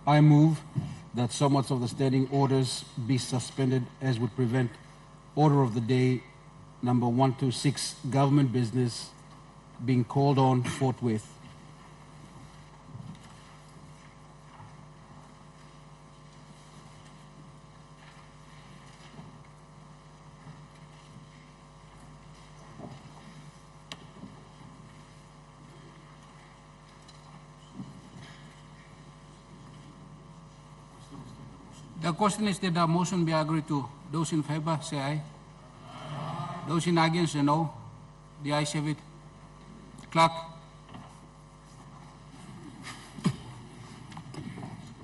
I move that so much of the standing orders be suspended as would prevent order of the day number 126, government business, being called on forthwith. The question is that the motion be agreed to. Those in favor, say aye. Those in against, say no. The ayes have it. Clerk.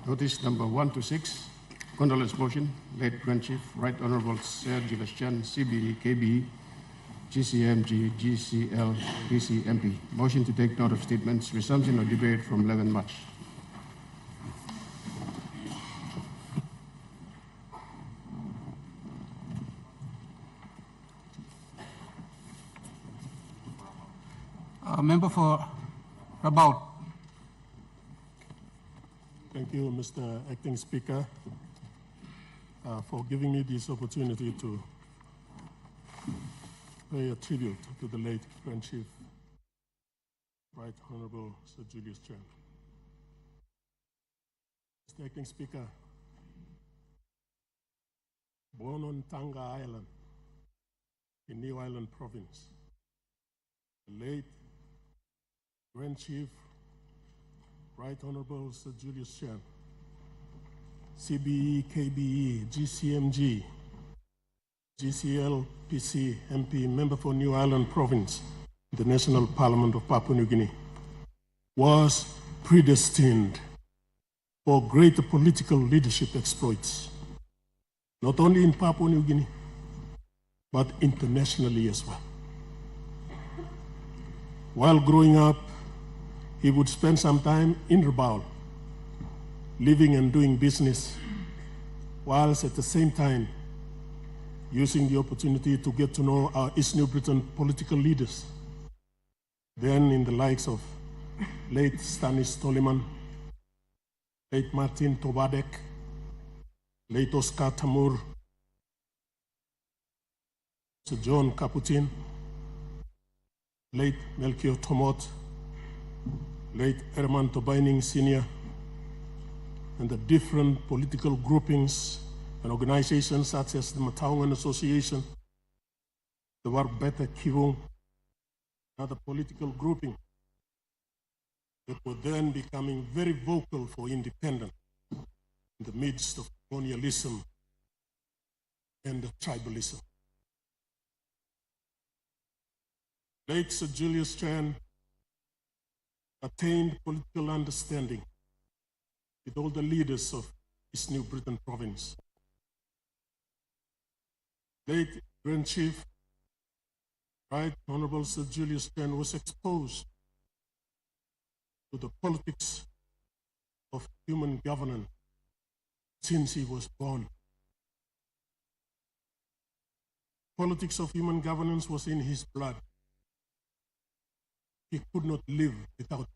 Notice number 126, condolence motion, late Grand Chief, Right Honorable Sir Julius Chan, CBE, KBE, GCMG, GCL, PCMP. Motion to take note of statements, resumption of debate from 11 March. Member for Rabaul. Thank you, Mr. Acting Speaker, for giving me this opportunity to pay a tribute to the late Grand Chief, Right Honorable Sir Julius Chan. Mr. Acting Speaker, born on Tanga Island in New Island Province, the late Grand Chief, Right Honorable Sir Julius Chan, CBE, KBE, GCMG, GCL, PC, MP, member for New Island Province, the National Parliament of Papua New Guinea, was predestined for greater political leadership exploits, not only in Papua New Guinea, but internationally as well. While growing up, he would spend some time in Rabaul, living and doing business, whilst at the same time using the opportunity to get to know our East New Britain political leaders, then in the likes of late Stanis Toliman, late Martin Tobadek, late Oscar Tamur, Sir John Caputin, late Melchior Tomot, late Herman Tobaining Sr., and the different political groupings and organizations such as the Mataungan Association, the Warbeta Kirung, other political grouping that were then becoming very vocal for independence in the midst of colonialism and tribalism. Late Sir Julius Chan attained political understanding with all the leaders of East New Britain province. Late Grand Chief, Right Honorable Sir Julius Chan was exposed to the politics of human governance since he was born. Politics of human governance was in his blood. He could not live without it.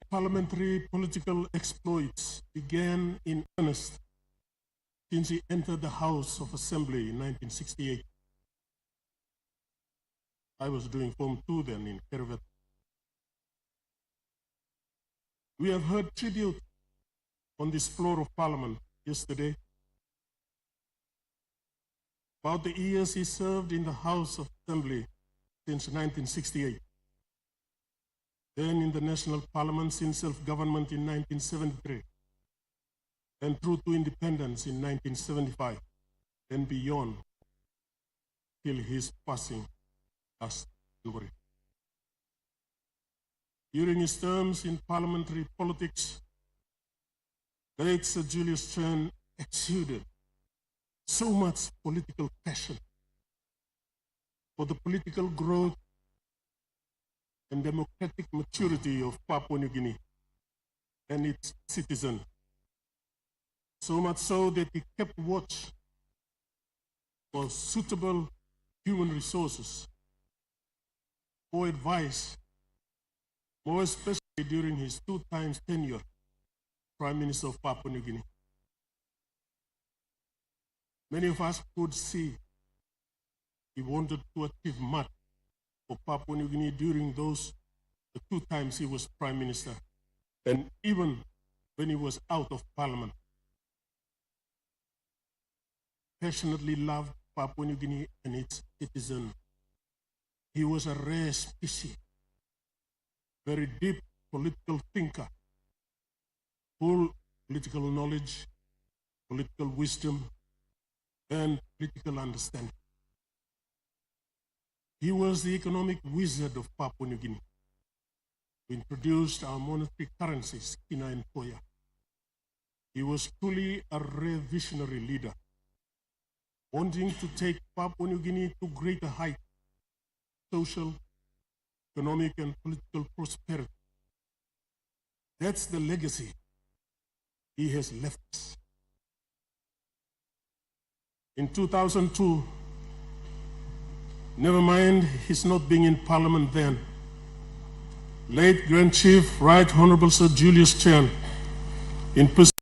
Parliamentary political exploits began in earnest since he entered the House of Assembly in 1968. I was doing Form 2 then in Kervet. We have heard tribute on this floor of Parliament yesterday about the years he served in the House of Assembly since 1968. Then in the National Parliament since self-government in 1973, and through to independence in 1975, and beyond, till his passing last February. During his terms in parliamentary politics, late Sir Julius Chan exuded so much political passion for the political growth and democratic maturity of Papua New Guinea and its citizens. So much so that he kept watch for suitable human resources, for advice, more especially during his 2 times tenure Prime Minister of Papua New Guinea. Many of us could see he wanted to achieve much for Papua New Guinea during the 2 times he was Prime Minister, and even when he was out of Parliament. Passionately loved Papua New Guinea and its citizens. He was a rare species, very deep political thinker, full political knowledge, political wisdom, and political understanding. He was the economic wizard of Papua New Guinea, who introduced our monetary currencies, Kina and Koya. He was truly a rare visionary leader, wanting to take Papua New Guinea to greater heights, social, economic, and political prosperity. That's the legacy he has left us. In 2002, never mind his not being in Parliament then, late Grand Chief Right Honorable Sir Julius Chan, in pursuit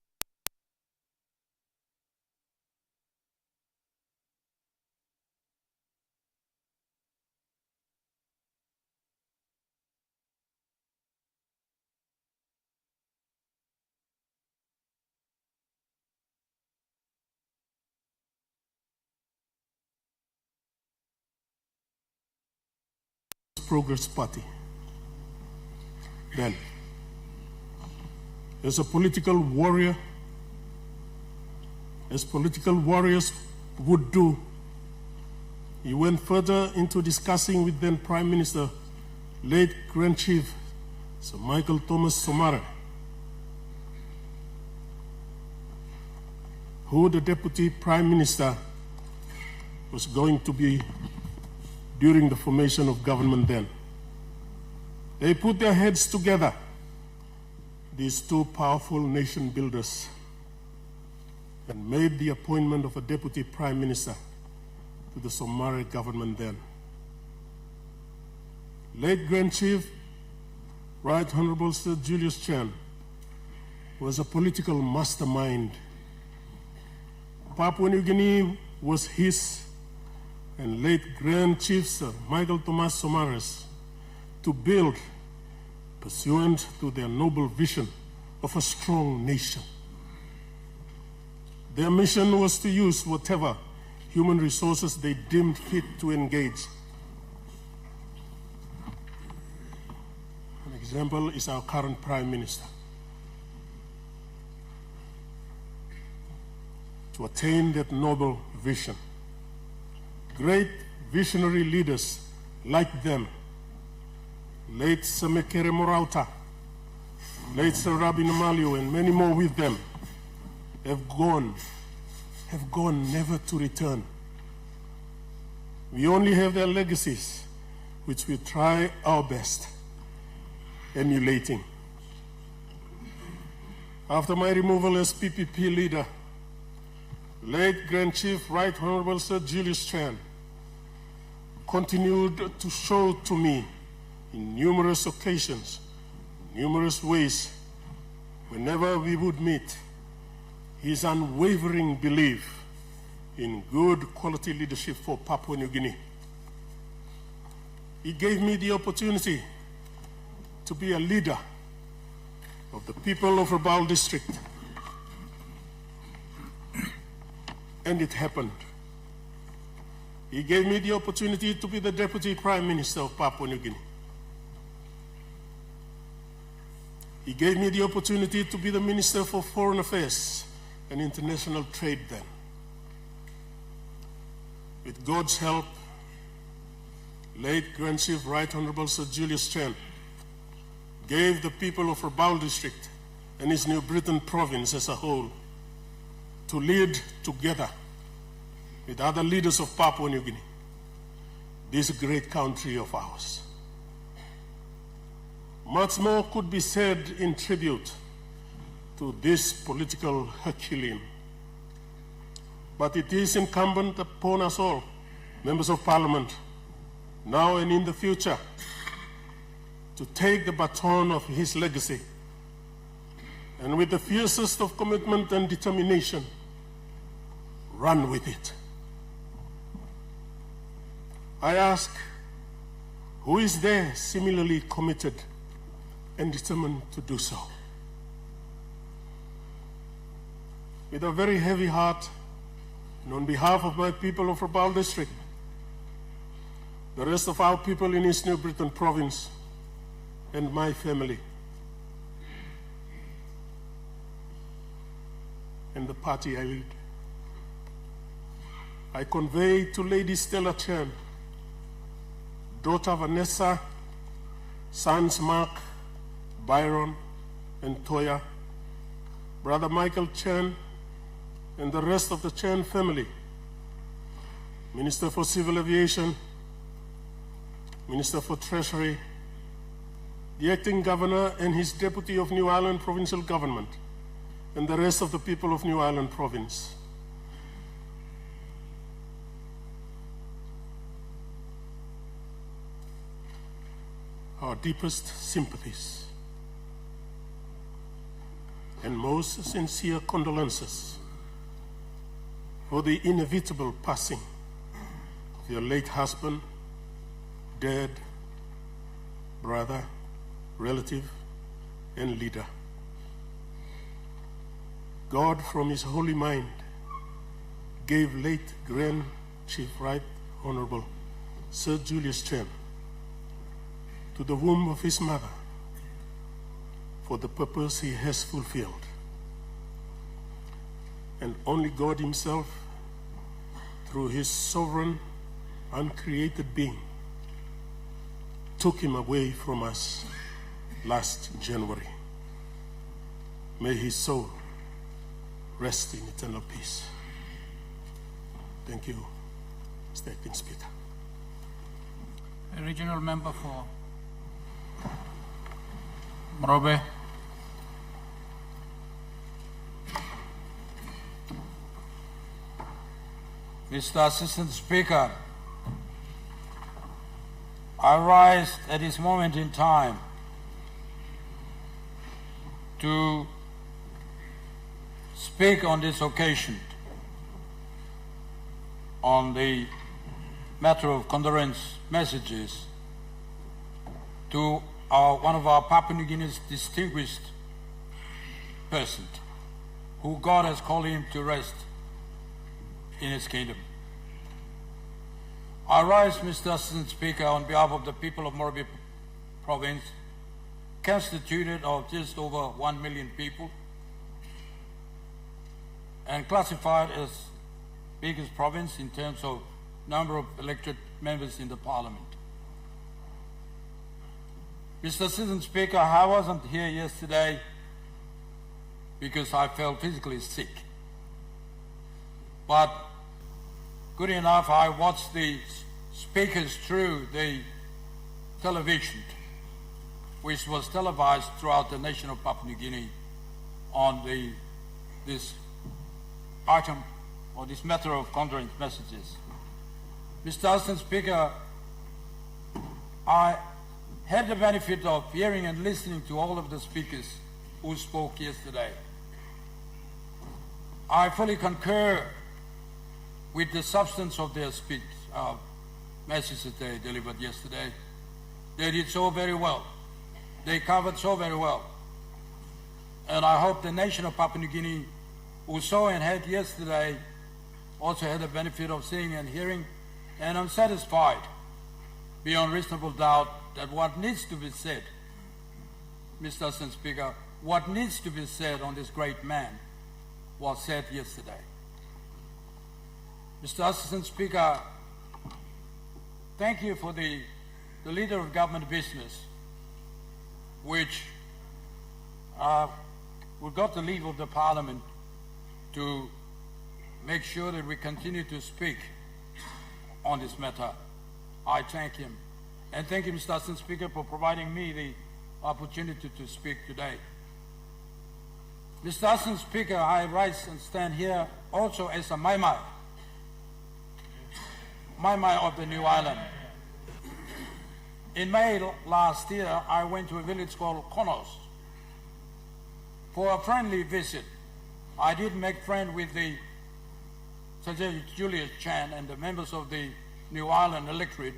Progress Party. Then, as a political warrior, as political warriors would do, he went further into discussing with then Prime Minister, late Grand Chief Sir Michael Thomas Somare, who the Deputy Prime Minister was going to be during the formation of government then. They put their heads together, these two powerful nation builders, and made the appointment of a Deputy Prime Minister to the Somare government then. Late Grand Chief Right Honorable Sir Julius Chan was a political mastermind. Papua New Guinea was his, and late Grand Chief Sir Michael Thomas Somare's, to build, pursuant to their noble vision of a strong nation. Their mission was to use whatever human resources they deemed fit to engage. An example is our current Prime Minister. To attain that noble vision, great visionary leaders like them, late Sir Mekere Morauta, late Sir Rabi Namalio, and many more with them, have gone never to return. We only have their legacies, which we try our best emulating. After my removal as PPP leader, late Grand Chief Right Honorable Sir Julius Chan continued to show to me in numerous occasions, numerous ways, whenever we would meet, his unwavering belief in good quality leadership for Papua New Guinea. He gave me the opportunity to be a leader of the people of Rabaul District. And it happened. He gave me the opportunity to be the Deputy Prime Minister of Papua New Guinea. He gave me the opportunity to be the Minister for Foreign Affairs and International Trade then. With God's help, late Grand Chief Right Honorable Sir Julius Chan gave the people of Rabaul District and his New Britain province as a whole to lead together with other leaders of Papua New Guinea, this great country of ours. Much more could be said in tribute to this political Herculean. But it is incumbent upon us all, members of Parliament, now and in the future, to take the baton of his legacy and with the fiercest of commitment and determination, run with it. I ask, who is there similarly committed and determined to do so? With a very heavy heart, and on behalf of my people of Rabaul District, the rest of our people in East New Britain Province, and my family, and the party I lead, I convey to Lady Stella Chen, daughter Vanessa, sons Mark, Byron, and Toya, brother Michael Chen, and the rest of the Chen family, Minister for Civil Aviation, Minister for Treasury, the acting governor and his deputy of New Ireland Provincial Government, and the rest of the people of New Ireland Province. Our deepest sympathies and most sincere condolences for the inevitable passing of your late husband, dad, brother, relative, and leader. God, from his holy mind, gave late Grand Chief Right Honorable Sir Julius Chen to the womb of his mother for the purpose he has fulfilled. And only God himself, through his sovereign, uncreated being, took him away from us last January. May his soul rest in eternal peace. Thank you, Mr. Acting Speaker. A regional member for Morobe. Mr. Assistant Speaker, I rise at this moment in time to speak on this occasion on the matter of condolence messages to one of our Papua New Guinea's distinguished persons who God has called him to rest in his kingdom. I rise, Mr. Assistant Speaker, on behalf of the people of Morobe Province, constituted of just over 1 million people and classified as biggest province in terms of number of elected members in the parliament. Mr. Assistant Speaker, I wasn't here yesterday because I felt physically sick. But good enough, I watched the speakers through the television, which was televised throughout the nation of Papua New Guinea on this item or this matter of condolence messages. Mr. Assistant Speaker, I had the benefit of hearing and listening to all of the speakers who spoke yesterday. I fully concur with the substance of their speech, messages they delivered yesterday. They did so very well. They covered so very well. And I hope the nation of Papua New Guinea, who saw and heard yesterday, also had the benefit of seeing and hearing. And I'm satisfied, beyond reasonable doubt, that what needs to be said, Mr. Assistant Speaker, what needs to be said on this great man was said yesterday. Mr. Assistant Speaker, thank you for the leader of government business, which we got the leave of the Parliament to make sure that we continue to speak on this matter. I thank him. And thank you, Mr. Assistant Speaker, for providing me the opportunity to speak today. Mr. Assistant Speaker, I rise and stand here also as a Maimai of the New Island. in May last year, I went to a village called Condolence for a friendly visit. I did make friends with the Julius Chan and the members of the New Ireland electorate,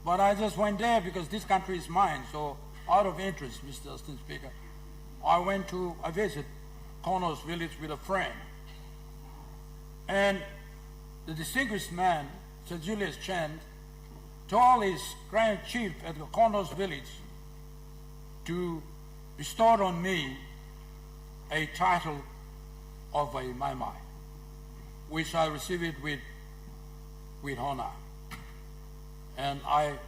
but I just went there because this country is mine, so out of interest, Mr. Assistant Speaker, I went to a visit Condolence village with a friend. And the distinguished man, Sir Julius Chan, told his Grand Chief at the Condolence village to bestow on me a title of a Mai, which I received with honor. And I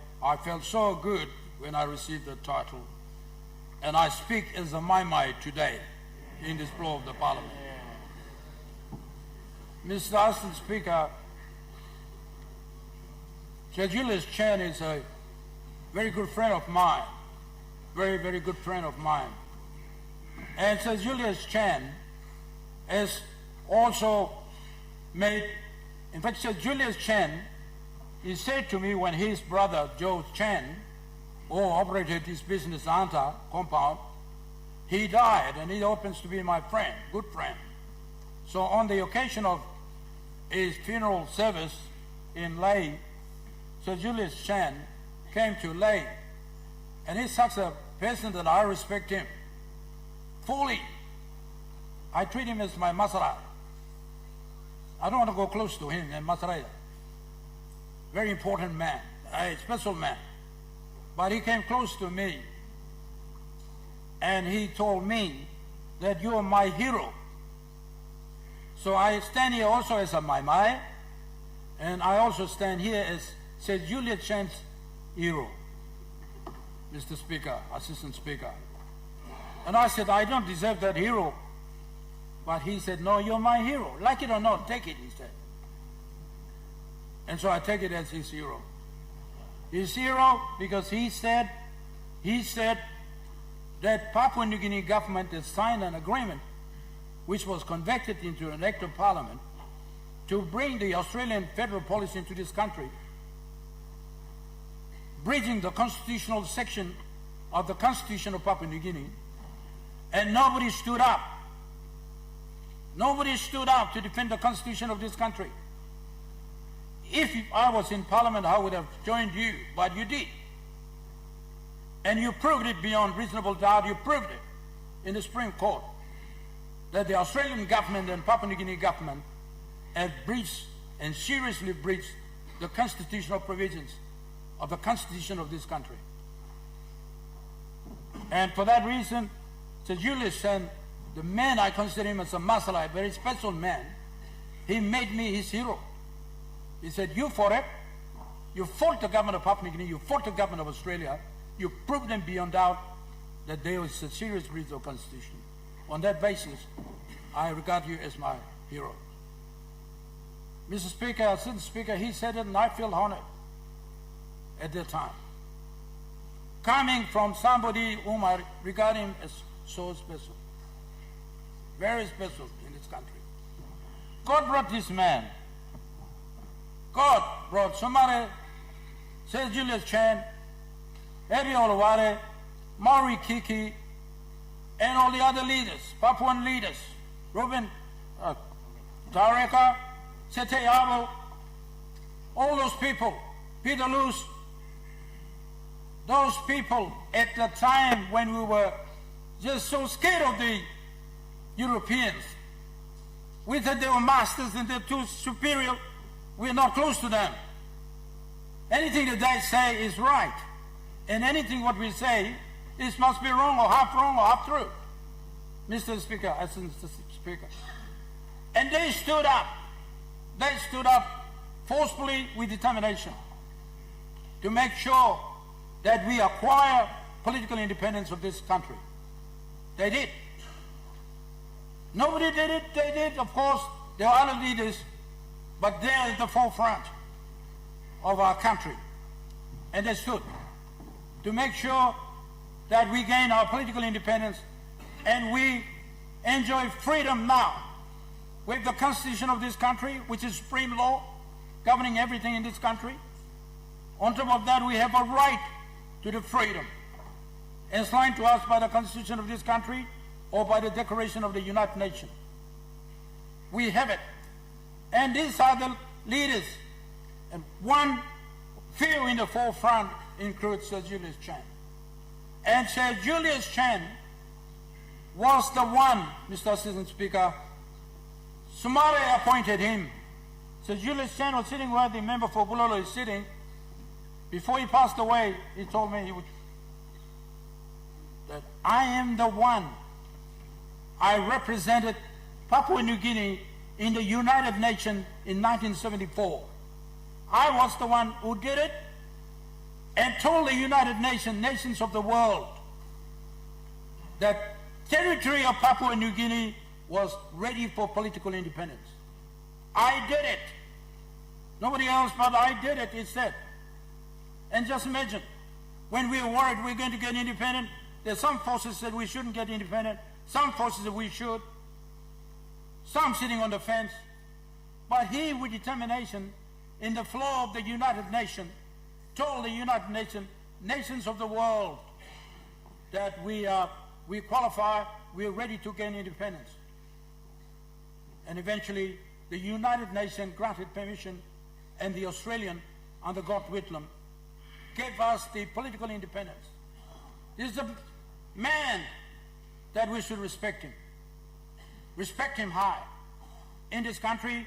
felt so good when I received the title. And I speak as a Mai today in this floor of the Parliament. Mr. Assistant Speaker, Sir Julius Chan is a very good friend of mine, very, very good friend of mine. And Sir Julius Chan has also made, in fact, Sir Julius Chan, he said to me when his brother Joe Chan, who operated his business Anta compound, he died, and he happens to be my friend, good friend. So on the occasion of his funeral service in Ley, Sir Julius Chan came to Ley, and he's such a person that I respect him fully. I treat him as my Masara. I don't want to go close to him and Masaraya. Very important man, a special man. But he came close to me, and he told me that you are my hero. So I stand here also as a Mai, and I also stand here as Sir Julius Chan's hero, Mr. Speaker, Assistant Speaker. And I said, I don't deserve that hero. But he said, no, you're my hero. Like it or not, take it, he said. And so I take it as his hero. His hero because he said that Papua New Guinea government has signed an agreement which was converted into an act of parliament to bring the Australian federal policy into this country, bridging the constitutional section of the Constitution of Papua New Guinea, and nobody stood up. Nobody stood up to defend the Constitution of this country. If I was in Parliament, I would have joined you, but you did. And you proved it beyond reasonable doubt. You proved it in the Supreme Court that the Australian government and Papua New Guinea government have breached and seriously breached the constitutional provisions of the Constitution of this country. And for that reason, Sir Julius and the man, I consider him as a Masala, a very special man, he made me his hero. He said, you fought it. You fought the government of Papua New Guinea. You fought the government of Australia. You proved them beyond doubt that there was a serious breach of the Constitution. On that basis, I regard you as my hero. Mr. Speaker, Assistant Speaker, he said it, and I feel honored at that time. Coming from somebody whom I regard him as so special, very special in this country. God brought this man. God brought somebody, Sir Julius Chan, Eddie Olawale, Mauri Kiki, and all the other leaders, Papuan leaders, Ruben Tareka, Sete Yabo, all those people, Peter Luce, those people at the time when we were just so scared of the Europeans. We thought they were masters and they're too superior. We're not close to them. Anything that they say is right. And anything what we say must be wrong or half true. Mr. Speaker, Assistant Speaker. And they stood up. They stood up forcefully with determination to make sure that we acquire political independence of this country. They did. Nobody did it. They did, of course. There are other leaders, but they're at the forefront of our country. And they stood to make sure that we gain our political independence and we enjoy freedom now with the Constitution of this country, which is supreme law, governing everything in this country. On top of that, we have a right to the freedom enshrined to us by the Constitution of this country or by the Declaration of the United Nations. We have it. And these are the leaders. And one few in the forefront includes Sir Julius Chan. And Sir Julius Chan was the one, Mr. Assistant Speaker, Sumare appointed him. Sir Julius Chan was sitting where the member for Bulolo is sitting. Before he passed away, he told me that I am the one. I represented Papua New Guinea in the United Nations in 1974. I was the one who did it and told the United Nations, nations of the world, that territory of Papua New Guinea was ready for political independence. I did it. Nobody else but I did it, he said. And just imagine, when we were worried we're going to get independent, there's some forces said we shouldn't get independent, some forces that we should, some sitting on the fence. But he, with determination, in the flow of the United Nations, told the United Nations, nations of the world, that we qualify, we're ready to gain independence. And eventually, the United Nations granted permission, and the Australian, under Gott Whitlam, gave us the political independence. This is a man that we should respect him. Respect him high. In this country,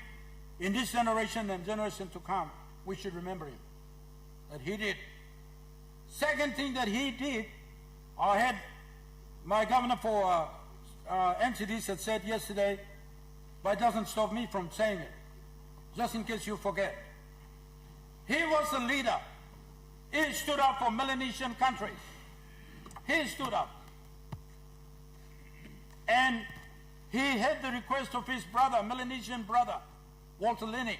in this generation and generation to come, we should remember him. That he did. Second thing that he did, I had my governor for NCDs had said yesterday, but it doesn't stop me from saying it, just in case you forget. He was a leader. He stood up for Melanesian countries. He stood up. And he had the request of his brother, Melanesian brother, Walter Lennie,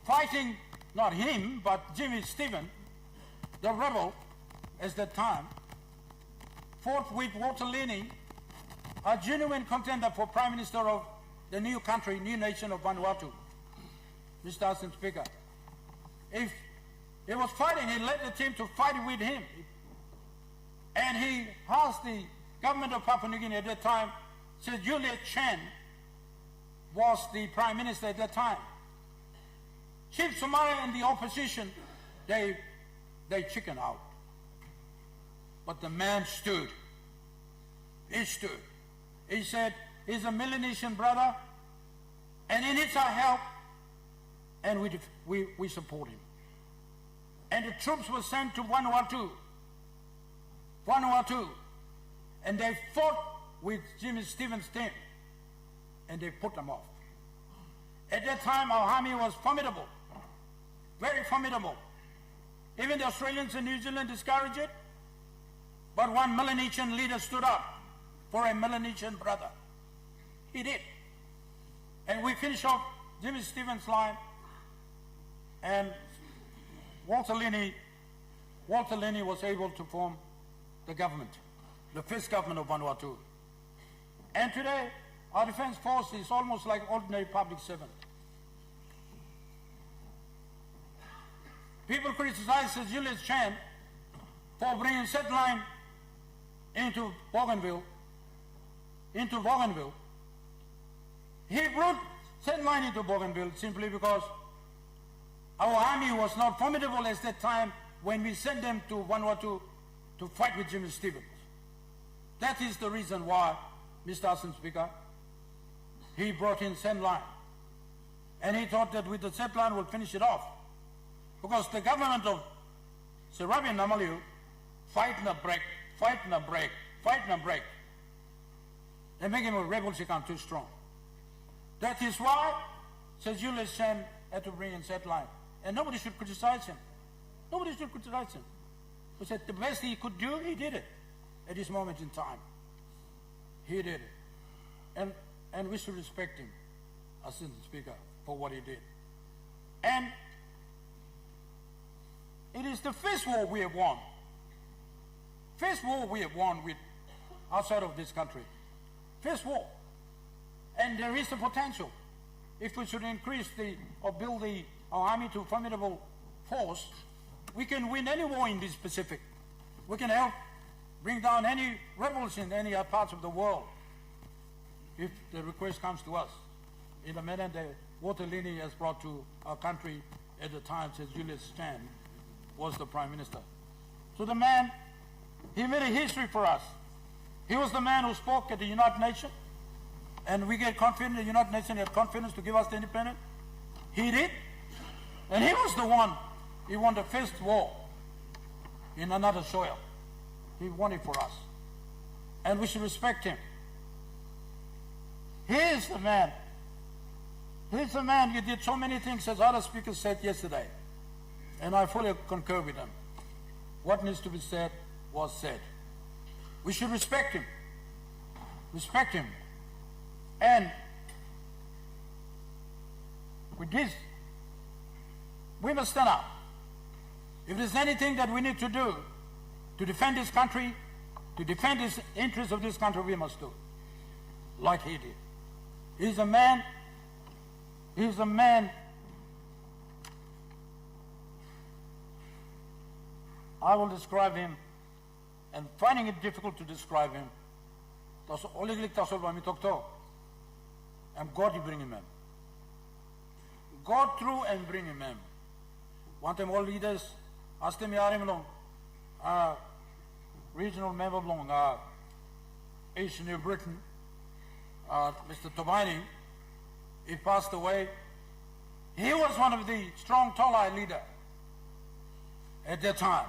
fighting, not him, but Jimmy Stephen, the rebel, at that time, fought with Walter Lennie, a genuine contender for Prime Minister of the new country, new nation of Vanuatu, Mr. Assistant Speaker. If he was fighting, he led the team to fight with him. And he asked the government of Papua New Guinea at that time, Sir Julius Chan was the Prime Minister at that time. Chief Somalia and the opposition, they chickened out. But the man stood. He stood. He said, he's a Melanesian brother, and he needs our help, and we support him. And the troops were sent to Vanuatu, and they fought with Jimmy Stevens' team, and they put them off. At that time, our army was formidable, very formidable. Even the Australians and New Zealand discouraged it, but one Melanesian leader stood up for a Melanesian brother. He did. And we finished off Jimmy Stevens' line, and Walter Lennie was able to form the government, the first government of Vanuatu. And today, our defense force is almost like ordinary public servant. People criticize Sir Julius Chan for bringing satellite into Bougainville. He brought satellite into Bougainville simply because our army was not formidable at that time when we sent them to Vanuatu to fight with Jimmy Stevens. That is the reason why, Mr. Assistant Speaker, he brought in satellite. And he thought that with the satellite we'll finish it off. Because the government of Sir Ravi Namaliu fight and break. They make him a rebel chicken too strong. That is why Sir Julius Chan had to bring in satellite. And nobody should criticize him. Nobody should criticize him. He said the best he could do, he did it at this moment in time. He did it. And we should respect him, Assistant Speaker, for what he did. And it is the first war we have won. First war we have won with outside of this country. First war. And there is the potential. If we should increase or build our army to a formidable force, we can win any war in this Pacific. We can help bring down any rebels in any parts of the world if the request comes to us in the manner that Walter Linney has brought to our country at the time, says Julius was the Prime Minister. So the man, he made a history for us. He was the man who spoke at the United Nations, and we get confident, the United Nations had confidence to give us the independence. He did, and he was the one, he won the first war in another soil. He won it for us, and we should respect him. He is the man. He's the man. He did so many things, as other speakers said yesterday, and I fully concur with them. What needs to be said was said. We should respect him. Respect him. And with this, we must stand up. If there's anything that we need to do to defend this country, to defend the interests of this country, we must do it, like he did. He's a man I will describe him, and finding it difficult to describe him, and God will bring him in. God through and bring him in. Want them all leaders, ask them yarim regional member long East New Britain, Mr. Tobani, he passed away. He was one of the strong Tolai leader at that time.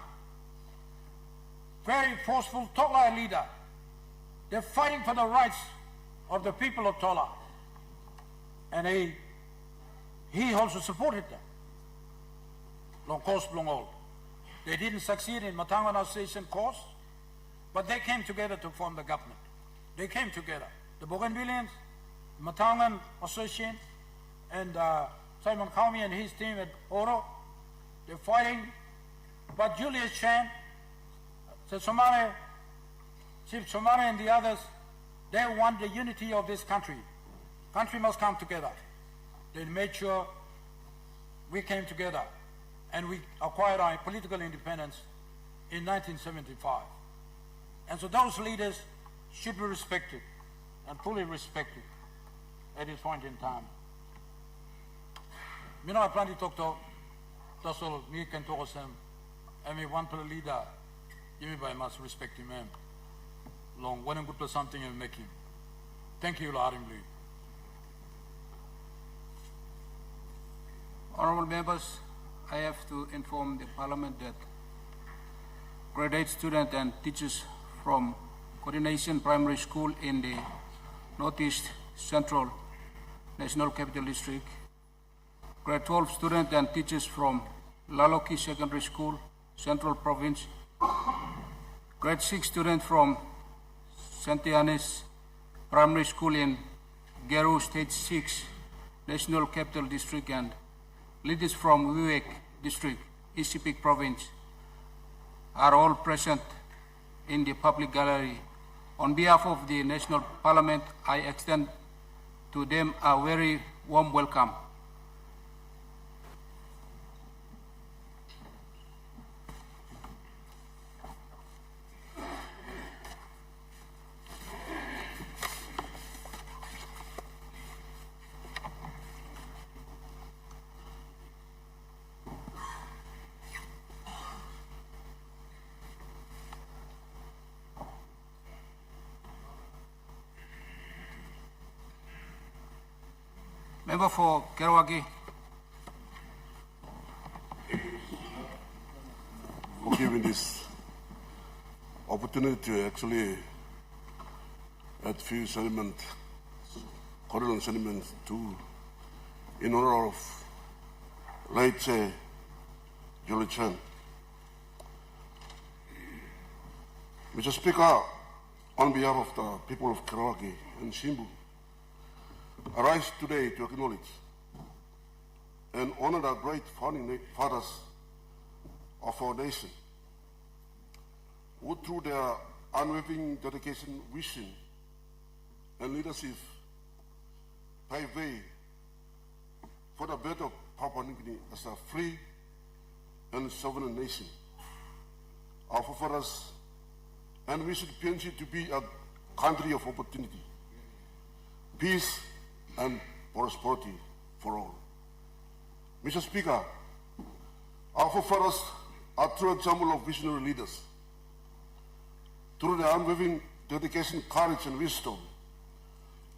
Very forceful Tolai leader. They're fighting for the rights of the people of Tola. And he also supported them. Long course, long old. They didn't succeed in Matangan Association cause, but they came together to form the government. They came together. The Bougainvilleans, Matangan Association, and Simon Kaumi and his team at Oro, they're fighting. But Julius Chan, Chief Somare and the others, they want the unity of this country. Country must come together. They made sure we came together and we acquired our political independence in 1975. And so those leaders should be respected and fully respected at this point in time. Mina I plan to talk to Tasol, me can talk to them, and we want to leader, give me by must respect him, long, when I'm good to something and make him. Thank you, Larimli. Honourable members, I have to inform the Parliament that grade 8 students and teachers from Coordination Primary School in the Northeast Central National Capital District, grade 12 students and teachers from Laloki Secondary School, Central Province, grade 6 students from Santianes Primary School in Geru Stage 6 National Capital District, and leaders from Wewak District, East Sepik Province, are all present in the public gallery. On behalf of the National Parliament, I extend to them a very warm welcome. Member for Kerawagi. For giving this opportunity to actually add few sentiments, condolence sentiments in honor of late Julius. Mr. Speaker, on behalf of the people of Kerawagi and Shimbu, I rise today to acknowledge and honor the great founding fathers of our nation, who through their unwavering dedication, vision, and leadership paved way for the birth of Papua New Guinea as a free and sovereign nation, our forefathers, and we should continue to be a country of opportunity, peace, and prosperity for all. Mr. Speaker, our forefathers are true example of visionary leaders. Through their unwavering dedication, courage, and wisdom,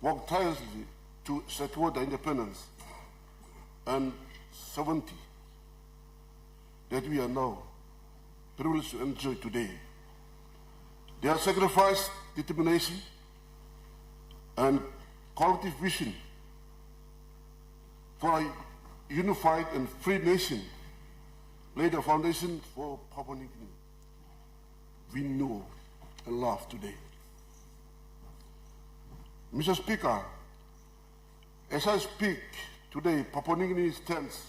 worked tirelessly to secure the independence and sovereignty that we are now privileged to enjoy today. Their sacrifice, determination, and collective vision for a unified and free nation laid the foundation for Papua New Guinea we know and love today. Mr. Speaker, as I speak today, Papua New Guinea stands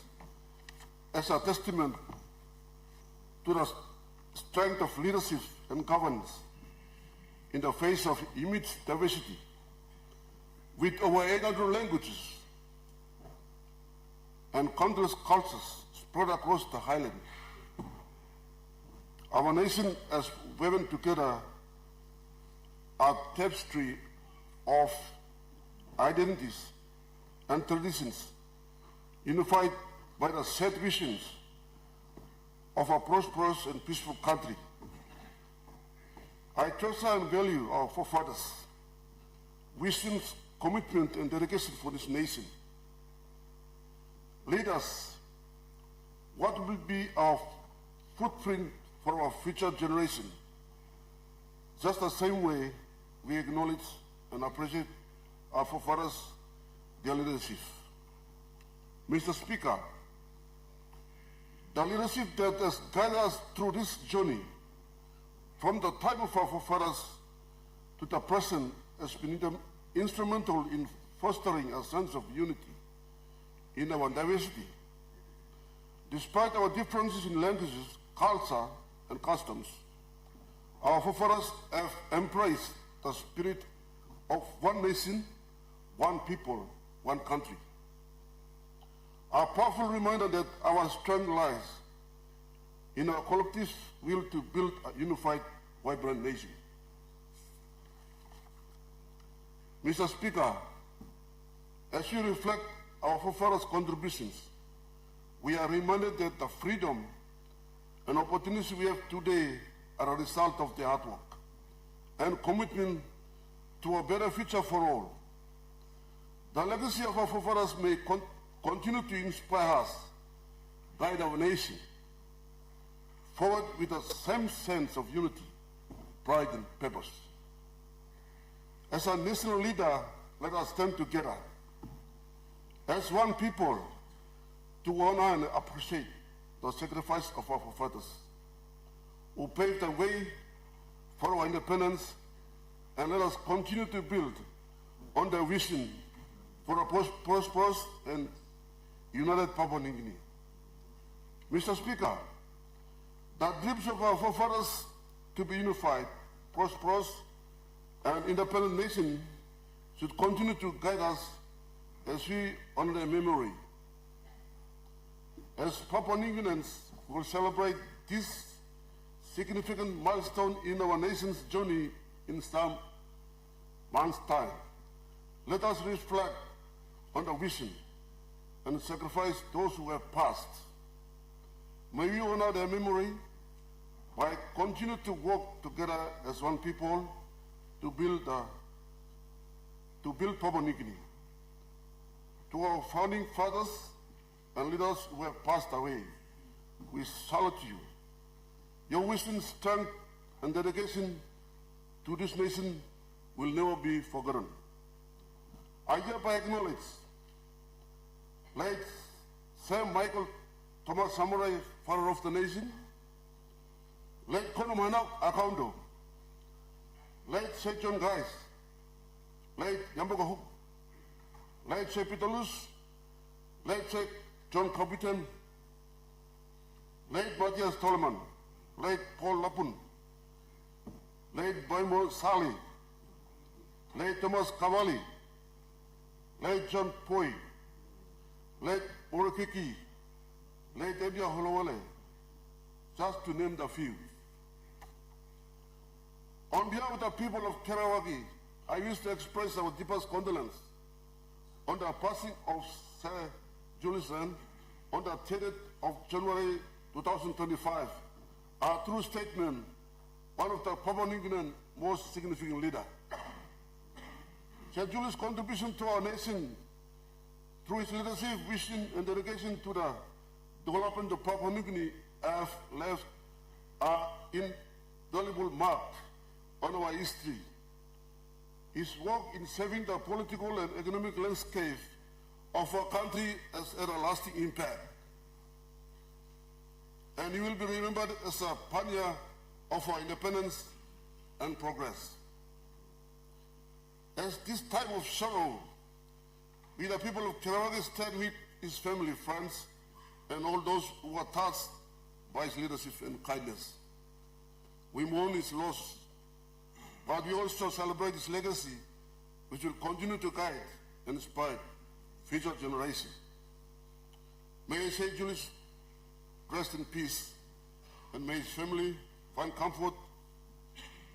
as a testament to the strength of leadership and governance in the face of immense diversity, with over 800 languages and countless cultures spread across the highland. Our nation has woven together a tapestry of identities and traditions, unified by the shared visions of a prosperous and peaceful country. I treasure and value our forefathers' wisdom, commitment, and dedication for this nation. Lead us. What will be our footprint for our future generation? Just the same way we acknowledge and appreciate our forefathers, their leadership. Mr. Speaker, the leadership that has guided us through this journey from the time of our forefathers to the present has been instrumental in fostering a sense of unity in our diversity. Despite our differences in languages, culture, and customs, our forefathers have embraced the spirit of one nation, one people, one country. A powerful reminder that our strength lies in our collective will to build a unified, vibrant nation. Mr. Speaker, as we reflect our forefathers' contributions, we are reminded that the freedom and opportunities we have today are a result of their hard work and commitment to a better future for all. The legacy of our forefathers may continue to inspire us, guide our nation forward with the same sense of unity, pride, and purpose. As a national leader, let us stand together as one people to honor and appreciate the sacrifice of our forefathers who paved the way for our independence, and let us continue to build on their vision for a prosperous and united Papua New Guinea. Mr. Speaker, the dreams of our forefathers to be unified, prosperous, and independent nation should continue to guide us as we honor their memory. As Papua New Guineans will celebrate this significant milestone in our nation's journey in some months' time, let us reflect on the vision and sacrifice those who have passed. May we honor their memory by continuing to work together as one people to build Papua New Guinea. To our founding fathers and leaders who have passed away, we salute you. Your wisdom, strength, and dedication to this nation will never be forgotten. I hereby acknowledge late Sir Michael Thomas Samurai, father of the nation, late Kono Manak Akaundo, late Sir John Gais, late Yamboga Hook, late Sir Peter Luce, late Sir John Cobiton, late Matthias Tolman, late Paul Lapun, late Boimo Sali, late Thomas Cavalli, late John Poi, late Orokiki, late Edia Holowale, just to name the few. On behalf of the people of Kerawagi, I wish to express our deepest condolence on the passing of Sir Julius on the 30th of January 2025. A true statement, one of the Papua New Guinean most significant leader. Sir Julius' contribution to our nation through his leadership, vision, and dedication to the development of Papua New Guinea have left an indelible mark on our history. His work in saving the political and economic landscape of our country has had a lasting impact. And he will be remembered as a pioneer of our independence and progress. As this time of sorrow, we the people of Kerawagi stand with his family, friends, and all those who are touched by his leadership and kindness. We mourn his loss, but we also celebrate his legacy, which will continue to guide and inspire future generations. May Saint Julius rest in peace, and may his family find comfort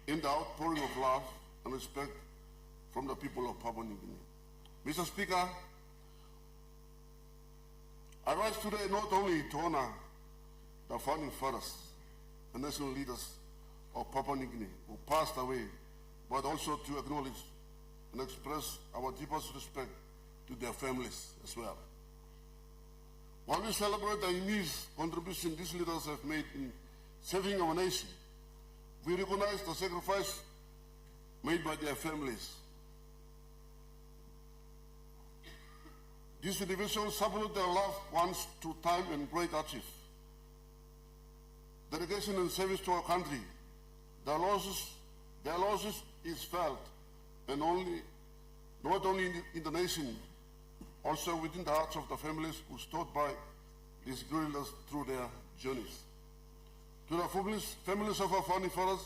in the outpouring of love and respect from the people of Papua New Guinea. Mr. Speaker, I rise today not only to honor the founding fathers and national leaders of Papua New Guinea who passed away, but also to acknowledge and express our deepest respect to their families as well. While we celebrate the immense contribution these leaders have made in saving our nation, we recognize the sacrifice made by their families. These individuals salute their loved ones to time and great achieve. Dedication and service to our country. Their losses is felt, and not only in the nation, also within the hearts of the families who stood by these guerrillas through their journeys. To the families of our founding fathers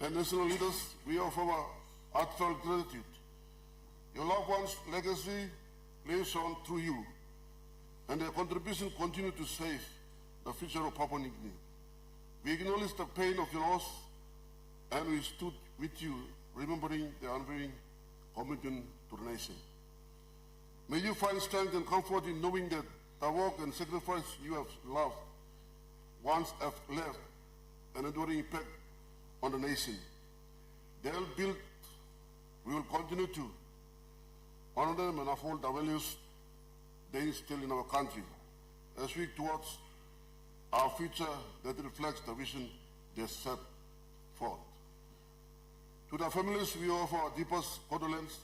and national leaders, we offer our heartfelt gratitude. Your loved ones' legacy lives on through you, and their contribution continue to save the future of Papua New Guinea. We acknowledge the pain of your loss, and we stood with you, remembering the unwavering commitment to the nation. May you find strength and comfort in knowing that the work and sacrifice you have loved once have left an enduring impact on the nation. We will continue to honor them and uphold the values they instill in our country as we towards our future that reflects the vision they set forth. To the families, we offer our deepest condolence,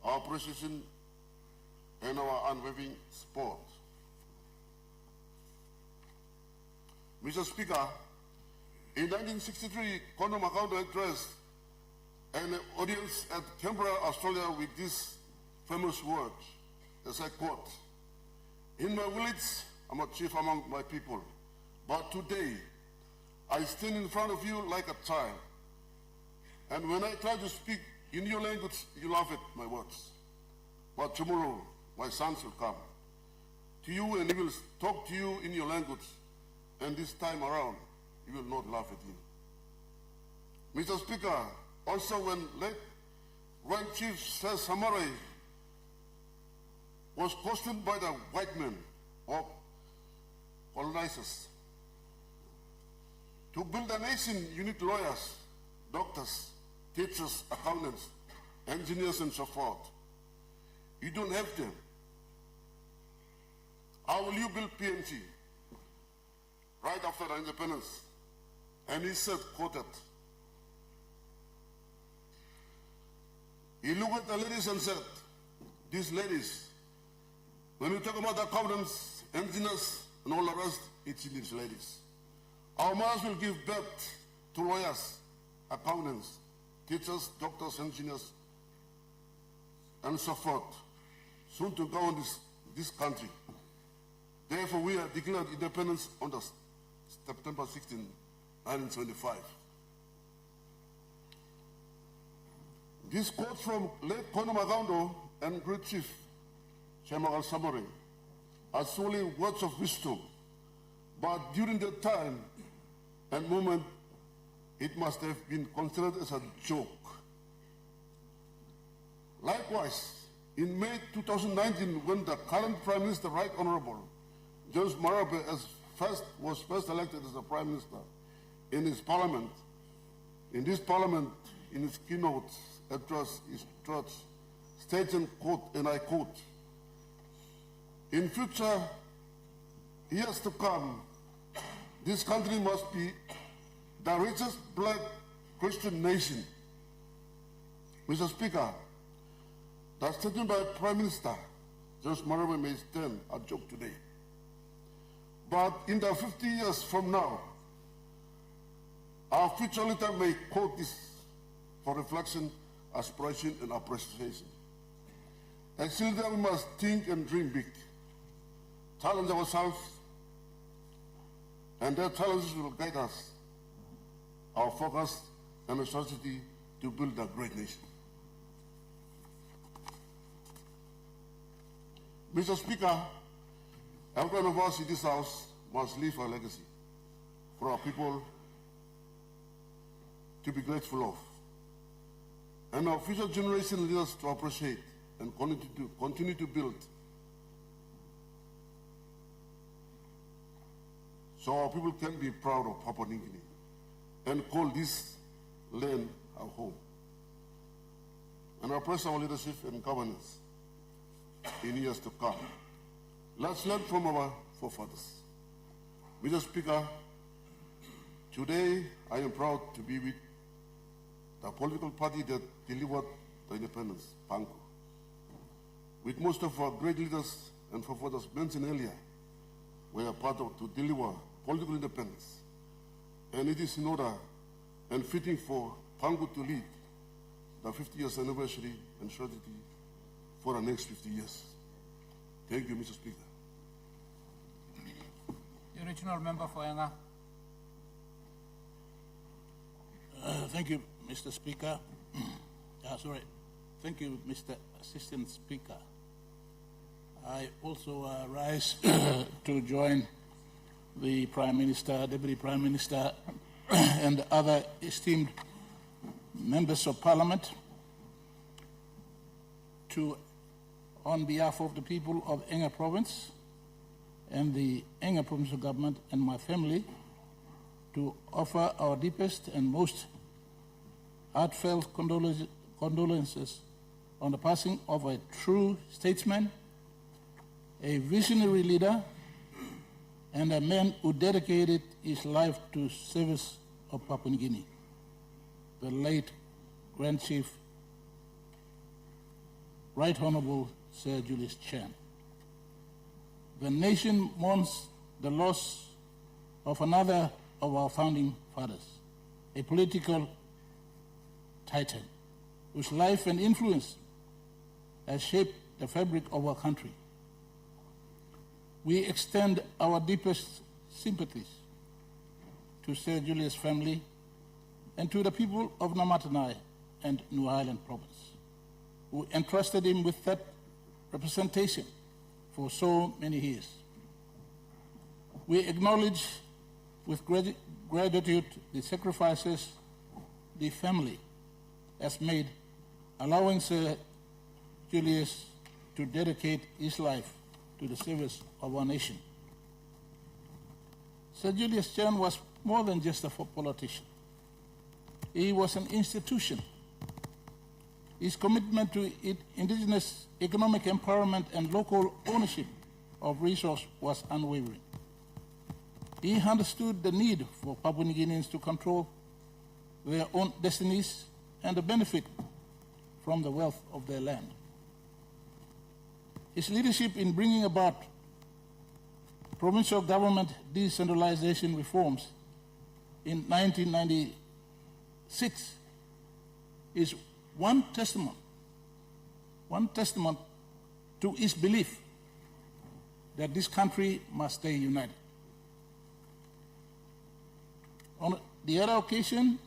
our appreciation, and our unwavering support. Mr. Speaker, in 1963, Condolence Macaudo addressed an audience at Canberra, Australia with these famous words, as I quote, "In my village, I'm a chief among my people, but today I stand in front of you like a child. And when I try to speak in your language, you laugh at my words. But tomorrow, my sons will come to you and he will talk to you in your language. And this time around, you will not laugh at him." Mr. Speaker, also when late Grand Chief Sir Samarai was questioned by the white men or colonizers, to build a nation, you need lawyers, doctors, teachers, accountants, engineers, and so forth. You don't have them. How will you build PNG? Right after the independence. And he said, quoted, he looked at the ladies and said, "These ladies, when we talk about accountants, engineers, and all the rest, it's in these ladies. Our mothers will give birth to lawyers, accountants, teachers, doctors, engineers, and so forth, soon to govern this country. Therefore, we have declared independence on the September 16, 1975. This quote from late Condolence Macaudo and Great Chief Shemagal Samori are solely words of wisdom, but during that time, and moment, it must have been considered as a joke. Likewise, in May 2019, when the current Prime Minister, Right Honorable Julius was first elected as the Prime Minister in his Parliament, in his keynote address, his church states and I quote, "In future years to come, this country must be the richest black Christian nation." Mr. Speaker, the statement by Prime Minister Julius may stand a joke today. But in the 50 years from now, our future leader may quote this for reflection, aspiration, and appreciation. As leader, we must think and dream big, challenge ourselves, and their challenges will guide us, our focus and strategy to build a great nation. Mr. Speaker, every one of us in this House must leave a legacy for our people to be grateful of, and our future generation leaders to appreciate and continue to build, so our people can be proud of Papua New Guinea and call this land our home. And I press our leadership and governance in years to come. Let's learn from our forefathers. Mr. Speaker, today I am proud to be with the political party that delivered the independence, PANCO. With most of our great leaders and forefathers mentioned earlier, we are part of to deliver political independence. And it is in order and fitting for PANCO to lead the 50 years anniversary and strategy for the next 50 years. Thank you, Mr. Speaker. The original member for Enga. Thank you, Mr. Speaker. Thank you, Mr. Assistant Speaker. I also rise to join the Prime Minister, Deputy Prime Minister, and other esteemed members of Parliament on behalf of the people of Enga Province and the Enga Provincial Government and my family, to offer our deepest and most heartfelt condolences on the passing of a true statesman, a visionary leader, and a man who dedicated his life to service of Papua New Guinea, the late Grand Chief, Right Honorable Sir Julius Chan. The nation mourns the loss of another of our founding fathers, a political titan whose life and influence has shaped the fabric of our country. We extend our deepest sympathies to Sir Julius' family and to the people of Namatanai and New Ireland Province, who entrusted him with that representation for so many years. We acknowledge with gratitude the sacrifices the family has made, allowing Sir Julius to dedicate his life to the service of our nation. Sir Julius Chan was more than just a politician. He was an institution. His commitment to indigenous economic empowerment and local ownership of resource was unwavering. He understood the need for Papua New Guineans to control their own destinies and to benefit from the wealth of their land. His leadership in bringing about provincial government decentralization reforms in 1996 is one testament to his belief that this country must stay united. On the other occasion,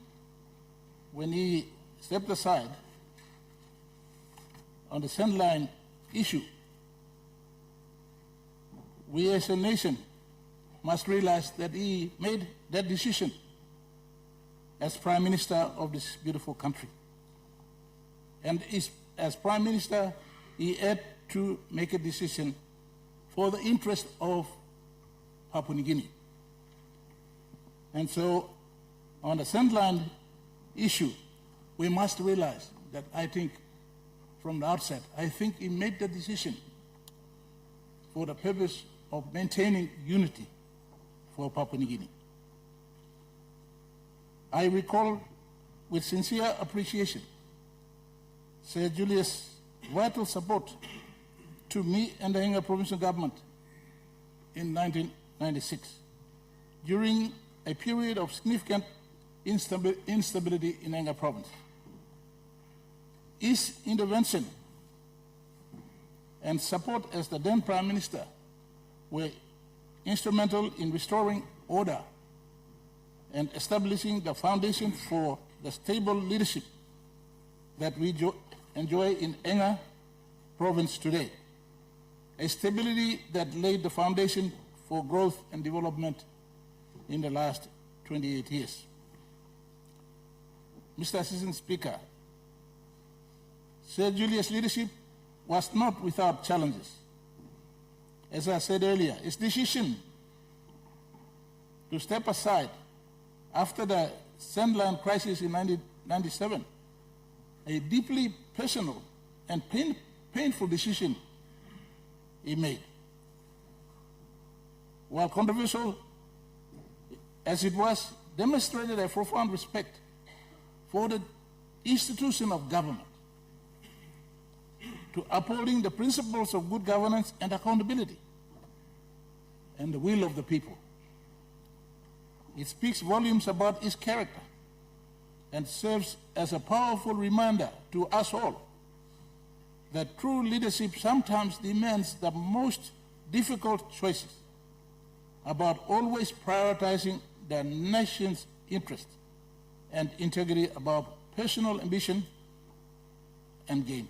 when he stepped aside on the Sandline issue, we as a nation must realize that he made that decision as Prime Minister of this beautiful country. And as Prime Minister, he had to make a decision for the interest of Papua New Guinea. And so on the Sandland issue, we must realize that I think from the outset, I think he made the decision for the purpose of maintaining unity for Papua New Guinea. I recall with sincere appreciation Sir Julius' vital support to me and the Enga provincial government in 1996 during a period of significant instability in Enga province. His intervention and support as the then Prime Minister were instrumental in restoring order and establishing the foundation for the stable leadership that we enjoy in Enga province today, a stability that laid the foundation for growth and development in the last 28 years. Mr. Assistant Speaker, Sir Julius' leadership was not without challenges. As I said earlier, his decision to step aside after the Sandland crisis in 1997, a deeply personal and painful decision he made. While controversial as it was, demonstrated a profound respect for the institution of government, to upholding the principles of good governance and accountability, and the will of the people. It speaks volumes about his character and serves as a powerful reminder to us all that true leadership sometimes demands the most difficult choices about always prioritizing the nation's interest and integrity above personal ambition and gain.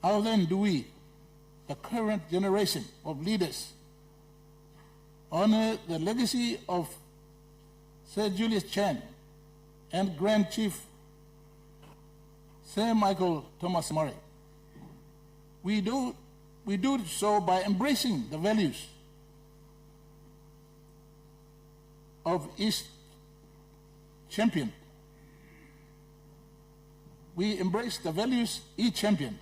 How then do we, the current generation of leaders, honor the legacy of Sir Julius Chan and Grand Chief Sir Michael Thomas Murray? We do so by embracing the values of each champion. We embrace the values he championed: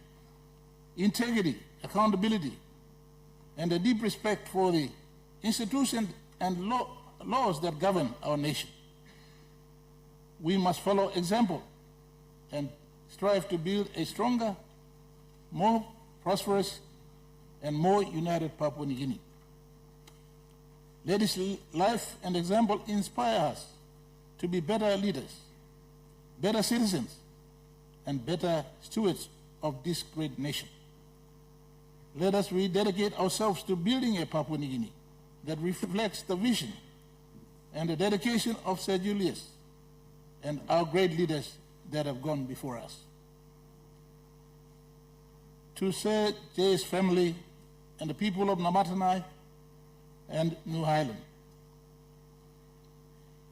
integrity, accountability, and a deep respect for the institutions and laws that govern our nation. We must follow example and strive to build a stronger, more prosperous, and more united Papua New Guinea. Let his life and example inspire us to be better leaders, better citizens, and better stewards of this great nation. Let us rededicate ourselves to building a Papua New Guinea that reflects the vision and the dedication of Sir Julius and our great leaders that have gone before us. To Sir Jay's family and the people of Namatanai and New Highland,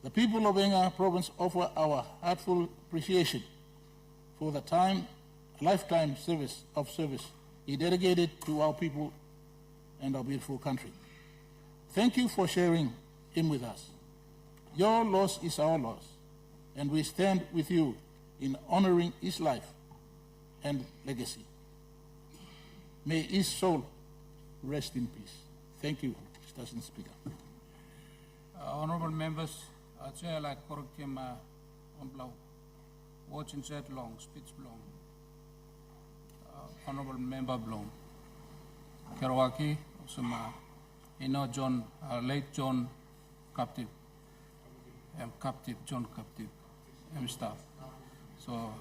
the people of Enga province offer our heartfelt appreciation for the lifetime service he dedicated to our people and our beautiful country. Thank you for sharing him with us. Your loss is our loss, and we stand with you in honoring his life and legacy. May his soul rest in peace. Thank you, Mr. Assistant Speaker. Honourable members, I'd say I like correct him on blow. Watching said long, speech long. Honourable Member Blom. Kerouaki, Osama, John, late John Captive. Captive, John Captive. Staff. So,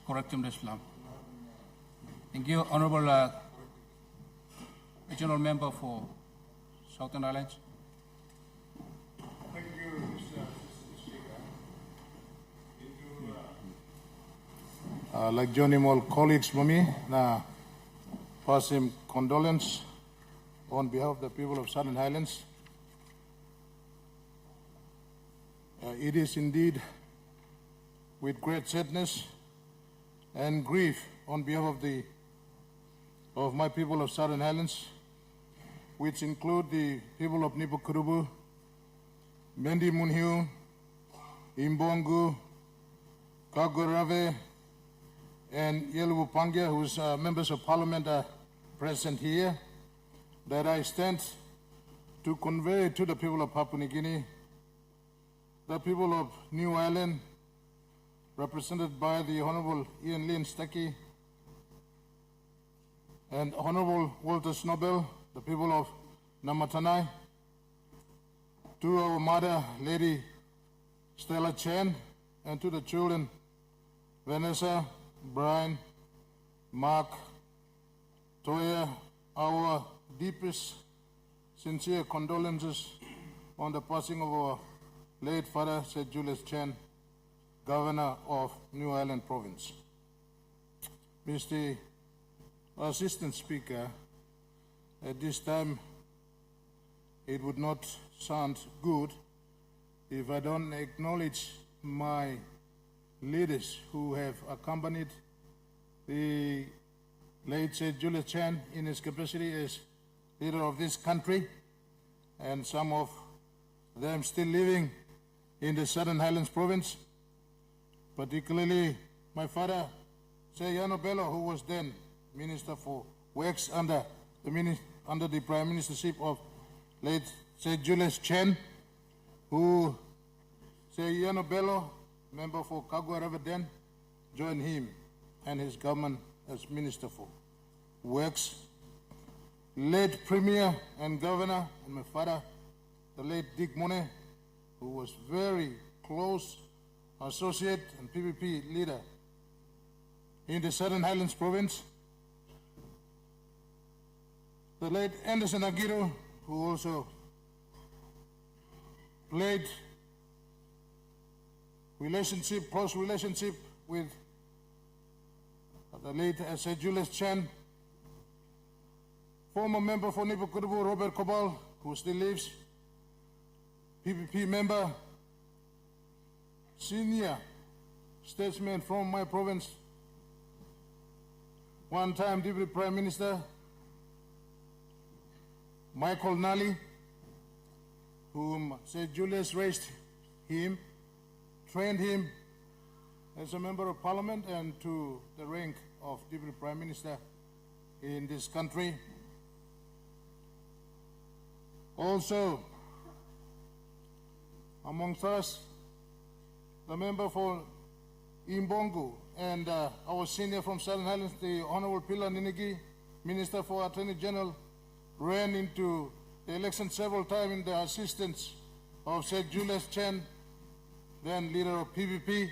correct him this lamp. Thank you, Honourable Regional Member for Southern Islands. Thank you, Mr. Speaker. Like Johnny Mall colleagues for me, now pass him condolence on behalf of the people of Southern Highlands. It is indeed with great sadness and grief on behalf of my people of Southern Highlands, which include the people of Nipokurubu, Mendi Munhiu, Imbongu, Kagurave, and Yelubu Pangia, whose members of parliament are present here, that I stand to convey to the people of Papua New Guinea, the people of New Ireland, represented by the Honorable Ian Lynn Stuckey, and Honorable Walter Snobel, the people of Namatanai, to our mother, Lady Stella Chen, and to the children, Vanessa, Brian, Mark, Toya, our deepest, sincere condolences on the passing of our late father, Sir Julius Chen, Governor of New Ireland Province. Mr. Assistant Speaker, at this time, it would not sound good if I don't acknowledge my leaders who have accompanied the late Sir Julius Chen in his capacity as leader of this country, and some of them still living in the Southern Highlands Province, particularly my father, Sir Yano Bello, who was then Minister for Works under the Prime Ministership of late Sir Julius Chen, who Sir Yano Bello, member for Kagua River then, joined him and his government as Minister for Works. Late Premier and Governor, and my father, the late Dick Mone, who was very close associate and PPP leader in the Southern Highlands Province. The late Anderson Aguirre, who also played close relationship with the late Sir Julius Chen. Former member for Nipokurubu, Robert Kobal, who still lives, PPP member, senior statesman from my province, one-time Deputy Prime Minister, Michael Nally, whom Sir Julius raised him, trained him as a member of parliament and to the rank of Deputy Prime Minister in this country. Also, amongst us, the member for Imbongu and our senior from Southern Highlands, the Honorable Pila Ninigi, Minister for Attorney General, ran into the election several times in the assistance of Sir Julius Chen, then leader of PPP.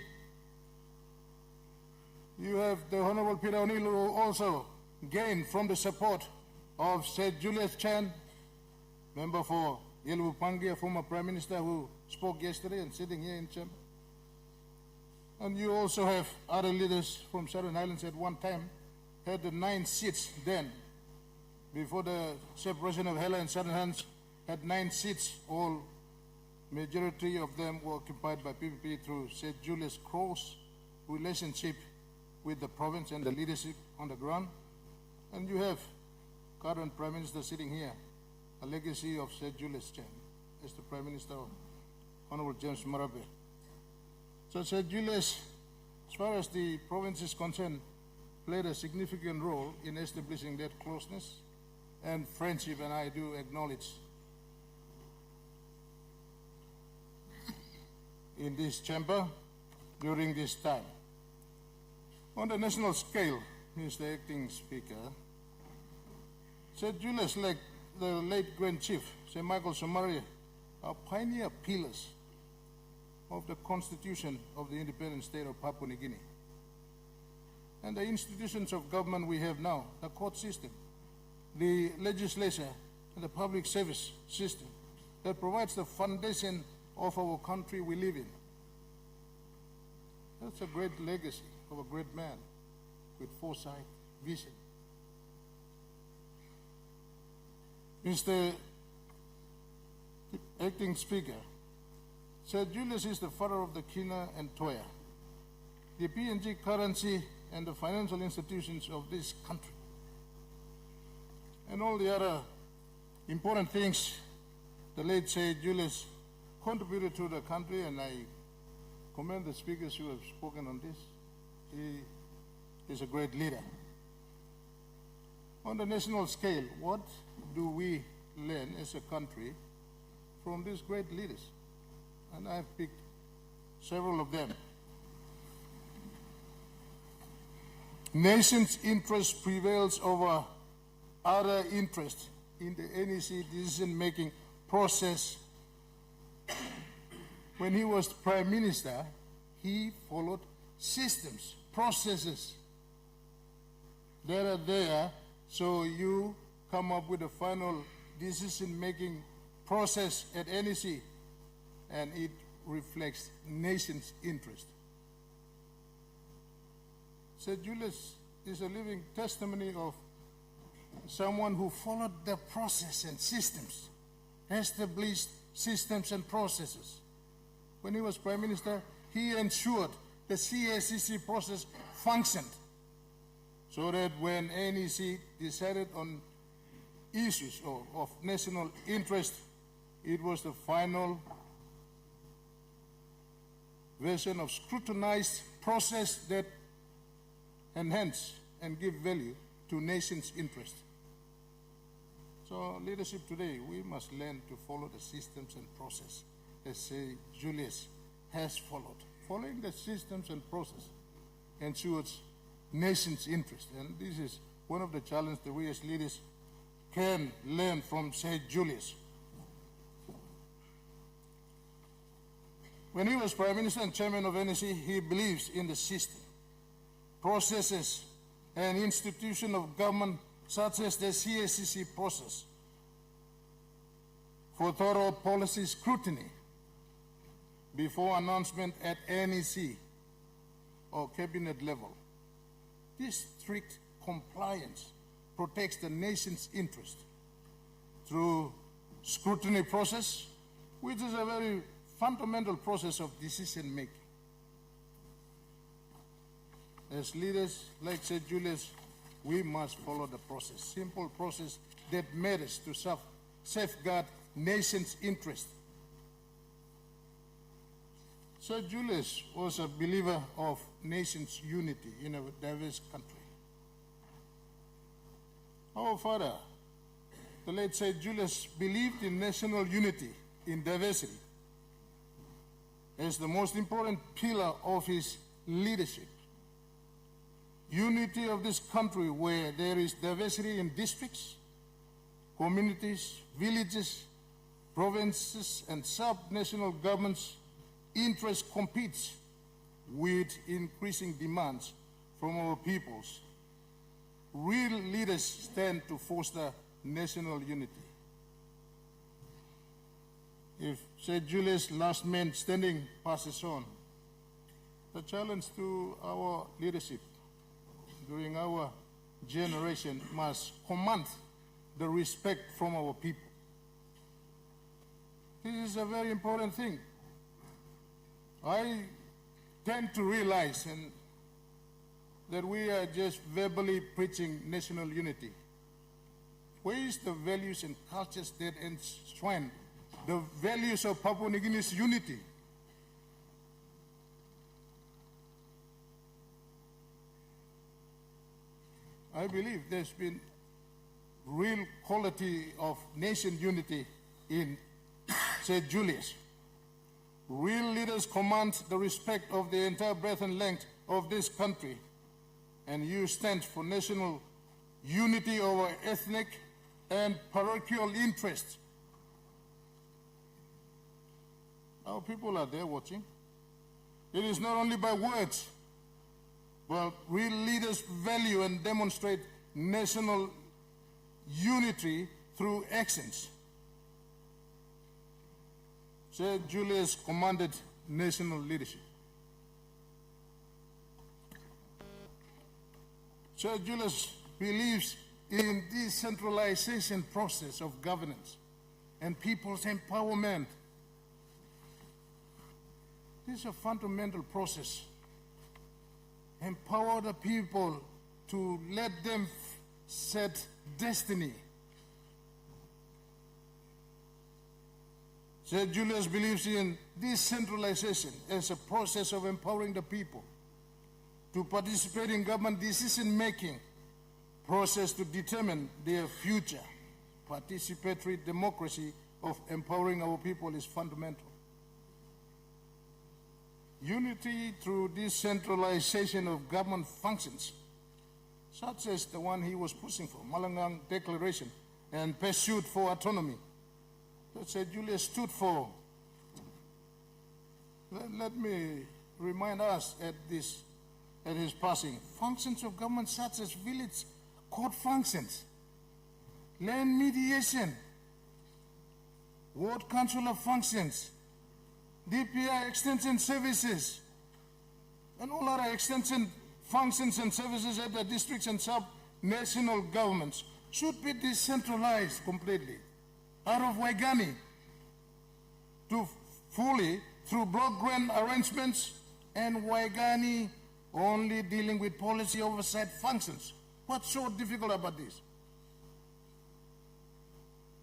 You have the Honorable Peter O'Neill, who also gained from the support of Sir Julius Chen, member for Yelubu Pangia, former Prime Minister who spoke yesterday and sitting here in chamber. And you also have other leaders from Southern Highlands at one time, had the 9 seats then. Before the separation of Hela and Southern Highlands, had 9 seats, all majority of them were occupied by PPP through Sir Julius' close relationship with the province and the leadership on the ground. And you have current Prime Minister sitting here, a legacy of Sir Julius Chen as the Prime Minister of Honorable James Marape. So Sir Julius, as far as the province is concerned, played a significant role in establishing that closeness and friendship, and I do acknowledge in this chamber during this time. On the national scale, Mr. Acting Speaker, Sir Julius, like the late Grand Chief, Sir Michael Somalia, are pioneer pillars of the constitution of the independent state of Papua New Guinea. And the institutions of government we have now, the court system, the legislature, and the public service system that provides the foundation of our country we live in. That's a great legacy of a great man with foresight, vision. Mr. Acting Speaker, Sir Julius is the father of the Kina and Toya, the PNG currency and the financial institutions of this country, and all the other important things the late Sir Julius contributed to the country, and I commend the speakers who have spoken on this. He is a great leader. On the national scale, what do we learn as a country from these great leaders? And I've picked several of them. Nation's interest prevails over other interests in the NEC decision-making process. When he was Prime Minister, he followed systems, processes that are there, so you come up with a final decision-making process at NEC, and it reflects nation's interest. Sir Julius is a living testimony of someone who followed the process and systems, established systems and processes. When he was Prime Minister, he ensured the CACC process functioned so that when NEC decided on issues of national interest, it was the final version of scrutinized process that enhance and give value to nation's interest. So leadership today, we must learn to follow the systems and process that Sir Julius has followed. Following the systems and process ensures nation's interest. And this is one of the challenges that we as leaders can learn from Sir Julius. When he was Prime Minister and Chairman of NEC, he believes in the system, processes, and institution of government such as the CACC process for thorough policy scrutiny before announcement at NEC or cabinet level. This strict compliance protects the nation's interest through scrutiny process, which is a very fundamental process of decision making. As leaders like Sir Julius, we must follow the process, simple process that matters to safeguard nation's interest. Sir Julius was a believer of nation's unity in a diverse country. Our father, the late Sir Julius, believed in national unity in diversity as the most important pillar of his leadership. Unity of this country where there is diversity in districts, communities, villages, provinces, and sub-national governments, interest competes with increasing demands from our peoples. Real leaders stand to foster national unity. If Sir Julius, last man standing, passes on, the challenge to our leadership during our generation must command the respect from our people. This is a very important thing. I tend to realize that we are just verbally preaching national unity. Where is the values and cultures that enshrine the values of Papua New Guinea's unity? I believe there's been real quality of nation unity in Sir Julius. Real leaders command the respect of the entire breadth and length of this country, and you stand for national unity over ethnic and parochial interests. Our people are there watching. It is not only by words, but real leaders value and demonstrate national unity through actions. Sir Julius commanded national leadership. Sir Julius believes in decentralization process of governance and people's empowerment. This is a fundamental process. Empower the people to let them set destiny. Sir Julius believes in decentralization as a process of empowering the people to participate in government decision-making process to determine their future. Participatory democracy of empowering our people is fundamental. Unity through decentralization of government functions, such as the one he was pushing for, Malangang Declaration, and pursuit for autonomy, that Sir Julius stood for. Let me remind us at his passing, functions of government such as village court functions, land mediation, ward councillor functions, DPI extension services, and all other extension functions and services at the districts and sub-national governments should be decentralized completely out of Waigani to fully through block grant arrangements, and Waigani only dealing with policy oversight functions. What's so difficult about this?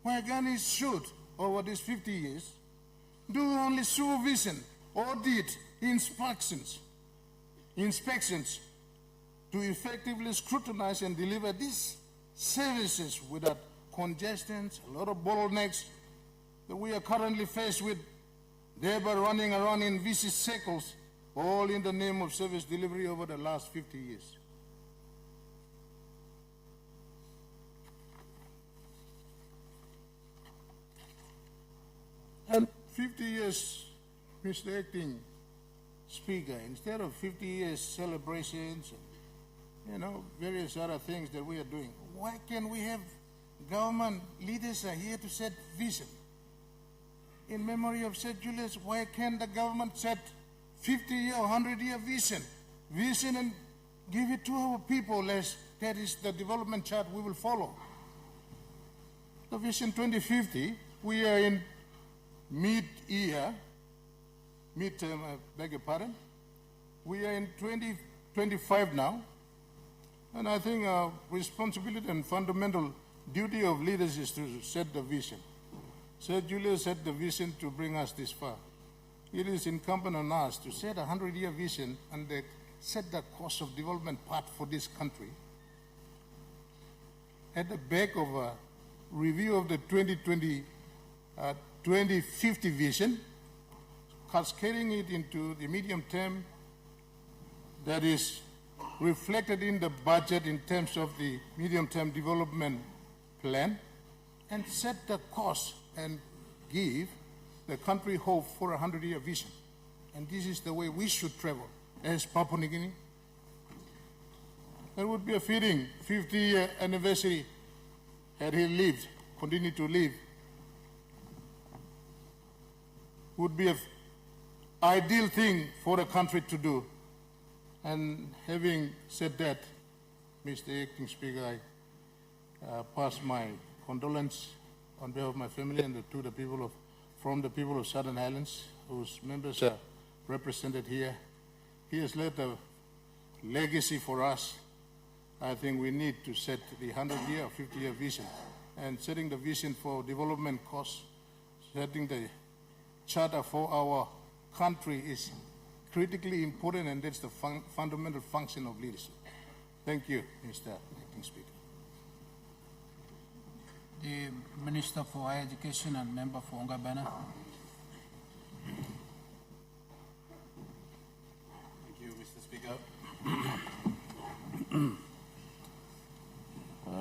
Waigani should, over these 50 years, do only supervision, audit, inspections to effectively scrutinize and deliver these services without congestions, a lot of bottlenecks that we are currently faced with, thereby running around in vicious circles, all in the name of service delivery over the last 50 years. And 50 years, Mr. Acting Speaker, instead of 50 years celebrations, various other things that we are doing, why can't we have government leaders are here to set vision? In memory of Sir Julius, why can't the government set 50-year or 100-year vision and give it to our people as that is the development chart we will follow? The Vision 2050, we are in midterm, I beg your pardon. We are in 2025 now, and I think our responsibility and fundamental duty of leaders is to set the vision. Sir Julius set the vision to bring us this far. It is incumbent on us to set a 100-year vision and set the course of development path for this country. At the back of a review of the 2050 vision, cascading it into the medium term that is reflected in the budget in terms of the medium term development plan, and set the course and give the country hope for a 100-year vision. And this is the way we should travel as Papua New Guinea. There would be a fitting 50-year anniversary had he lived, continued to live. Would be an ideal thing for the country to do. And having said that, Mr. Acting Speaker, I pass my condolence on behalf of my family and to the people from the people of Southern Highlands, whose members are represented here. He has left a legacy for us. I think we need to set the 100-year or 50-year vision, and setting the vision for development costs, setting the charter for our country is critically important, and that's the fundamental function of leadership. Thank you, Mr. Acting Speaker. The Minister for Higher Education and Member for Ongabena. Thank you, Mr. Speaker.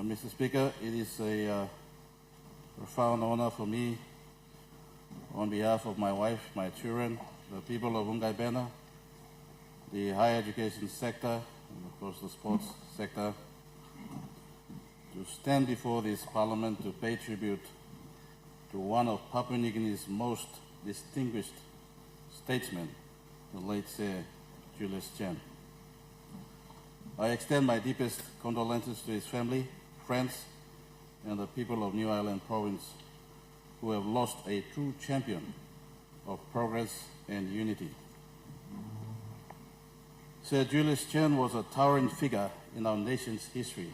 Mr. Speaker, it is a profound honor for me, on behalf of my wife, my children, the people of Ongabena, the higher education sector, and of course the sports sector, to stand before this Parliament to pay tribute to one of Papua New Guinea's most distinguished statesmen, the late Sir Julius Chen. I extend my deepest condolences to his family, friends, and the people of New Ireland Province who have lost a true champion of progress and unity. Sir Julius Chen was a towering figure in our nation's history,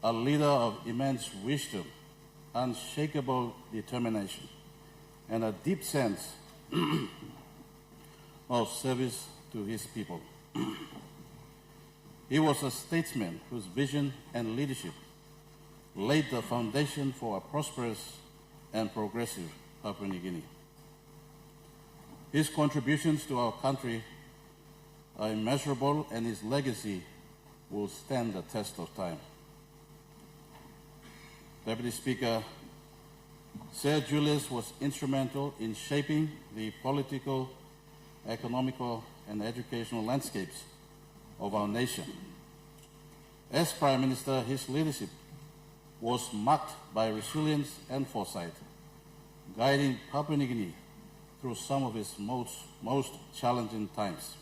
a leader of immense wisdom, unshakable determination, and a deep sense of service to his people. He was a statesman whose vision and leadership laid the foundation for a prosperous and progressive Papua New Guinea. His contributions to our country are immeasurable, and his legacy will stand the test of time. Deputy Speaker, Sir Julius was instrumental in shaping the political, economical, and educational landscapes of our nation. As Prime Minister, his leadership was marked by resilience and foresight, guiding Papua New Guinea through some of its most challenging times.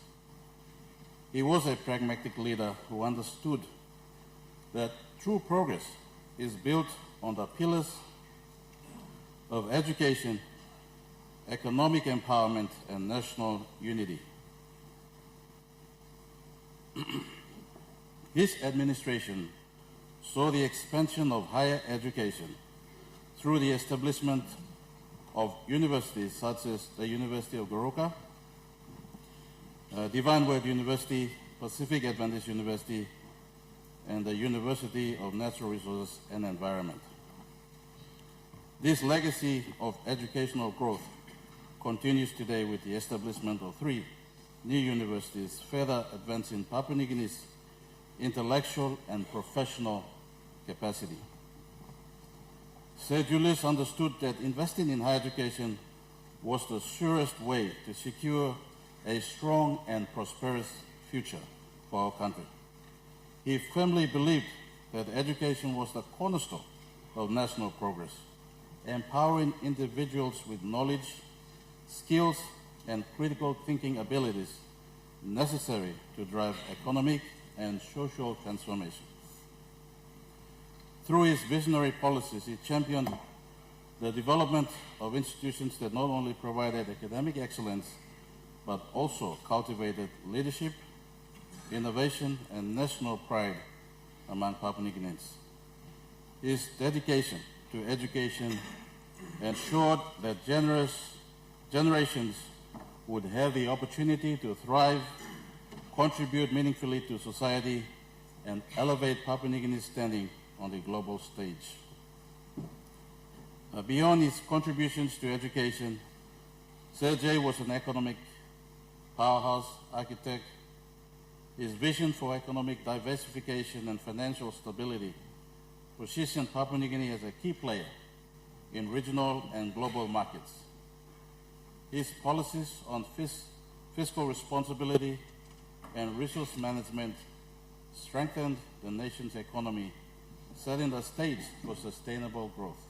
He was a pragmatic leader who understood that true progress is built on the pillars of education, economic empowerment, and national unity. His administration saw the expansion of higher education through the establishment of universities such as the University of Goroka, Divine Word University, Pacific Adventist University, and the University of Natural Resources and Environment. This legacy of educational growth continues today with the establishment of 3 new universities, further advancing Papua New Guinea's intellectual and professional capacity. Sir Julius understood that investing in higher education was the surest way to secure a strong and prosperous future for our country. He firmly believed that education was the cornerstone of national progress, empowering individuals with knowledge, skills, and critical thinking abilities necessary to drive economic and social transformation. Through his visionary policies, he championed the development of institutions that not only provided academic excellence, but also cultivated leadership, innovation, and national pride among Papua New Guineans. His dedication to education ensured that generations would have the opportunity to thrive, contribute meaningfully to society, and elevate Papua New Guinea's standing on the global stage. Beyond his contributions to education, Sir J was an economic powerhouse architect. His vision for economic diversification and financial stability positioned Papua New Guinea as a key player in regional and global markets. His policies on fiscal responsibility and resource management strengthened the nation's economy, setting the stage for sustainable growth.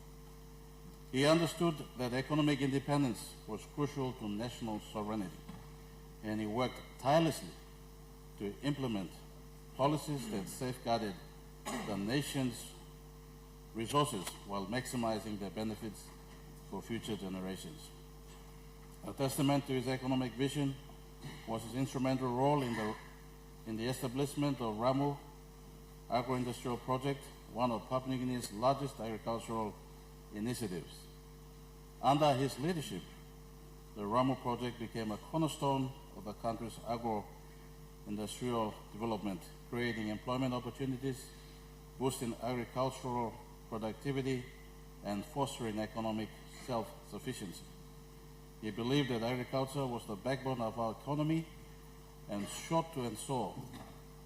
He understood that economic independence was crucial to national sovereignty, and he worked tirelessly to implement policies that safeguarded the nation's resources while maximizing their benefits for future generations. A testament to his economic vision was his instrumental role in the establishment of Ramu Agro-Industrial Project, one of Papua New Guinea's largest agricultural initiatives. Under his leadership, the Ramu project became a cornerstone of the country's agro-industrial development, creating employment opportunities, boosting agricultural productivity, and fostering economic self-sufficiency. He believed that agriculture was the backbone of our economy and sought to ensure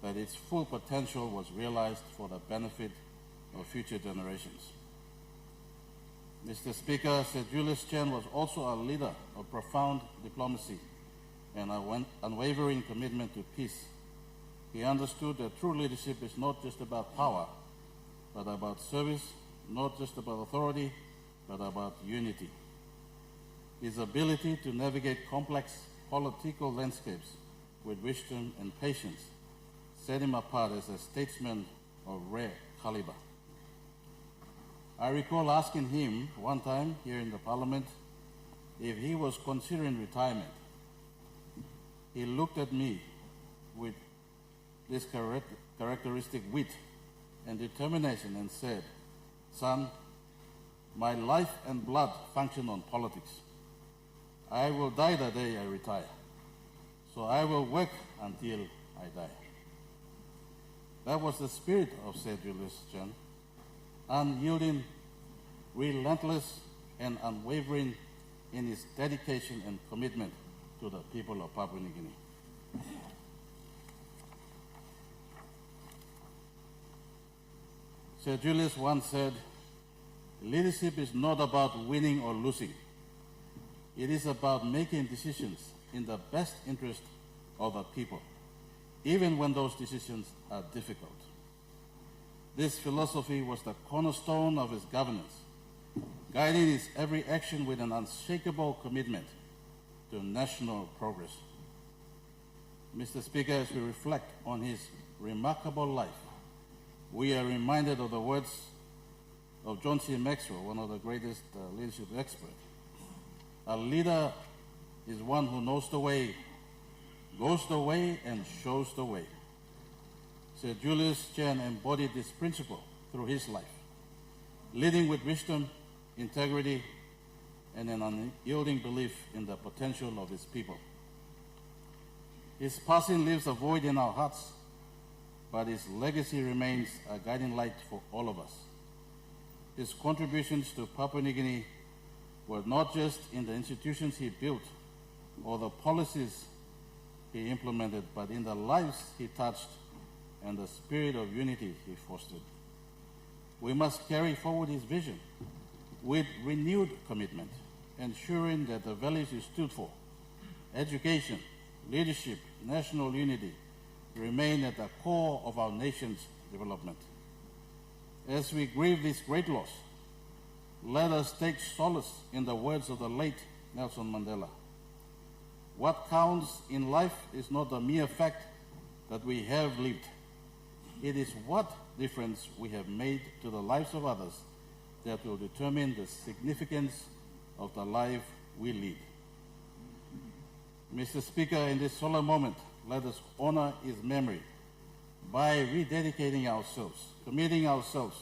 that its full potential was realized for the benefit of future generations. Mr. Speaker, Sir Julius Chen was also a leader of profound diplomacy and an unwavering commitment to peace. He understood that true leadership is not just about power, but about service, not just about authority, but about unity. His ability to navigate complex political landscapes with wisdom and patience set him apart as a statesman of rare caliber. I recall asking him one time here in the Parliament if he was considering retirement. He looked at me with this characteristic wit and determination and said, "Son, my life and blood function on politics. I will die the day I retire, so I will work until I die." That was the spirit of Sir Julius Chen, unyielding, relentless, and unwavering in his dedication and commitment to the people of Papua New Guinea. Sir Julius once said, "Leadership is not about winning or losing. It is about making decisions in the best interest of the people, even when those decisions are difficult." This philosophy was the cornerstone of his governance, guiding his every action with an unshakable commitment to national progress. Mr. Speaker, as we reflect on his remarkable life, we are reminded of the words of John C. Maxwell, one of the greatest leadership experts. A leader is one who knows the way, goes the way, and shows the way. Sir Julius Chen embodied this principle through his life, leading with wisdom, integrity, and an unyielding belief in the potential of his people. His passing leaves a void in our hearts, but his legacy remains a guiding light for all of us. His contributions to Papua New Guinea were not just in the institutions he built or the policies he implemented, but in the lives he touched and the spirit of unity he fostered. We must carry forward his vision with renewed commitment, ensuring that the values he stood for, education, leadership, national unity, remain at the core of our nation's development. As we grieve this great loss, let us take solace in the words of the late Nelson Mandela. What counts in life is not the mere fact that we have lived. It is what difference we have made to the lives of others that will determine the significance of the life we lead. Mr. Speaker, in this solemn moment, let us honor his memory by rededicating ourselves, committing ourselves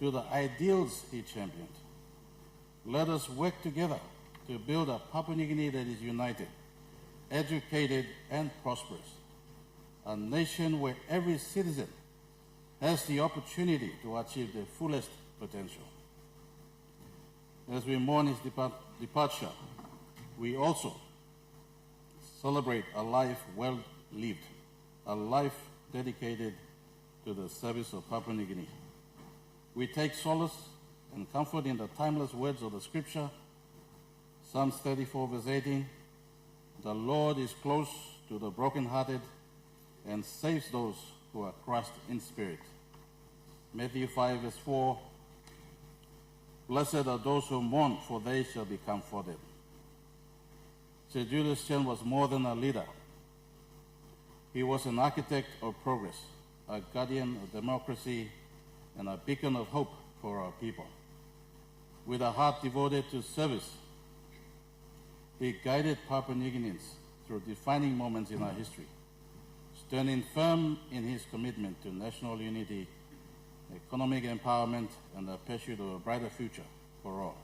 to the ideals he championed. Let us work together to build a Papua New Guinea that is united, educated, and prosperous, a nation where every citizen has the opportunity to achieve their fullest potential. As we mourn his departure, we also celebrate a life well lived, a life dedicated to the service of Papua New Guinea. We take solace and comfort in the timeless words of the scripture, Psalms 34 verse 18, "The Lord is close to the brokenhearted and saves those who are crushed in spirit." Matthew 5 verse 4, "Blessed are those who mourn, for they shall be comforted." Sir Julius Chen was more than a leader. He was an architect of progress, a guardian of democracy, and a beacon of hope for our people. With a heart devoted to service, he guided Papua New Guineans through defining moments in our history, standing firm in his commitment to national unity, economic empowerment, and the pursuit of a brighter future for all.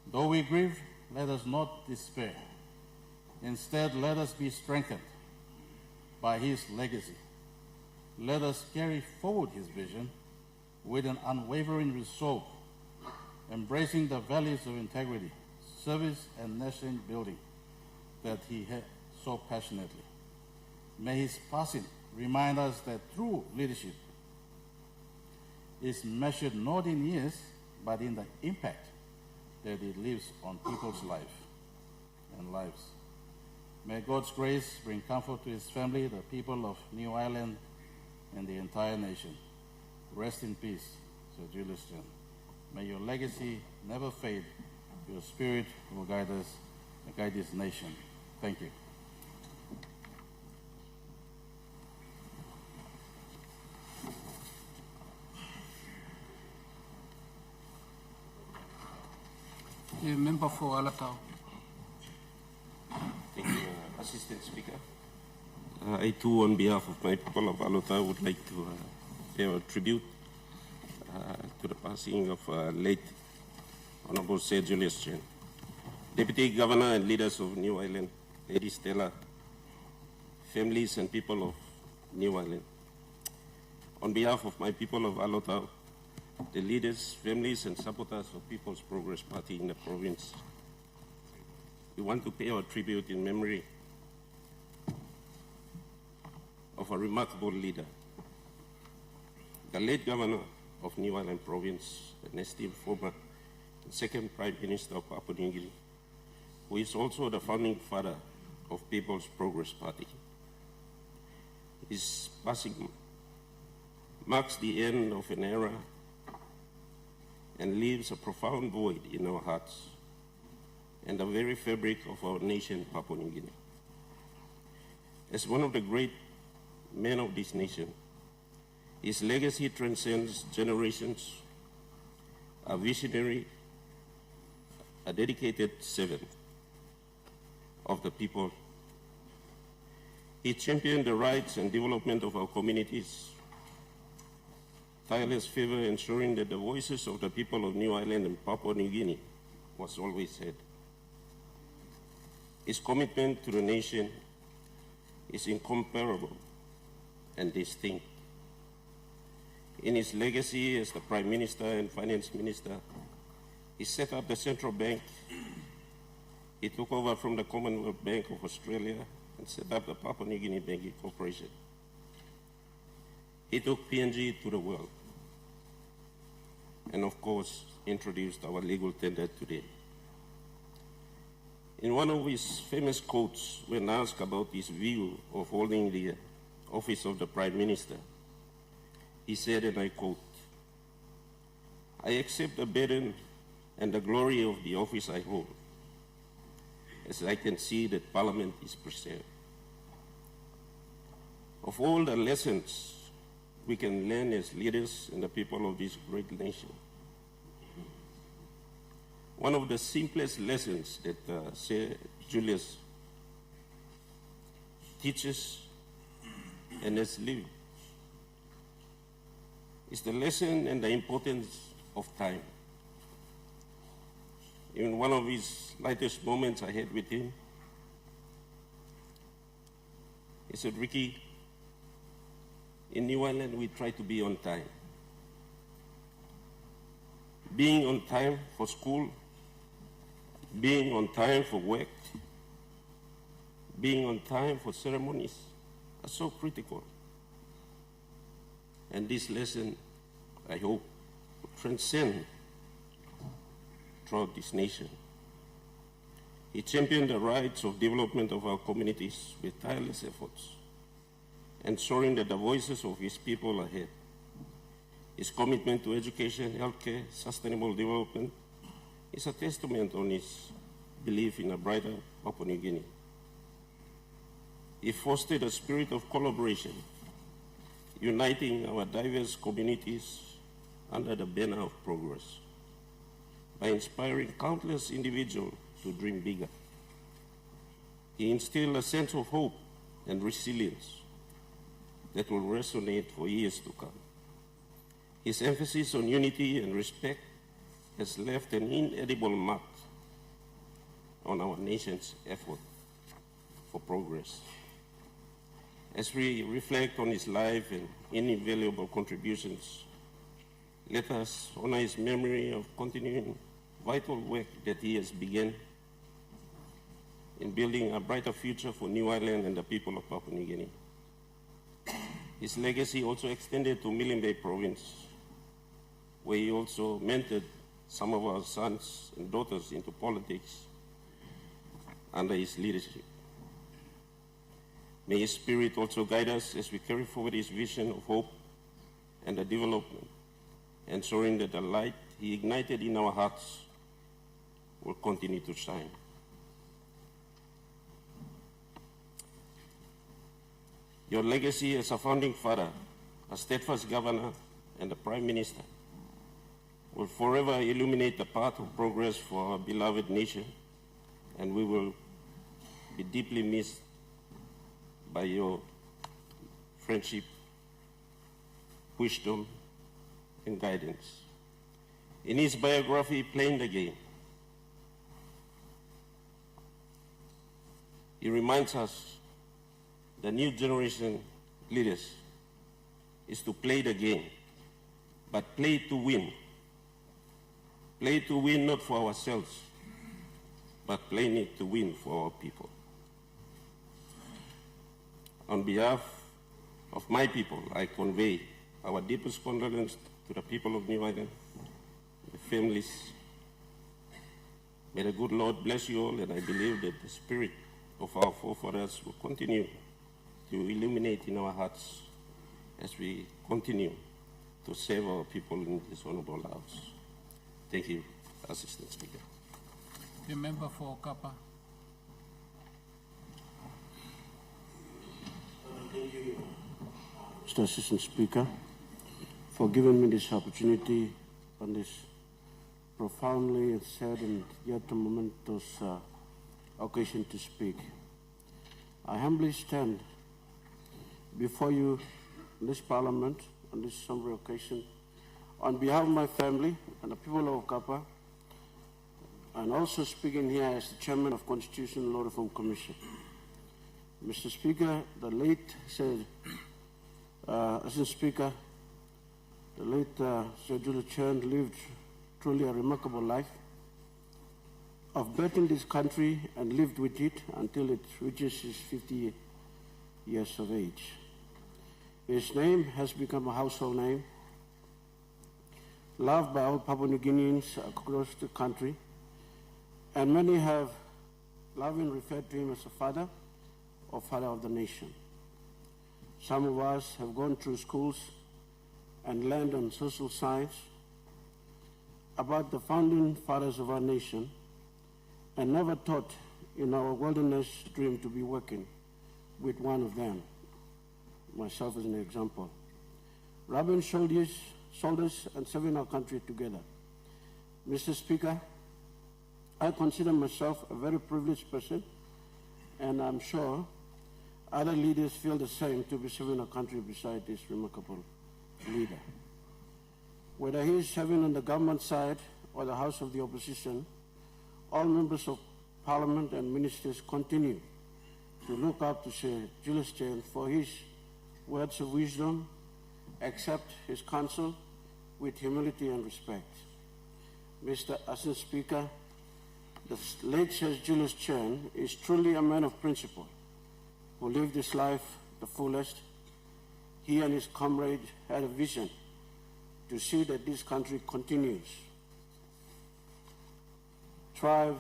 Though we grieve, let us not despair. Instead, let us be strengthened by his legacy. Let us carry forward his vision with an unwavering resolve, embracing the values of integrity, service, and nation building that he had so passionately. May his passing remind us that true leadership is measured not in years, but in the impact that it leaves on people's life and lives. May God's grace bring comfort to his family, the people of New Ireland, and the entire nation. Rest in peace, Sir Julius Chen. May your legacy never fade. Your spirit will guide us and guide this nation. Thank you. The member for Alatau. Thank you, Assistant Speaker. I too, on behalf of my people of Alota, would like to pay a tribute to the passing of late Honorable Sir Julius Chen, Deputy Governor and leaders of New Ireland, Lady Stella, families and people of New Ireland. On behalf of my people of Alota, the leaders, families, and supporters of People's Progress Party in the province, we want to pay our tribute in memory of a remarkable leader, the late Governor of New Ireland Province, an esteemed former and second Prime Minister of Papua New Guinea, who is also the founding father of People's Progress Party. His passing marks the end of an era and leaves a profound void in our hearts and the very fabric of our nation, Papua New Guinea. As one of the great men of this nation, his legacy transcends generations, a visionary, a dedicated servant of the people. He championed the rights and development of our communities, tireless favor ensuring that the voices of the people of New Ireland and Papua New Guinea was always heard. His commitment to the nation is incomparable and distinct. In his legacy as the Prime Minister and Finance Minister, he set up the Central Bank. He took over from the Commonwealth Bank of Australia and set up the Papua New Guinea Banking Corporation. He took PNG to the world and, of course, introduced our legal tender today. In one of his famous quotes, when asked about his view of holding the office of the Prime Minister, he said, and I quote, "I accept the burden and the glory of the office I hold, as I can see that Parliament is preserved. Of all the lessons we can learn as leaders and the people of this great nation, one of the simplest lessons that Sir Julius teaches and has lived is the lesson and the importance of time. In one of his lightest moments I had with him, he said, "Ricky, in New Ireland we try to be on time. Being on time for school, being on time for work, being on time for ceremonies are so critical. And this lesson, I hope, will transcend throughout this nation." He championed the rights of development of our communities with tireless efforts, ensuring that the voices of his people are heard. His commitment to education, healthcare, sustainable development is a testament on his belief in a brighter Papua New Guinea. He fostered a spirit of collaboration, uniting our diverse communities under the banner of progress, by inspiring countless individuals to dream bigger. He instilled a sense of hope and resilience that will resonate for years to come. His emphasis on unity and respect has left an inedible mark on our nation's effort for progress. As we reflect on his life and invaluable contributions, let us honor his memory of continuing vital work that he has begun in building a brighter future for New Ireland and the people of Papua New Guinea. His legacy also extended to Milne Bay Province, where he also mentored some of our sons and daughters into politics under his leadership. May his spirit also guide us as we carry forward his vision of hope and the development, ensuring that the light he ignited in our hearts will continue to shine. Your legacy as a founding father, a steadfast governor, and a prime minister will forever illuminate the path of progress for our beloved nation, and we will be deeply missed by your friendship, wisdom, and guidance. In his biography, Playing the Game, he reminds us, the new generation leaders, is to play the game, but play to win. Play to win not for ourselves, but playing it to win for our people. On behalf of my people, I convey our deepest condolence to the people of New Ireland, the families. May the good Lord bless you all, and I believe that the spirit of our forefathers will continue to illuminate in our hearts as we continue to serve our people in this honorable house. Thank you, Assistant Speaker. The member for Kappa. Thank you, Mr. Assistant Speaker, for giving me this opportunity on this profoundly sad and yet momentous occasion to speak. I humbly stand before you in this Parliament on this solemn occasion on behalf of my family and the people of Kappa, and also speaking here as the Chairman of Constitutional Law Reform Commission. Mr. Speaker, the late Assistant Speaker, the late Sir Julius lived truly a remarkable life of birthing this country and lived with it until it reaches his 50 years of age. His name has become a household name, loved by all Papua New Guineans across the country, and many have lovingly referred to him as a father or father of the nation. Some of us have gone through schools and learned on social science about the founding fathers of our nation, and never thought in our wilderness dream to be working with one of them, myself as an example. Rubbing shoulders and serving our country together. Mr. Speaker, I consider myself a very privileged person, and I'm sure other leaders feel the same to be serving our country beside this remarkable leader. Whether he is serving on the government side or the House of the Opposition, all members of Parliament and ministers continue to look up to Sir Julius for his words of wisdom, accept his counsel with humility and respect. Mr. Assistant Speaker, the late Sir Julius is truly a man of principle who lived his life the fullest. He and his comrade had a vision to see that this country continues thrive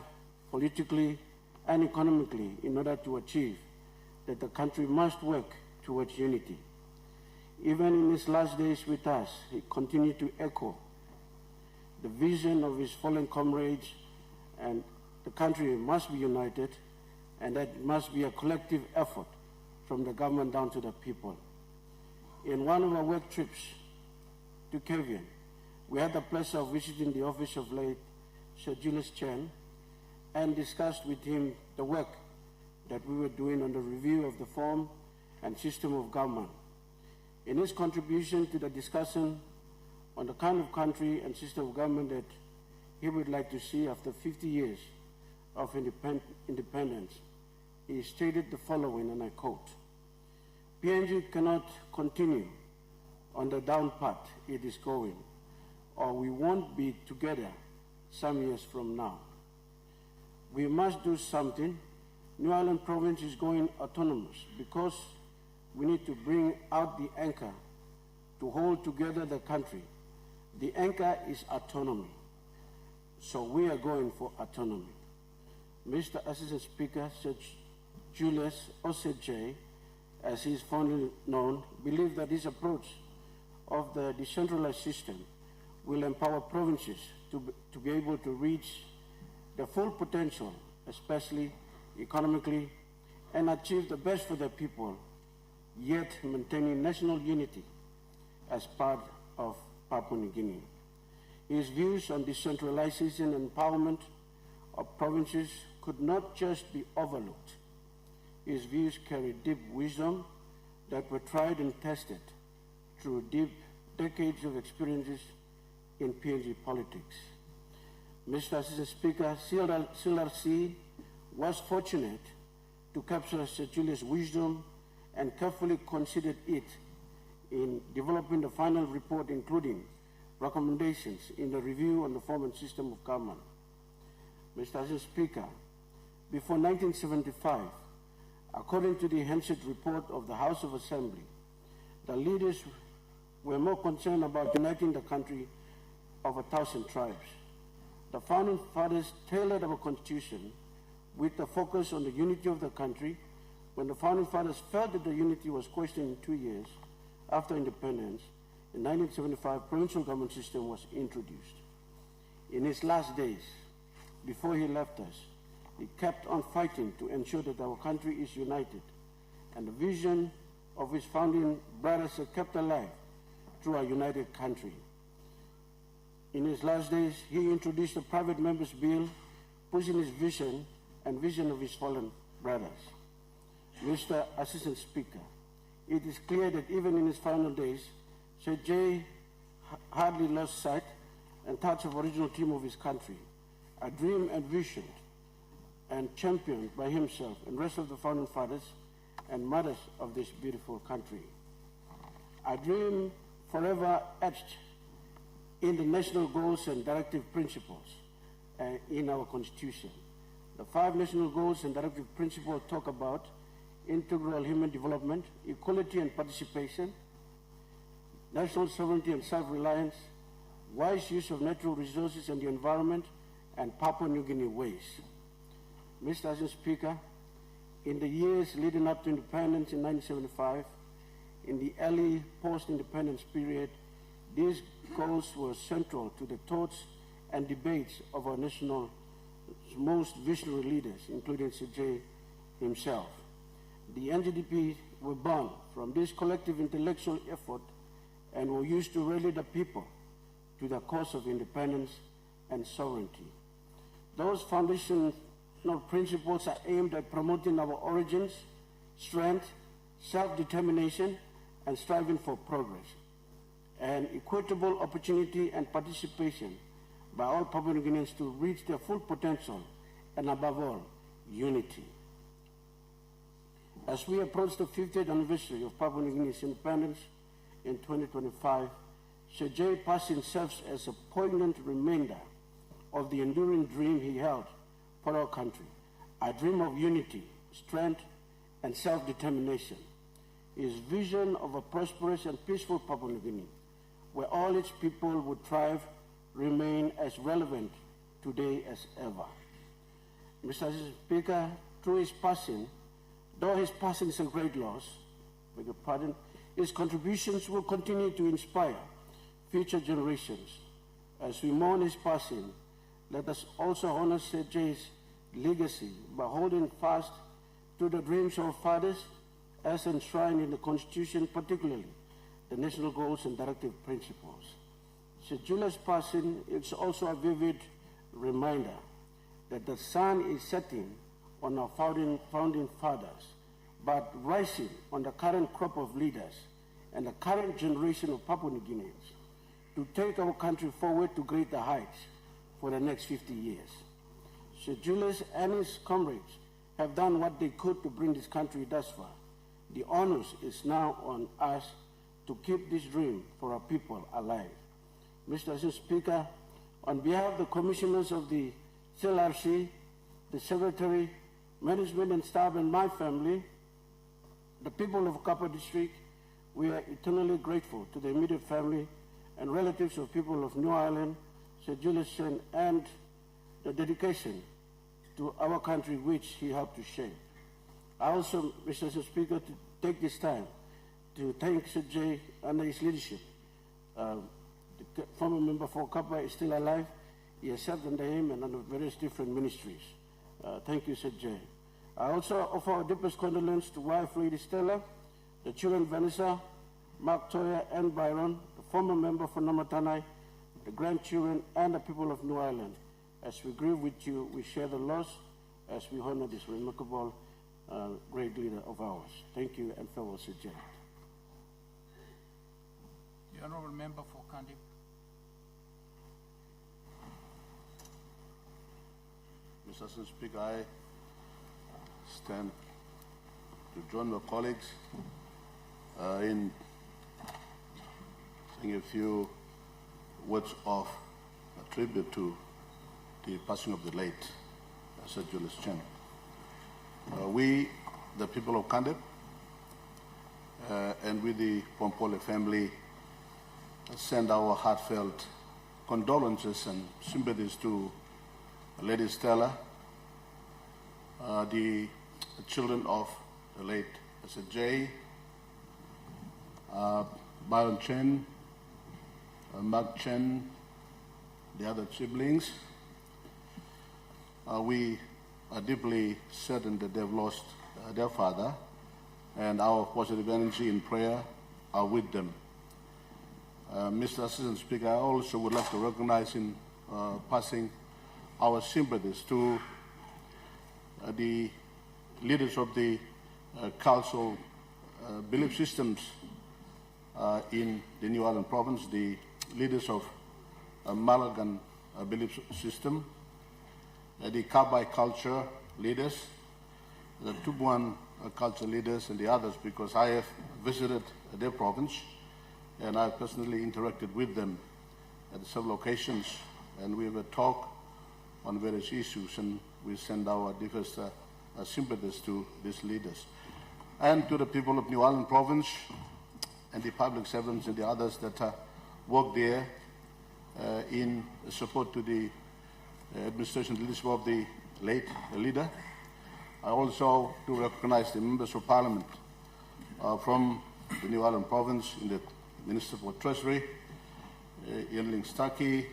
politically and economically in order to achieve that the country must work towards unity. Even in his last days with us, he continued to echo the vision of his fallen comrades, and the country must be united, and that must be a collective effort from the government down to the people. In one of our work trips to Kevian, we had the pleasure of visiting the office of late Sir Julius and discussed with him the work that we were doing on the review of the form and system of government. In his contribution to the discussion on the kind of country and system of government that he would like to see after 50 years of independence, he stated the following, and I quote, "PNG cannot continue on the down path it is going, or we won't be together some years from now. We must do something. New Ireland province is going autonomous because we need to bring out the anchor to hold together the country. The anchor is autonomy. So we are going for autonomy." Mr. Assistant Speaker, Sir Julius OCJ, as he is fondly known, believed that this approach of the decentralized system will empower provinces to be able to reach the full potential, especially economically, and achieve the best for the people, yet maintaining national unity as part of Papua New Guinea. His views on decentralization and empowerment of provinces could not just be overlooked. His views carry deep wisdom that were tried and tested through deep decades of experiences in PNG politics. Mr. Assistant Speaker, CLRC was fortunate to capture Sir Julius' wisdom and carefully considered it in developing the final report, including recommendations in the review on the form and system of government. Mr. Assistant Speaker, before 1975, according to the Hansard report of the House of Assembly, the leaders were more concerned about uniting the country of 1,000 tribes. The founding fathers tailored our constitution with a focus on the unity of the country. When the founding fathers felt that the unity was questioned in 2 years after independence, in 1975, provincial government system was introduced. In his last days, before he left us, he kept on fighting to ensure that our country is united, and the vision of his founding brothers are kept alive through our united country. In his last days, he introduced the Private Members Bill, pushing his vision and vision of his fallen brothers. Mr. Assistant Speaker, it is clear that even in his final days, Sir J hardly lost sight and touch of original theme of his country, a dream envisioned and championed by himself and rest of the founding fathers and mothers of this beautiful country. A dream forever etched in the national goals and directive principles in our Constitution. The 5 national goals and directive principles talk about integral human development, equality and participation, national sovereignty and self-reliance, wise use of natural resources and the environment, and Papua New Guinea ways. Mr. Assistant Speaker, in the years leading up to independence in 1975, in the early post-independence period, these goals were central to the thoughts and debates of our nation's most visionary leaders, including Sir J himself. The NGDP were born from this collective intellectual effort and were used to rally the people to the cause of independence and sovereignty. Those foundational principles are aimed at promoting our origins, strength, self-determination, and striving for progress, and equitable opportunity and participation by all Papua New Guineans to reach their full potential, and above all, unity. As we approach the 50th anniversary of Papua New Guinea's independence in 2025, Sir J passing serves as a poignant reminder of the enduring dream he held for our country, a dream of unity, strength, and self-determination. His vision of a prosperous and peaceful Papua New Guinea, where all its people would thrive, remain as relevant today as ever. Mr. Speaker, through his passing, though his passing is a great loss, beg your pardon, his contributions will continue to inspire future generations. As we mourn his passing, let us also honor Sir J's legacy by holding fast to the dreams of our fathers as enshrined in the Constitution, particularly the national goals and directive principles. Sir Julius' passing is also a vivid reminder that the sun is setting on our founding fathers, but rising on the current crop of leaders and the current generation of Papua New Guineans to take our country forward to greater heights for the next 50 years. Sir Julius and his comrades have done what they could to bring this country thus far. The onus is now on us to keep this dream for our people alive. Mr. Assistant Speaker, on behalf of the commissioners of the CLRC, the Secretary, management and staff, and my family, the people of Kapa District, we are eternally grateful to the immediate family and relatives of people of New Ireland, Sir Julius, and the dedication to our country which he helped to shape. I also, Mr. Speaker, to take this time to thank Sir J under his leadership. The former member for Kapa is still alive. He has served under him and under various different ministries. Thank you, Sir J. I also offer our deepest condolence to wife Lady Stella, the children Vanessa, Mark Toya, and Byron, the former member for Namatanai, the grandchildren, and the people of New Ireland. As we grieve with you, we share the loss as we honor this remarkable great leader of ours. Thank you, and farewell, Sir J. Honourable Member for Kandip. Mr. Assistant Speaker, I stand to join my colleagues in saying a few words of tribute to the passing of the late Sir Julius Chen. We, the people of Kandip, and with the Pompole family, send our heartfelt condolences and sympathies to Lady Stella, the children of the late Sir Jay, Byron Chen, Mark Chen, the other siblings. We are deeply saddened that they've lost their father, and our positive energy and prayer are with them. Mr. Assistant Speaker, I also would like to recognize in passing our sympathies to the leaders of the cultural belief systems in the New Ireland province, the leaders of Malagan belief system, the Kabai culture leaders, the TVWAN culture leaders, and the others, because I have visited their province and I personally interacted with them at several occasions, and we have a talk on various issues, and we send our deepest sympathies to these leaders. And to the people of New Ireland province and the public servants and the others that work there in support to the administration leadership of the late leader. I also do recognize the members of parliament from the New Ireland province, in the Minister for Treasury, Ian Stuckey,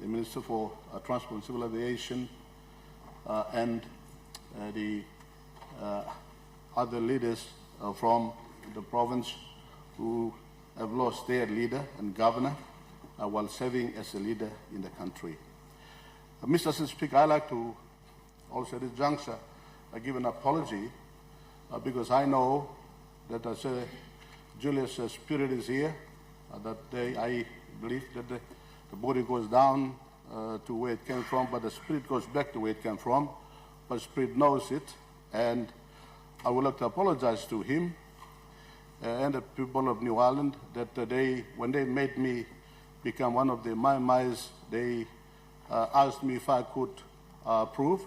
the Minister for Transport and Civil Aviation, and the other leaders from the province who have lost their leader and governor while serving as a leader in the country. Mr. Assistant Speaker, I'd like to also at this juncture give an apology because I know that Sir Julius' spirit is here, that day I believe that the body goes down to where it came from, but the spirit goes back to where it came from, but the spirit knows it, and I would like to apologize to him and the people of New Ireland that when they made me become one of the Mai-Mais, they asked me if I could approve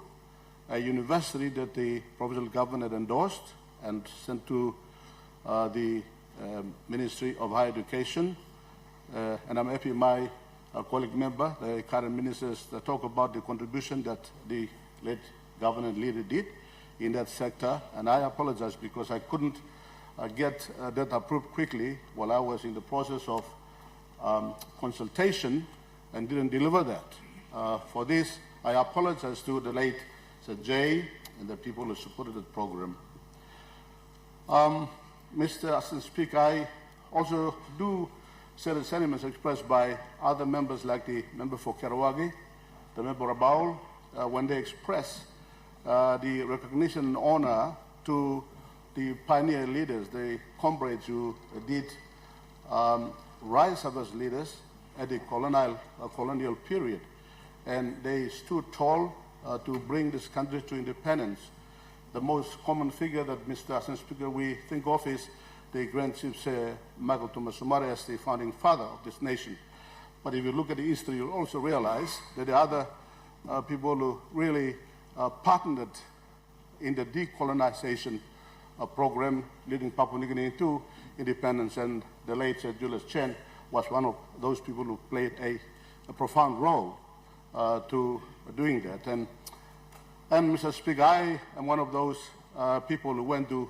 a university that the provincial government had endorsed and sent to the Ministry of Higher Education. And I'm happy my colleague member, the current ministers, talk about the contribution that the late governor and leader did in that sector. And I apologize because I couldn't get that approved quickly while I was in the process of consultation and didn't deliver that. For this, I apologize to the late Sir Jay and the people who supported the program. Mr. Assistant Speaker, I also do share the sentiments expressed by other members like the member for Karawagi, the member Rabaul, when they express the recognition and honor to the pioneer leaders, the comrades who did rise up as leaders at the colonial period. And they stood tall to bring this country to independence. The most common figure that Mr. Assistant Speaker we think of is the Grand Chief Michael Thomas Somare as the founding father of this nation. But if you look at the history, you'll also realize that the other people who really partnered in the decolonization program leading Papua New Guinea to independence, and the late Sir Julius Chen was one of those people who played a profound role to doing that. And Mr. Speaker, I am one of those people who went to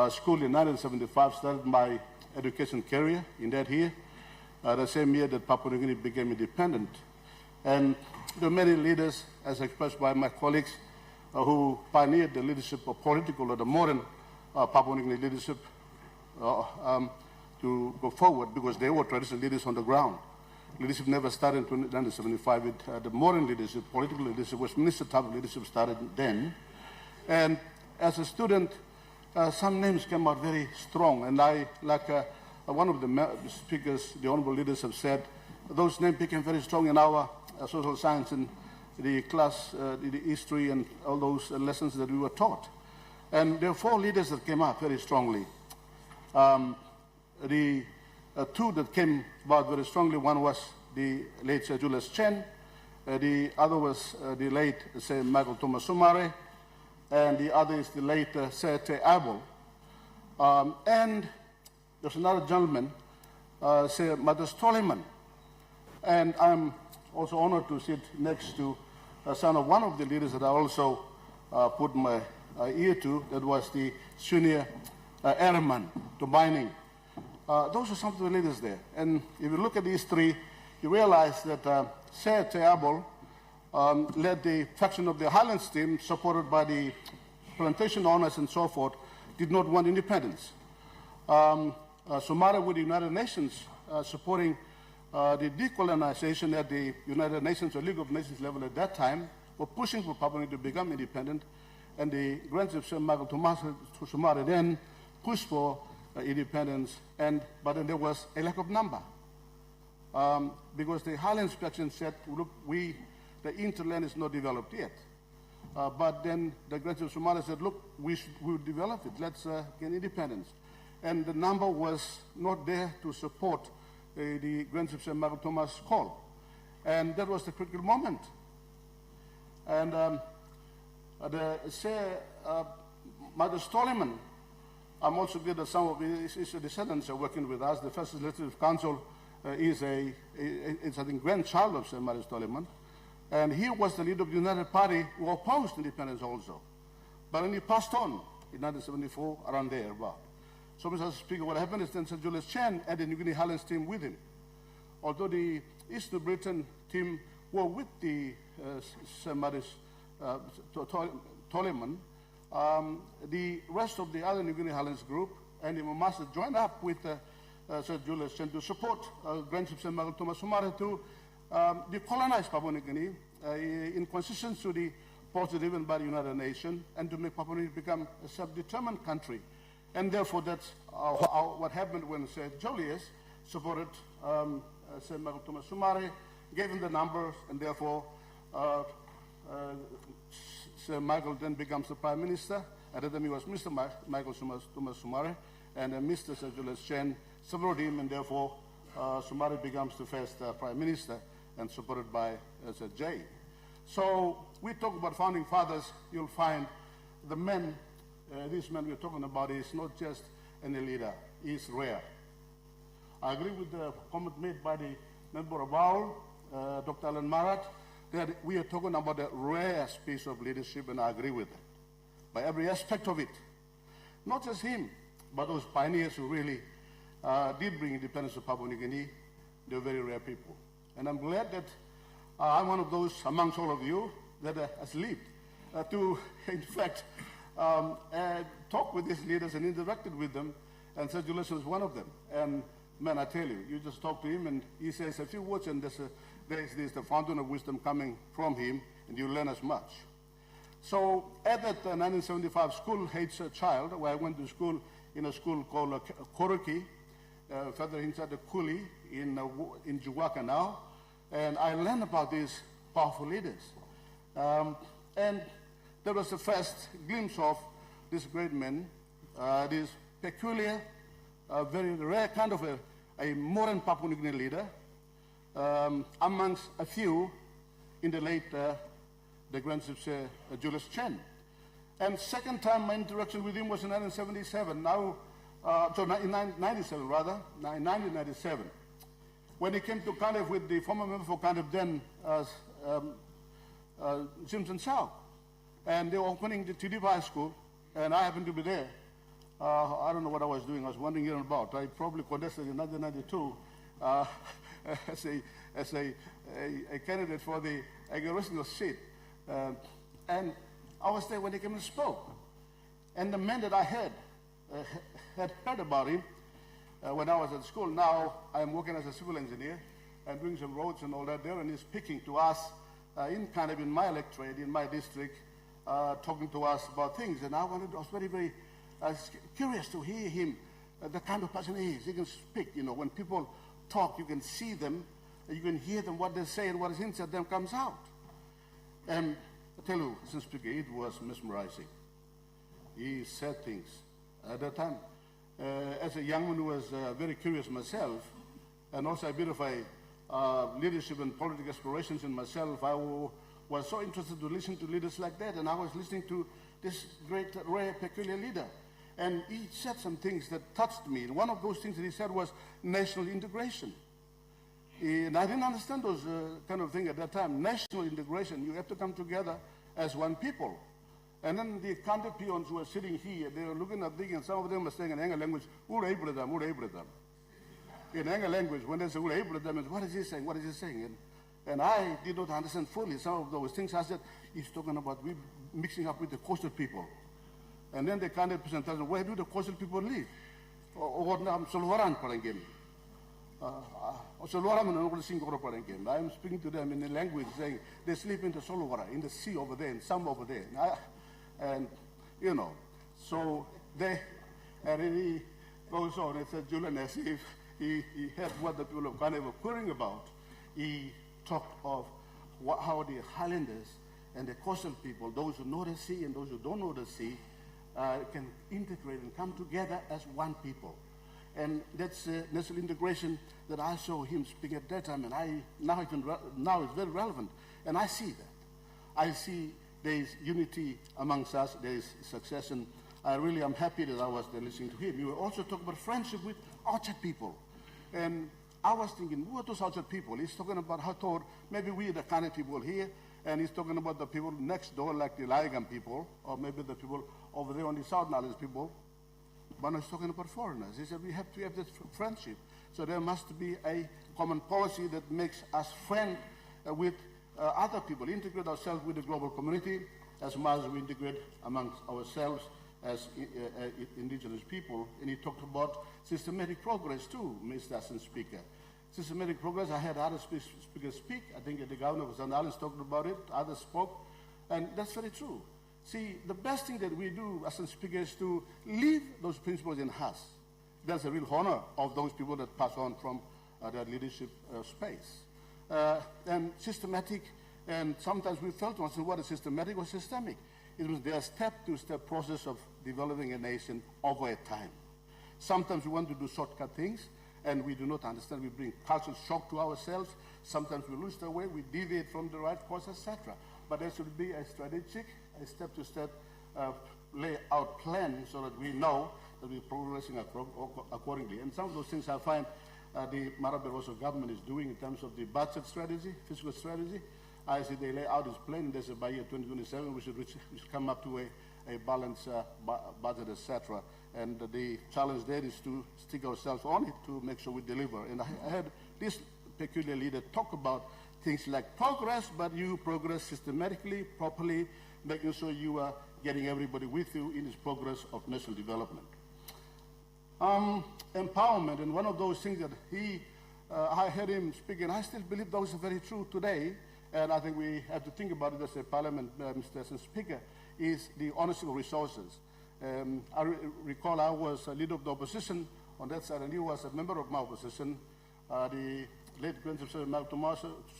school in 1975, started my education career in that year, the same year that Papua New Guinea became independent. And there are many leaders, as expressed by my colleagues, who pioneered the leadership of political or the modern Papua New Guinea leadership to go forward, because they were traditional leaders on the ground. Leadership never started in 1975. The modern leadership, political leadership, Westminster type of leadership started then. And as a student, some names came out very strong, and I, like one of the speakers, the honorable leaders have said, those names became very strong in our social science and the class, the history and all those lessons that we were taught. And there are 4 leaders that came up very strongly. The 2 that came about very strongly, one was the late Sir Julius Chen, the other was the late Sir Michael Thomas Sumare, and the other is the late Sir Te Abel. And there's another gentleman, Sir Madas Toleman. And I'm also honored to sit next to a son of one of the leaders that I also put my ear to, that was the senior airman to mining. Those are some of the leaders there. And if you look at these 3, you realize that Sir Te Abel led the faction of the Highlands team, supported by the plantation owners and so forth, did not want independence. Sumare with the United Nations supporting the decolonization at the United Nations or League of Nations level at that time, were pushing for Papua New Guinea to become independent, and the grandson Sir Michael Thomas Sumare then pushed for independence, but then there was a lack of number. Because the Highlands faction said, look, the interland is not developed yet. But then the grandson Sumare said, look, we will develop it, let's gain independence. And the number was not there to support the grandson Sir Michael Thomas call. And that was the critical moment. And the Sir Madas Toleman, I'm also glad that some of his descendants are working with us. The first legislative council is I think, grandchild of Sir Madas Toleman. And he was the leader of the United Party who opposed independence also. But then he passed on in 1974, around there about. So, Mr. Speaker, what happened is then Sir Julius Chen and the New Guinea Highlands team with him. Although the Eastern Britain team were with the Sir Madas Toleman, the rest of the other New Guinea Highlands group and the Mamasa joined up with Sir Julius Chen to support grandson Sir Michael Thomas Sumare to decolonize Papua New Guinea in consistency to the policy driven by the United Nations and to make Papua New Guinea become a self-determined country. And therefore, that's what happened when Sir Julius supported Sir Michael Thomas Sumare, gave him the numbers, and therefore Sir Michael then becomes the Prime Minister. At the time he was Mr. Michael Thomas Sumare, and Mr. Sir Julius Chen supported him, and therefore Sumare becomes the first Prime Minister, and supported by Sir Jay. So we talk about founding fathers, you'll find the men, this man we're talking about is not just any leader, he's rare. I agree with the comment made by the member of Baul, Dr. Alan Marat, that we are talking about a rare piece of leadership, and I agree with that, by every aspect of it. Not just him, but those pioneers who really did bring independence to Papua New Guinea. They're very rare people. And I'm glad that I'm one of those amongst all of you that has lived to, in fact, talk with these leaders and interacted with them, and Sir Julius was one of them. And man, I tell you, you just talk to him and he says a few words, and there's the fountain of wisdom coming from him, and you learn as much. So at that 1975 school, Hates a Child, where I went to school in a school called Koroki, further inside the Kuli in Juwaka now, and I learned about these powerful leaders. And that was the first glimpse of these great men, this peculiar, very rare kind of a modern Papua New Guinea leader, amongst a few in the late, the grandson Julius Chen. And second time my interaction with him was in 1977, so in 1997 rather, 1997, when he came to Cardiff with the former member for Cardiff then, Jimson South. And they were opening the TVWAN High School, and I happened to be there. I don't know what I was doing. I was wondering here about. I probably contested in 1992 as a candidate for the congressional seat. And I was there when he came and spoke. And the man that I had heard about him when I was at school. Now I'm working as a civil engineer and doing some roads and all that there, and he's speaking to us in my electorate, in my district, talking to us about things. And I was very, very curious to hear him the kind of person he is. He can speak, you know, when people talk, you can see them, you can hear them, what they say, and what is inside them comes out. And I tell you, since Speaker, it was mesmerizing. He said things. At that time, as a young man who was very curious myself, and also a bit of a leadership and political aspirations in myself, I was so interested to listen to leaders like that, and I was listening to this great, rare, peculiar leader. And he said some things that touched me. And one of those things that he said was national integration. And I didn't understand those kind of things at that time. National integration, you have to come together as one people. And then the counter peons who were sitting here, they were looking at things, and some of them were saying in English language, "Ura-ibra-dam." In English language, when they say "Ura-ibra-dam," what is he saying? What is he saying? And I did not understand fully some of those things. I said, he's talking about we mixing up with the coastal people. And then the candidate presentation, where do the coastal people live? I'm speaking to them in a language saying they sleep in the Solwara, in the sea over there, and some over there. And you know, so they, and he goes on and said, Julian, as if he heard what the people of Ghana were querying about. He talked of how the Highlanders and the coastal people, those who know the sea and those who don't know the sea, can integrate and come together as one people. And that's national integration that I saw him speak at that time, and now it's very relevant. And I see that. I see there is unity amongst us, there is success, and I really am happy that I was there listening to him. You also talk about friendship with outside people. And I was thinking, who are those outside people? He's talking about how toward maybe we the kind of people here, and he's talking about the people next door, like the Ligan people, or maybe the people over there on the Southern Islands people. But he's talking about foreigners. He said we have to have this friendship. So there must be a common policy that makes us friends with other people, integrate ourselves with the global community as much as we integrate amongst ourselves as indigenous people. And he talked about systematic progress too, Mr. Assistant Speaker. Systematic progress, I had other speakers speak. I think the governor of Southern Islands talked about it, others spoke, and that's very true. See, the best thing that we do as speakers is to leave those principles in us. That's a real honor of those people that pass on from their leadership space. And systematic, and sometimes we felt once in what is systematic or systemic. It was their step-to-step process of developing a nation over a time. Sometimes we want to do shortcut things, and we do not understand. We bring cultural shock to ourselves. Sometimes we lose the way, we deviate from the right course, etc. But there should be a strategic, a step-to-step layout plan so that we know that we're progressing accordingly. And some of those things I find the Mara Barroso government is doing in terms of the budget strategy, fiscal strategy. I see they lay out this plan. There's by year 2027 we should come up to a balanced budget, etc. And the challenge there is to stick ourselves on it to make sure we deliver. And I heard this peculiar leader talk about things like progress, but you progress systematically, properly, making sure you are getting everybody with you in this progress of national development. Empowerment, and one of those things that I heard him speak, and I still believe those are very true today, and I think we have to think about it as a parliament, Mr. Speaker, is the ownership of resources. I recall I was a leader of the opposition on that side, and he was a member of my opposition. The late Grandson Malcolm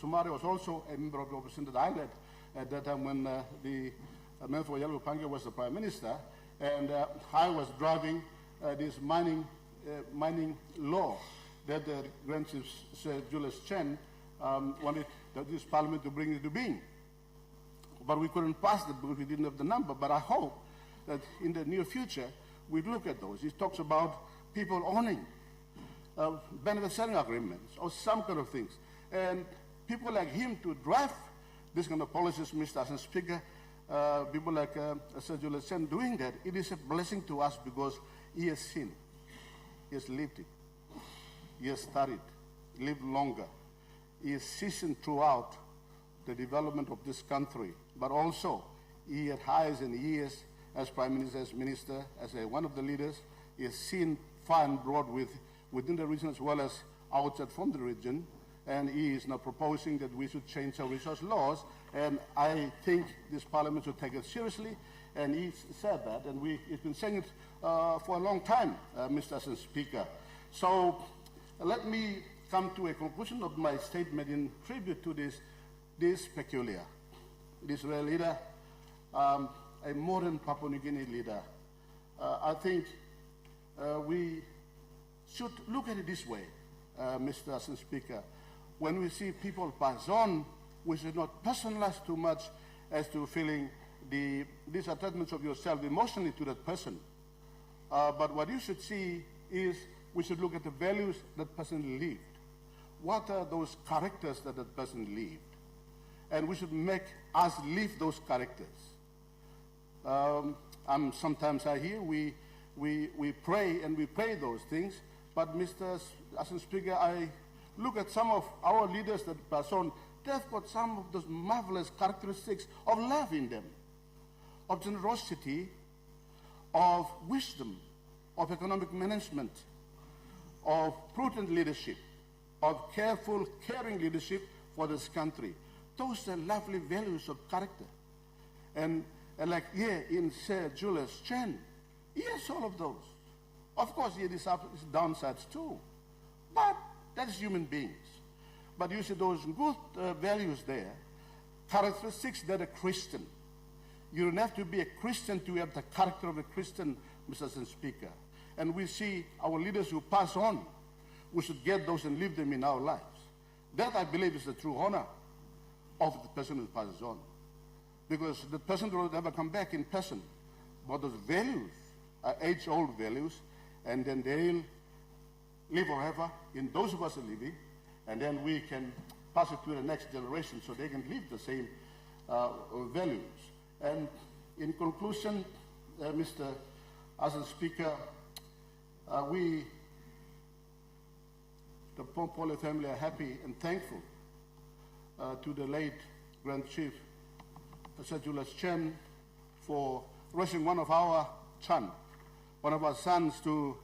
Sumari was also a member of the opposition that I led at that time when the member for Yellow Pange was the Prime Minister, and I was driving this mining law that the Grand Chief Sir Julius Chen wanted this Parliament to bring into being. But we couldn't pass it because we didn't have the number. But I hope that in the near future we look at those. He talks about people owning benefit sharing agreements or some kind of things. And people like him to draft this kind of policies, Mr. Assistant Speaker, people like Sir Julius Chen doing that, it is a blessing to us because he has seen, he has lived it, he has studied, lived longer, he has seasoned throughout the development of this country, but also he had highs and years as Prime Minister, as Minister, as one of the leaders. He has seen far and broad within the region as well as outside from the region, and he is now proposing that we should change our resource laws, and I think this Parliament should take it seriously And he said that, and he's been saying it for a long time, Mr. Speaker. So let me come to a conclusion of my statement in tribute to this peculiar, this rare leader, a modern Papua New Guinea leader. I think we should look at it this way, Mr. Speaker. When we see people pass on, we should not personalize too much as to feeling these attachments of yourself emotionally to that person. But what you should see is we should look at the values that person lived. What are those characters that that person lived? And we should make us live those characters. Sometimes I hear we pray and we pray those things, but Mr. Speaker, I look at some of our leaders that pass on, they've got some of those marvelous characteristics of love in them, of generosity, of wisdom, of economic management, of prudent leadership, of careful, caring leadership for this country. Those are lovely values of character. And like here in Sir Julius Chen, he has all of those. Of course, he has his downsides too, but that's human beings. But you see those good values there, characteristics that are Christian. You don't have to be a Christian to have the character of a Christian, Mr. Speaker. And we see our leaders who pass on, we should get those and live them in our lives. That, I believe, is the true honor of the person who passes on. Because the person will never come back in person. But those values are age-old values, and then they'll live forever in those of us who are living, and then we can pass it to the next generation so they can live the same values. And in conclusion, Mr. Speaker, we, the Pompole family, are happy and thankful to the late Grand Chief, Sir Julius Chen, for raising one of our sons to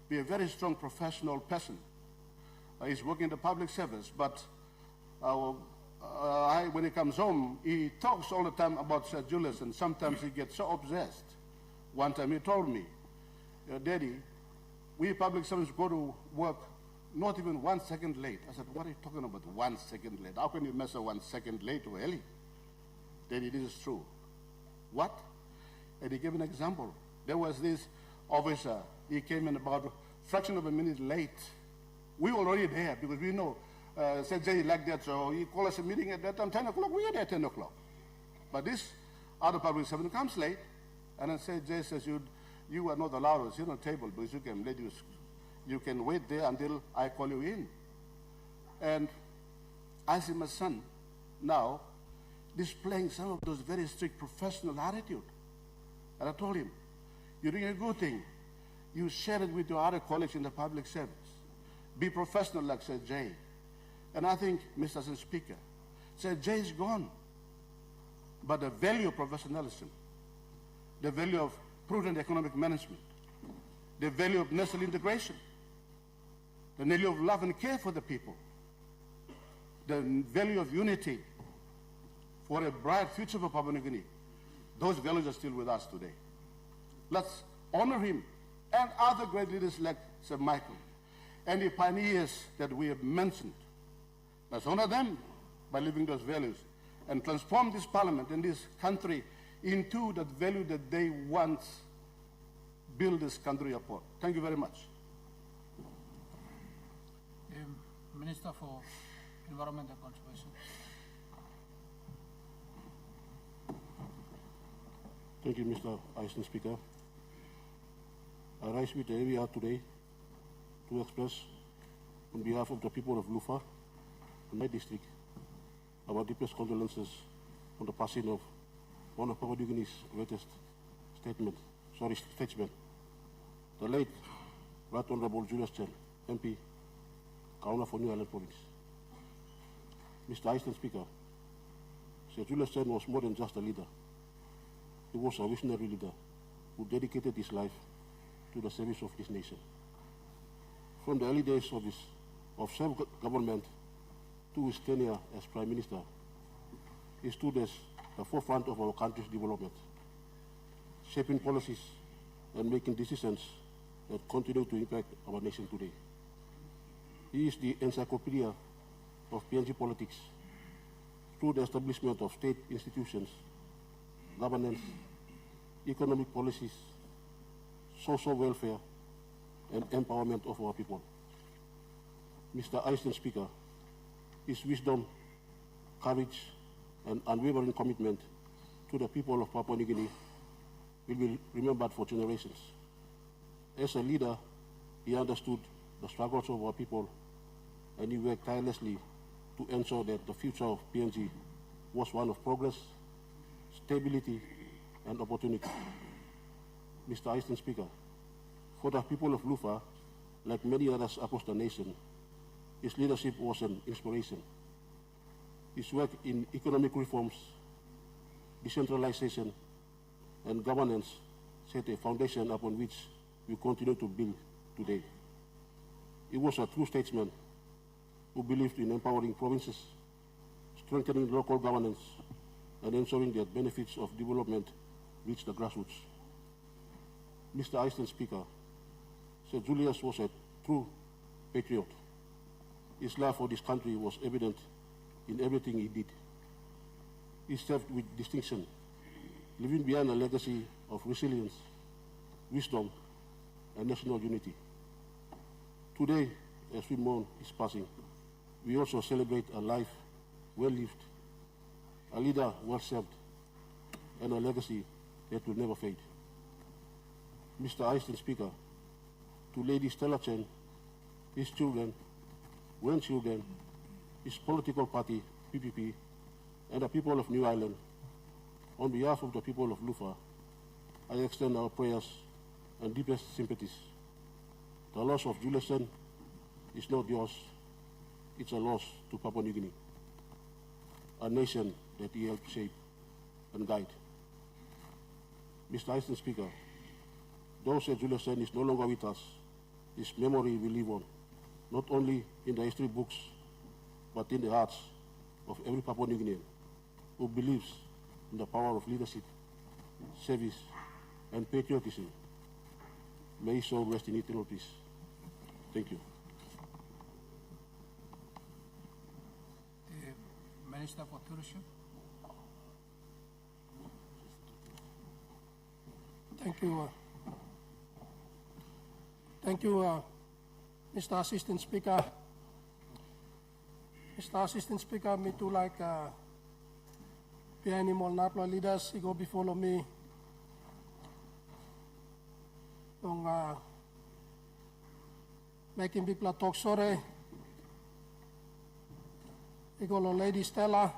be a very strong professional person. He's working in the public service, but when he comes home, he talks all the time about Sir Julius, and sometimes he gets so obsessed. One time he told me, Daddy, we public servants go to work not even 1 second late. I said, what are you talking about 1 second late? How can you measure 1 second late to early? Daddy, this is true. What? And he gave an example. There was this officer, he came in about a fraction of a minute late. We were already there because we know, said Jay like that, so he called us a meeting at that time, 10 o'clock, we were there at 10 o'clock. But this other public servant comes late, and then said, Jay says, you are not allowed to sit on the table because you can you can wait there until I call you in. And I see my son now displaying some of those very strict professional attitude. And I told him, you're doing a good thing. You share it with your other colleagues in the public service. Be professional like Sir Jay. And I think, Mr. Speaker, Sir Jay is gone. But the value of professionalism, the value of prudent economic management, the value of national integration, the value of love and care for the people, the value of unity for a bright future for Papua New Guinea, those values are still with us today. Let's honor him and other great leaders like Sir Michael and the pioneers that we have mentioned. Let's honor them by living those values and transform this parliament and this country into that value that they once built this country upon. Thank you very much. Minister for Environment and Conservation. Thank you, Mr. Speaker. I rise with the area today to express on behalf of the people of Lufa and my district our deepest condolences on the passing of one of Papua New Guinea's greatest statesmen, the late Right Honorable Julius Chen, MP, Kauna for New Island Province. Mr. Speaker, Sir Julius Chen was more than just a leader. He was a visionary leader who dedicated his life to the service of his nation. From the early days of self-government to his tenure as Prime Minister, he stood as the forefront of our country's development. shaping policies and making decisions that continue to impact our nation today. He is the encyclopedia of PNG politics through the establishment of state institutions, governance, economic policies, social welfare, and empowerment of our people. Mr. Einstein Speaker, his wisdom, courage, and unwavering commitment to the people of Papua New Guinea will be remembered for generations. As a leader, he understood the struggles of our people, and he worked tirelessly to ensure that the future of PNG was one of progress, stability, and opportunity. Mr. Einstein Speaker, for the people of Lufa, like many others across the nation, his leadership was an inspiration. His work in economic reforms, decentralization, and governance set a foundation upon which we continue to build today. He was a true statesman who believed in empowering provinces, strengthening local governance, and ensuring that benefits of development reach the grassroots. Mr. Einstein Speaker, Sir Julius was a true patriot. His love for this country was evident in everything he did. He served with distinction, leaving behind a legacy of resilience, wisdom, and national unity. Today, as we mourn his passing, we also celebrate a life well lived, a leader well served, and a legacy that will never fade. Mr. Einstein Speaker, to Lady Stella Chen, his children, grandchildren, his political party, PPP, and the people of New Ireland, on behalf of the people of Lufa, I extend our prayers and deepest sympathies. The loss of Julius is not yours, it's a loss to Papua New Guinea, a nation that he helped shape and guide. Mr. Einstein Speaker, though Sir Julius is no longer with us, his memory will live on, not only in the history books, but in the hearts of every Papua New Guinean who believes in the power of leadership, service, and patriotism. May his soul rest in eternal peace. Thank you. Minister for Tourism. Thank you. Thank you, Mr. Assistant Speaker. Mr. Assistant Speaker, me too like the animal NAPLA leaders, he go before me. Long making people talk sorry. He go Lady Stella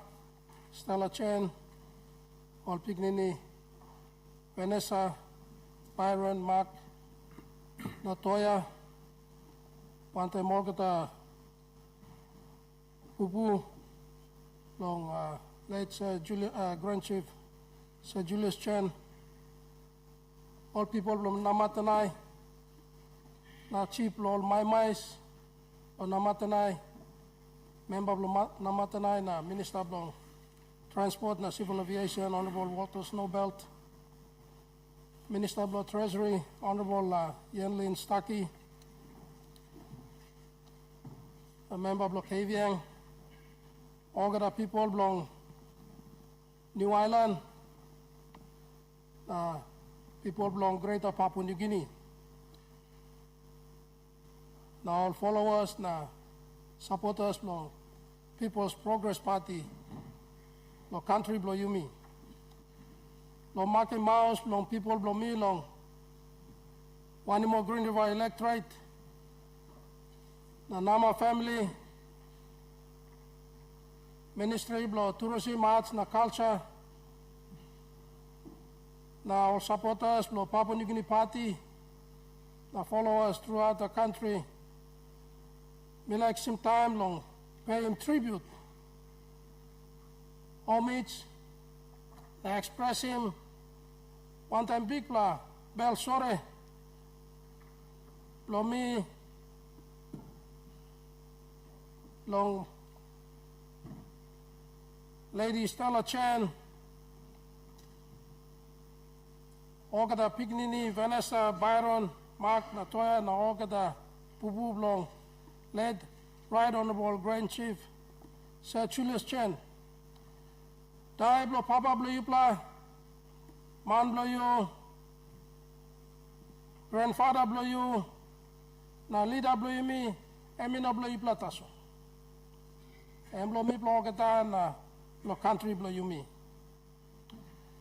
Chen, all Pignini, Vanessa, Byron, Mark, Natoya, Pante Morgata, Pupu, long late Sir Grand Chief Sir Julius Chen, all people from Namatanai, na Chief Lol Mais, or Namatanai, member of Namatanai, na Minister of Transport, na Civil Aviation, Honorable Walter Snowbelt, Minister of Treasury, Honorable Yenlin Stuckey, a member of Kaviang, all the people belong New Ireland, people belong Greater Papua New Guinea. Now all followers, now supporters belong People's Progress Party, belong country belong Yumi. Long Market Mouse, long people, long me, long Wanimo Green River Electorate, the Nama family, Ministry of Tourism, Arts, and Culture, now all supporters, long Papua New Guinea Party, the followers throughout the country, me like some time long, pay him tribute, homage, I express him one time big la bel sore lomi long Lady Stella Chen Ogada Pignini, Vanessa, Byron, Mark, Natoya, na Ogada, Pupu Blong, led Right Honorable Grand Chief Sir Julius Chen. Dai Blo Papa Blo Yupla, Man Blo Yu, Grandfather Blo Yu, na Leader Blo Yumi, Emina Blo Yupla Taso. Emblo Mi Blo Ogada na Lo Country Blo Yumi.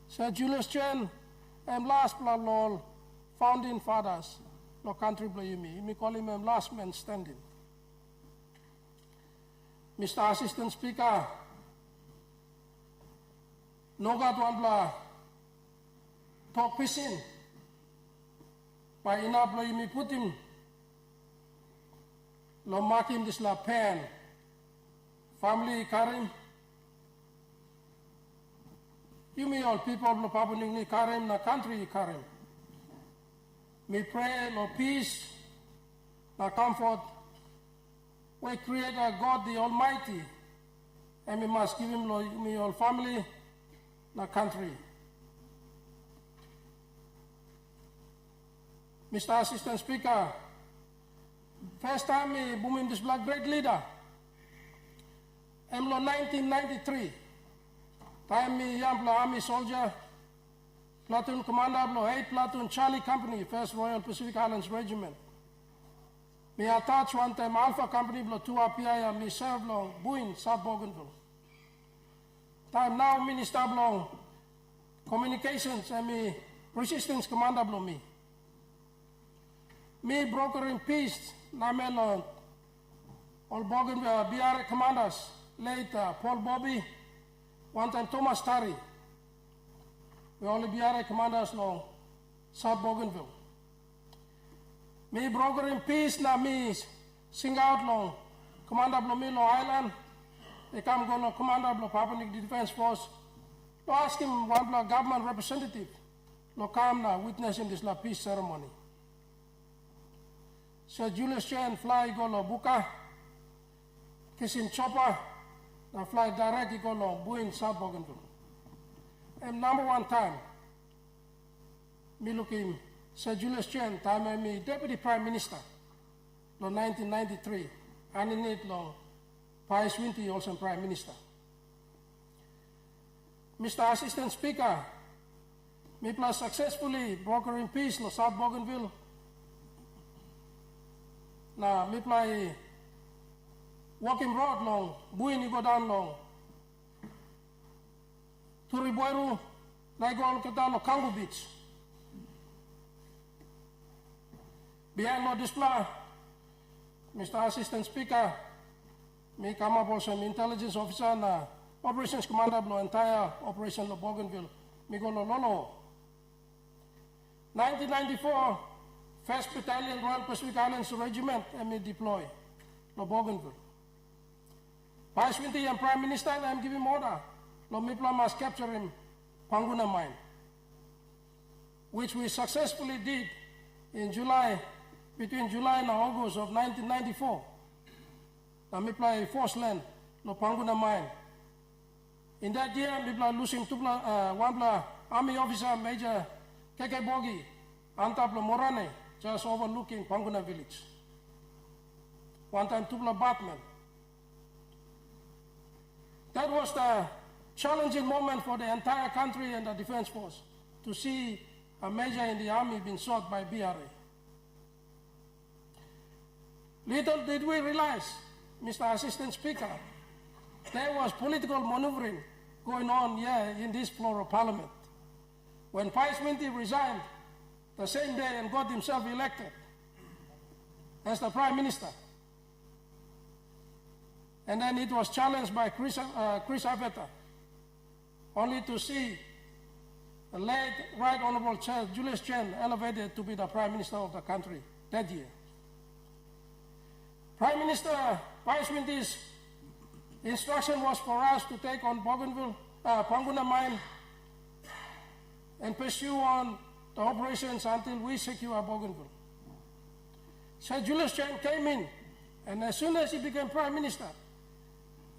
Sir Julius Chen, last Blo Lol, founding fathers, Lo Country Blo Yumi. Me call him last man standing. Mr. Assistant Speaker, Nogat Wambla, talk pisin, by ina Blo Yumi Putin, Lo Makim this la pen, family Karim, Yumi all people Lo Papuning Karim, na country Karim. Me pray Lo peace, na comfort, we Creator God the Almighty, and we must give him me all family, na country. Mr. Assistant Speaker, first time me booming this black great leader, Emlo 1993, time me young army soldier, platoon commander of 8 Platoon Charlie Company, 1st Royal Pacific Islands Regiment. Me attach one time Alpha Company blo 2 RPI me serve long Buin, South Bougainville. Time now Minister blo Communications and me Resistance Commander blo me. Me broker in peace, Namelo all Bougainville BR commanders, late Paul Bobby, one time Thomas Tari. We all BR commanders long South Bougainville. Me broker in peace na me sing out long Commander blo me Long Island. They come go long Commander blo Papua New Guinea Defense Force. To ask him one blo government representative lo come na witnessing this la peace ceremony. Sir Julius Chen fly go lo Buka, kissing chopper, na fly direct go lo Buin South Bougainville. And number one time, me looking Sir Julius Chen, time I me Deputy Prime Minister, lo 1993, and in it lo Pius Winty also Prime Minister. Mr. Assistant Speaker, me plus successfully broker in peace lo South Bougainville. Na me play walking road long, Buin go down long. Turiboiru, na go all down lo Kangu Beach. Behind no display, Mr. Assistant Speaker, me come up also an intelligence officer na operations commander of the entire operation of Bougainville, me go lo Lolo. 1994, 1st Battalion Royal Pacific Islands Regiment, and me deploy lo Bougainville. Vice Winty and Prime Minister, I'm giving order, lo Mipla must capture him, Panguna mine, which we successfully did in July, between July and August of 1994. Na Mipla force land, lo Panguna mine. In that year, Mipla losing one army officer, Major Keke Bogi, Antaplo Morane, just overlooking Panguna village. One time, Tupla Batman. That was the challenging moment for the entire country and the defense force to see a major in the army being shot by BRA. Little did we realize, Mr. Assistant Speaker, there was political maneuvering going on here in this floor of Parliament. When Pius Winty resigned the same day and got himself elected as the Prime Minister, and then it was challenged by Chris Aveta, only to see the late Right Honorable Julius Chen elevated to be the Prime Minister of the country that year. Prime Minister Pius Winty's instruction was for us to take on Bougainville, Panguna mine and pursue on the operations until we secure Bougainville. Sir Julius Chen came in, and as soon as he became Prime Minister,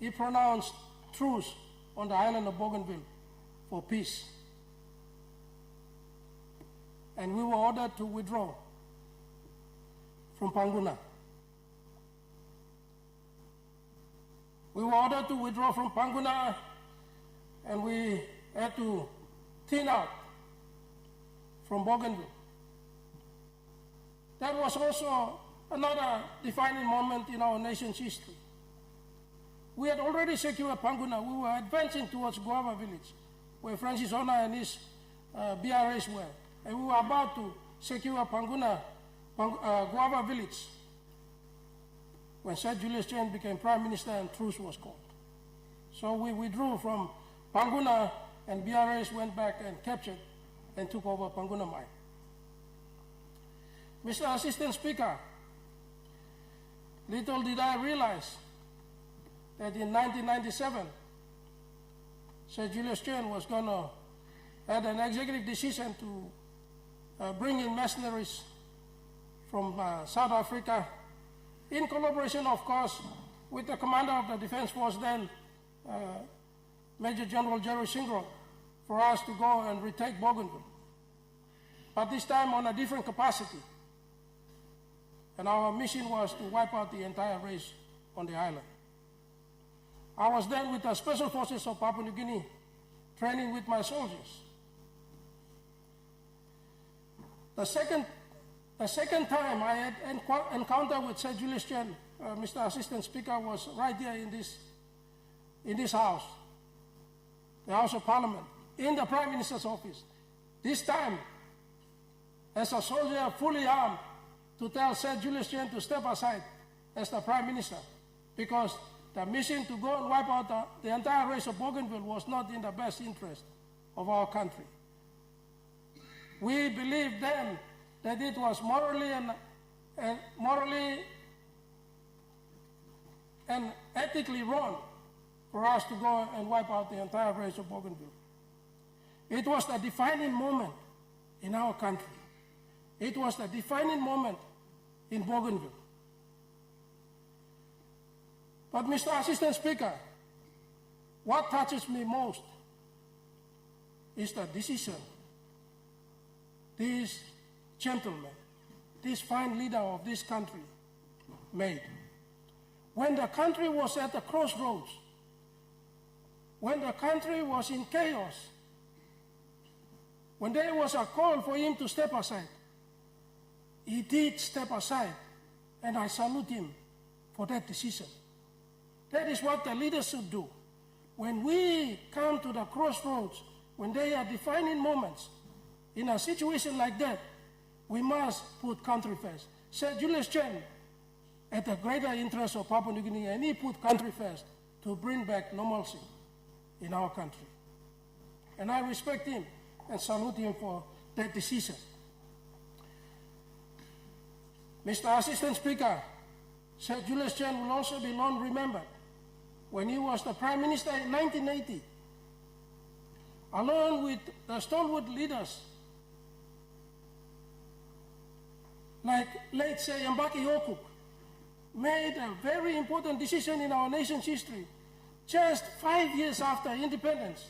he pronounced truce on the island of Bougainville for peace. and we were ordered to withdraw from Panguna. We were ordered to withdraw from Panguna, and we had to thin out from Bougainville. That was also another defining moment in our nation's history. We had already secured Panguna. We were advancing towards Guava village, where Francis Ona and his BRS were. And we were about to secure Guava village when Sir Julius Chen became Prime Minister and truce was called. So we withdrew from Panguna, and BRS went back and captured and took over Panguna mine. Mr. Assistant Speaker, little did I realize that in 1997, Sir Julius Chen was going to have an executive decision to bring in mercenaries from South Africa, in collaboration, of course, with the commander of the Defense Force then, Major General Jerry Singro, for us to go and retake Bougainville. But this time on a different capacity. And our mission was to wipe out the entire race on the island. I was then with the Special Forces of Papua New Guinea, training with my soldiers. The second time I had encounter with Sir Julius Chen, Mr. Assistant Speaker, was right here in this house, the House of Parliament, in the Prime Minister's office. This time, as a soldier fully armed, to tell Sir Julius Chen to step aside as the Prime Minister, because the mission to go and wipe out the entire race of Bougainville was not in the best interest of our country. We believed then that it was morally and ethically wrong for us to go and wipe out the entire race of Bougainville. It was the defining moment in our country. It was the defining moment in Bougainville. But Mr. Assistant Speaker, what touches me most is the decision this gentleman, this fine leader of this country, made. When the country was at the crossroads, when the country was in chaos, when there was a call for him to step aside, he did step aside, and I salute him for that decision. That is what the leaders should do. When we come to the crossroads, when they are defining moments, in a situation like that, we must put country first. Sir Julius Chen had the greater interest of Papua New Guinea, and he put country first to bring back normalcy in our country. And I respect him and salute him for that decision. Mr. Assistant Speaker, Sir Julius Chen will also be long remembered when he was the Prime Minister in 1980, along with the stalwart leaders like late Sir Yambaki Okuk, made a very important decision in our nation's history, just 5 years after independence,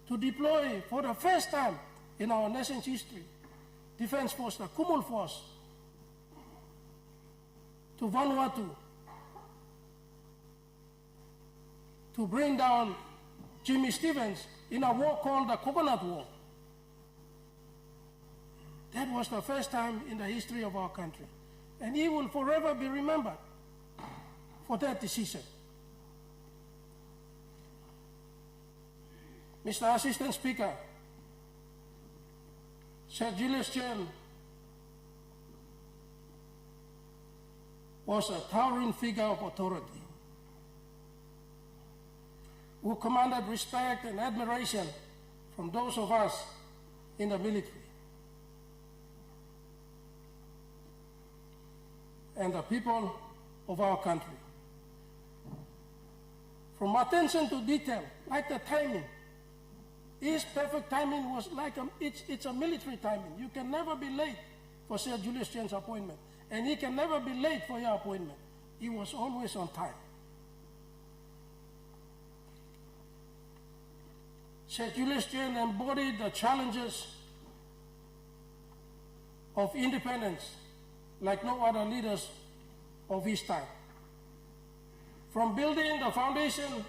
to deploy for the first time in our nation's history, Defense Force, the Kumul Force, to Vanuatu, to bring down Jimmy Stevens in a war called the Coconut War. That was the first time in the history of our country. And he will forever be remembered for that decision. Mr. Assistant Speaker, Sir Julius Chen was a towering figure of authority who commanded respect and admiration from those of us in the military and the people of our country. From attention to detail, like the timing, his perfect timing was like it's a military timing. You can never be late for Sir Julius Chen's appointment, and he can never be late for your appointment. He was always on time. Sir Julius Chen embodied the challenges of independence like no other leaders of his time. From building the foundation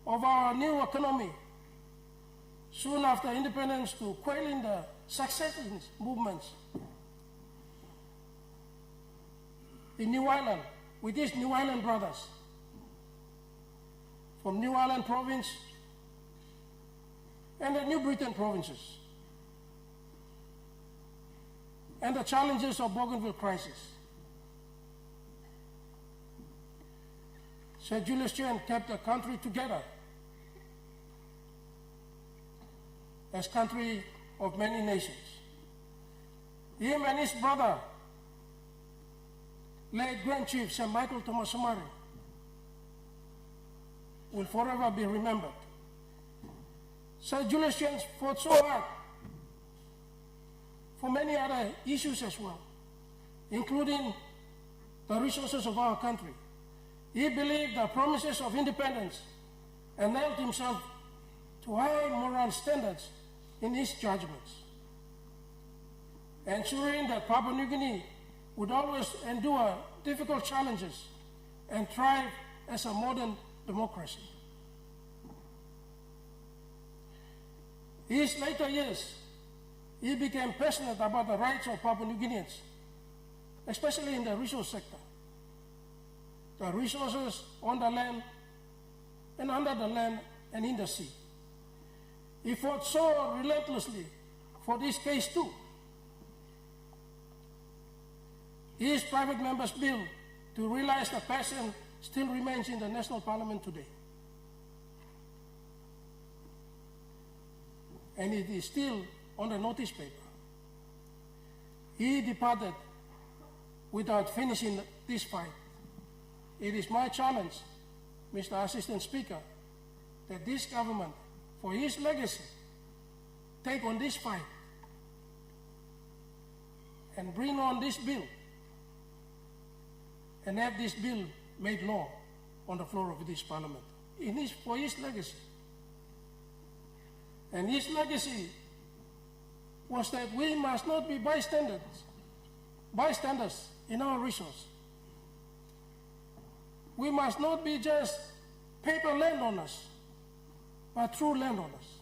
of our new economy soon after independence to quelling the succession movements in New Ireland with his New Ireland brothers from New Ireland province and the New Britain provinces, and the challenges of Bougainville crisis. Sir Julius kept the country together as country of many nations. Him and his brother, late Grand Chief Sir Michael Tomasomari, will forever be remembered. Sir Julius fought so hard for many other issues as well, including the resources of our country. He believed the promises of independence and held himself to high moral standards in his judgments, ensuring that Papua New Guinea would always endure difficult challenges and thrive as a modern democracy. In his later years, he became passionate about the rights of Papua New Guineans, especially in the resource sector. The resources on the land and under the land and in the sea. He fought so relentlessly for this case too. His private member's bill to realize the passion still remains in the National Parliament today. And it is still on the notice paper. He departed without finishing this fight. It is my challenge, Mr. Assistant Speaker, that this government, for his legacy, take on this fight and bring on this bill and have this bill made law on the floor of this parliament for his legacy. And his legacy was that we must not be bystanders in our resource. We must not be just paper landowners, but true landowners.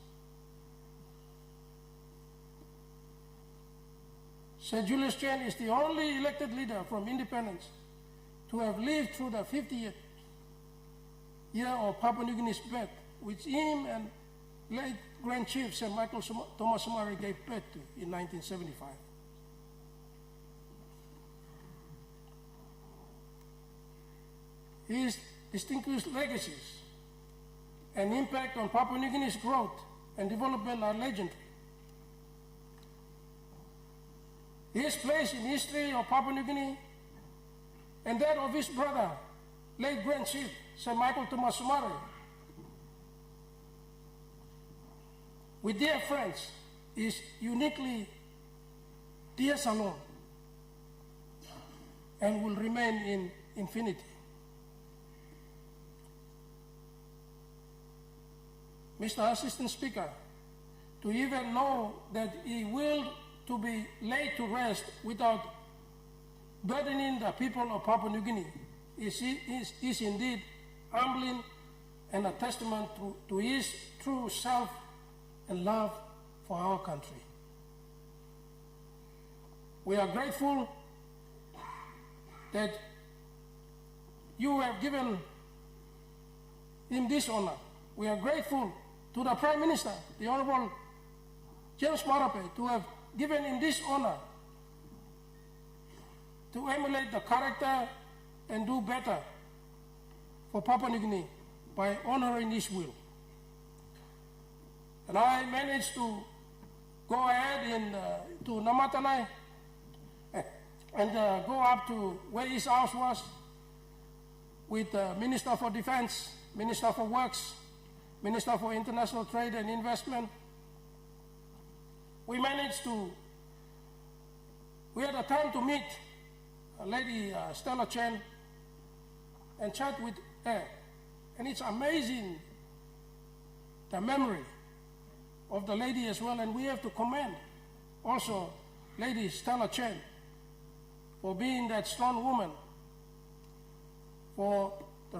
Sir Julius is the only elected leader from independence to have lived through the 50th year of Papua New Guinea's birth, which him and late Grand Chief Sir Michael Tomasomari gave birth to in 1975. His distinguished legacies and impact on Papua New Guinea's growth and development are legendary. His place in history of Papua New Guinea and that of his brother, late Grand Chief Sir Michael Tomasomari, with dear friends, is uniquely dear salon and will remain in infinity. Mr. Assistant Speaker, to even know that he will to be laid to rest without burdening the people of Papua New Guinea is indeed humbling and a testament to his true self and love for our country. We are grateful that you have given him this honor. We are grateful to the Prime Minister, the Honorable James Marape, to have given him this honor to emulate the character and do better for Papua New Guinea by honoring his will. And I managed to go ahead to Namatanai and go up to where his house was with the Minister for Defense, Minister for Works, Minister for International Trade and Investment. We had a time to meet Lady Stella Chen and chat with her. And it's amazing the memory of the lady as well, and we have to commend also Lady Stella Chen for being that strong woman for the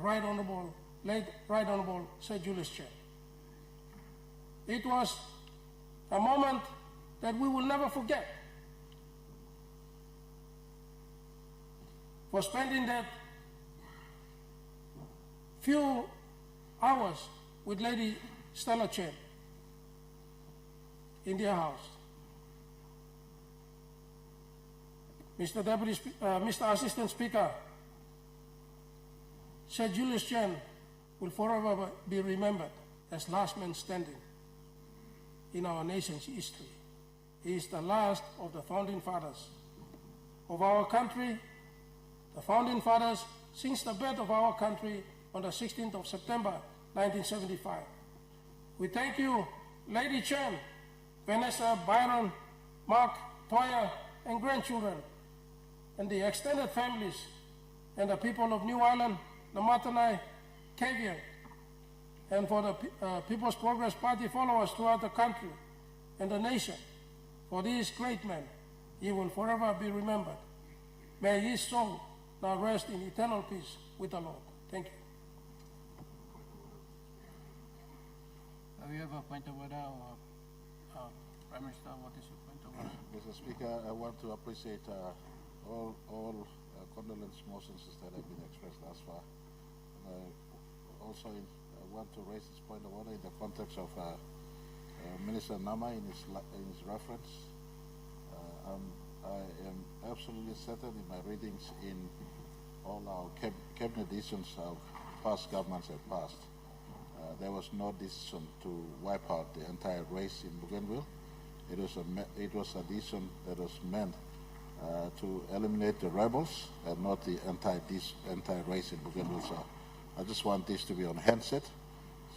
late Right Honorable Sir Julius Chen. It was a moment that we will never forget. For spending that few hours with Lady Stella Chen in their house. Mr. Assistant Speaker, Sir Julius Chen will forever be remembered as last man standing in our nation's history. He is the last of the founding fathers of our country, the founding fathers since the birth of our country on the 16th of September, 1975. We thank you, Lady Chen, Vanessa, Byron, Mark, Toya, and grandchildren, and the extended families, and the people of New Ireland, Namatanai, Kavian, and for the People's Progress Party followers throughout the country and the nation. For these great men, he will forever be remembered. May his soul now rest in eternal peace with the Lord. Thank you. Do you have a point of order, or Prime Minister, what is your point of order? Mr. Speaker, I want to appreciate all condolence motions that have been expressed thus far. And also, I want to raise this point of order in the context of Minister Nama in his reference. I am absolutely certain in my readings in all our cabinet decisions of past governments have passed. There was no decision to wipe out the entire race in Bougainville. It was a decision that was meant to eliminate the rebels and not the entire race in Bougainville. So I just want this to be on handset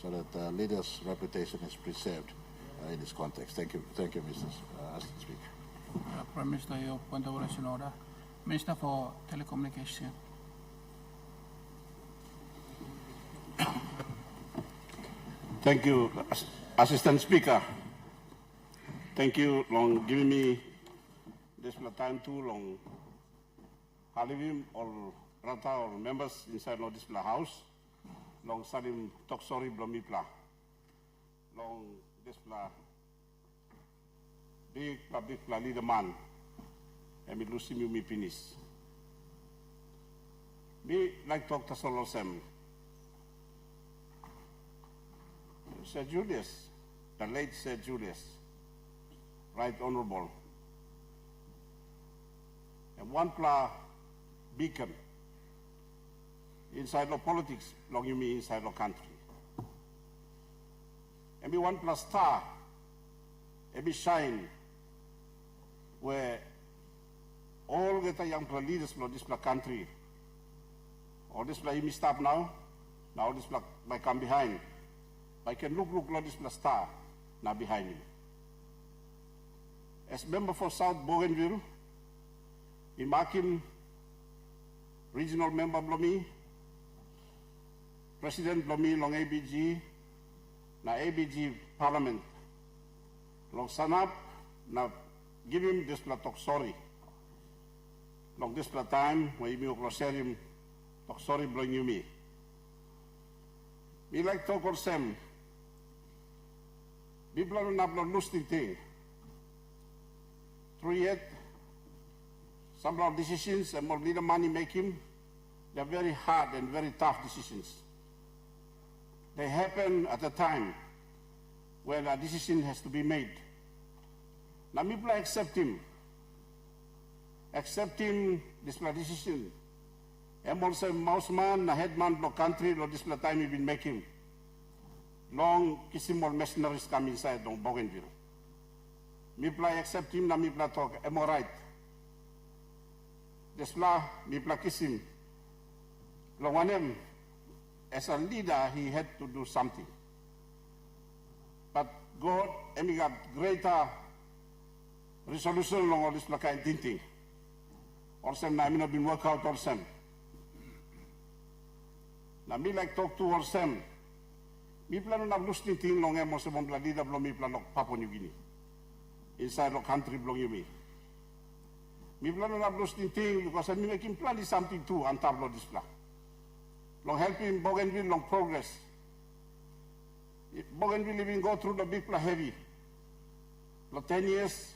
so that the leader's reputation is preserved in this context. Thank you, Mr. Assistant Speaker. Prime Minister, your point of order is in order. Minister for Telecommunication. Thank you, Assistant Speaker. Thank you for giving me this time too long. Halivim or Rata or members inside of this house, long Salim Toksori Blomipla, long this big public leader man, and me Lucy me Pinis. Me like Dr. Solosem. Sir Julius, the late Sir Julius, Right Honorable, and one beacon inside of politics, long you mean inside of country. And be one star, and be shine, where all the young leaders of this country, or this you stop now this might come behind. I can look this star now behind me. As member for South Bougainville, in Makin, regional member Blomi, President Blomi long ABG, na ABG Parliament, long Sanap, na give him this talk sorry. Long this time, when you him talk sorry blowing you me. We like talk or Sam. People are not losing thing. Through yet, some of decisions and more little money making, they're very hard and very tough decisions. They happen at a time when a decision has to be made. Now people accept him this decision. And also mouseman, a headman of country, this time we've been making. Long kisimol mercenaries come inside of Bougainville. Mipla accept him, na mipla talk, am I right? Desla, mipla kisim. Long as a leader, he had to do something. But God, he got greater resolution long all this kind of thing. Or some, I mean, not been worked out or some. Now, me like talk to or some. Mi plano na lusting ting long emo sa mong planida blong mi plano Papua New Guinea. Inside the country blong yumi. Mi plan na blus thing because I'm making plan is something too on top of this plan. Long helping Bougainville long progress. Bougainville even go through the big plan heavy. Long 10 years,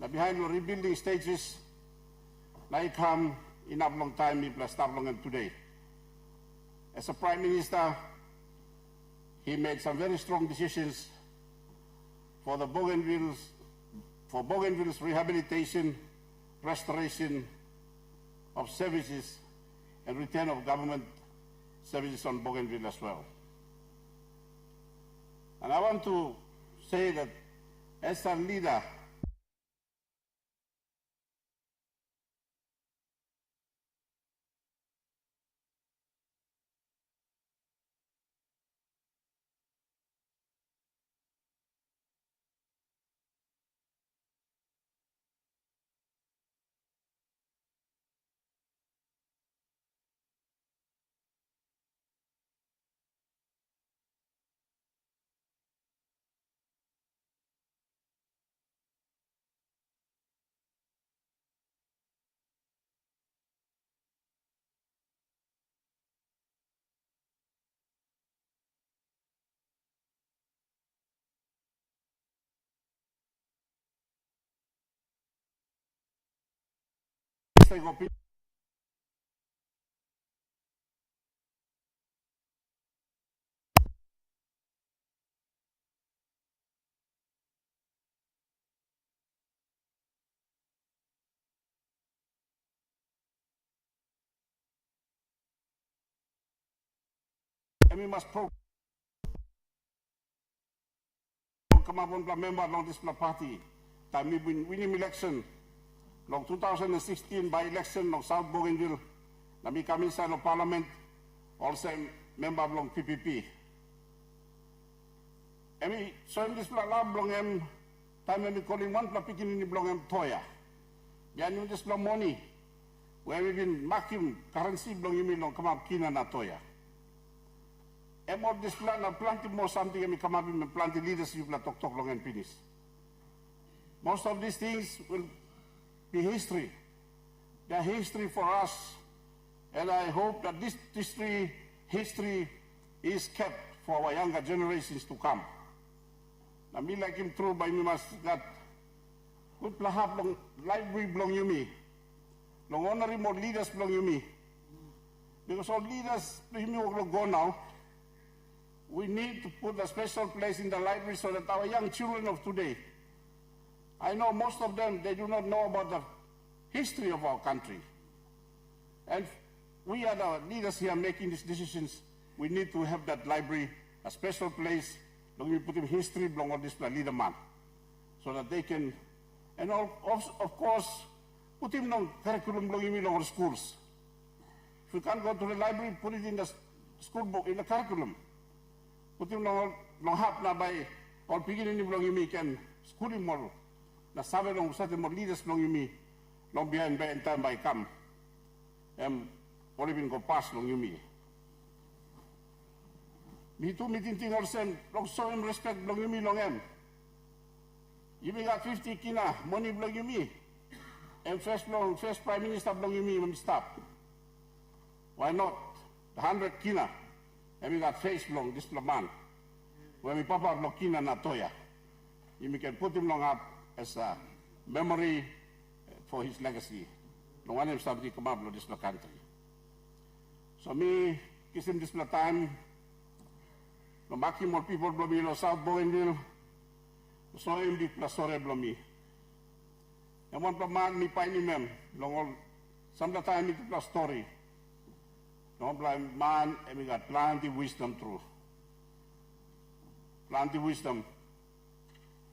na behind the rebuilding stages, na I come in a long time, mi plan start long and today. As a Prime Minister, he made some very strong decisions for Bougainville's rehabilitation, restoration of services, and return of government services on Bougainville as well. And I want to say that as a leader, and we must come up with a member along this party. Time we winning election, long 2016 by election long South Bougainville, na mi come inside of Parliament, also member along PPP. And we so in this lab long time we calling one picking in long Toya. Yan yung this long money, where we been marking currency long you long come up Kina na Toya. And more this plan, plenty more something, and we come up with plenty leaders you talk long and finish. Most of these things will be history. They are history for us, and I hope that this history is kept for our younger generations to come. I mean, like him through by me must that good plahap long library belong you me, long honorary more leaders belong you me, because all leaders you me will go now. We need to put a special place in the library so that our young children of today, I know most of them, they do not know about the history of our country. And we are the leaders here making these decisions. We need to have that library, a special place, long we put in history, belong on this leader man, so that they can, and of course, put him on curriculum, belong in our schools. If we can't go to the library, put it in the school book, in the curriculum. Put him long hap na by all beginning long you can school him more. Na sabi long certain more leaders long you long behind by time by come. All even go past long you me. Me too meeting thing also long show him respect long you long You got 50 kina money long you and first Prime Minister long you stop. Why not? The 100 kina. And we got face long this man. When we pop up Lokina Natoya, you can put him long up as a memory for his legacy. No one else somebody come up with this country. So me, kiss him this time. No maki more people blow me South Bougainville. So him di plasore blow me. And one man me paini mem long all some time it plus story. No blind man, and we got plenty wisdom through. Plenty wisdom,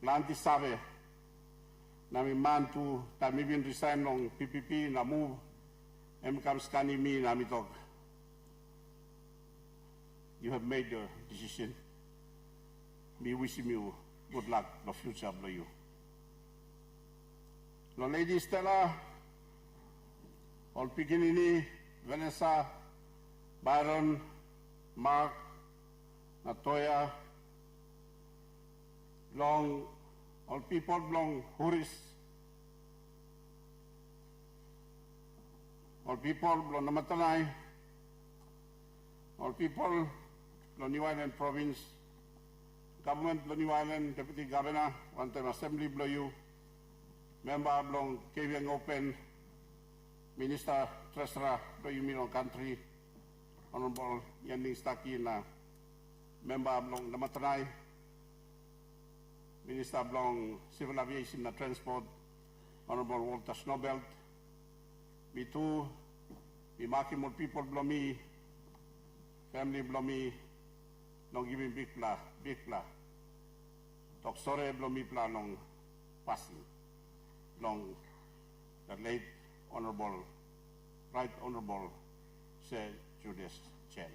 plenty sabe. Na mi man to, that me been resign long PPP, na move, and become scanning me, na mi talk. You have made your decision. Me wishing you good luck, the future of you. No Lady Stella, all Pikinini, Vanessa, Byron, Mark, Natoya, long, all people belong Huris, all people of Namatanai, all people of New Island Province, Government of New Island, Deputy Governor, one-time Assembly below you, Member of TVWAN Open, Minister, Treasurer, below you, Milon Country, Honorable Yanding Staki, Member of Namatanai, Minister of Civil Aviation and Transport, Honorable Walter Snowbelt, me too, me marking more people below me, family below me, long giving big pla. Talk sorry below me pla long passing, long the late Honorable, Right Honorable Sir Julius Chen.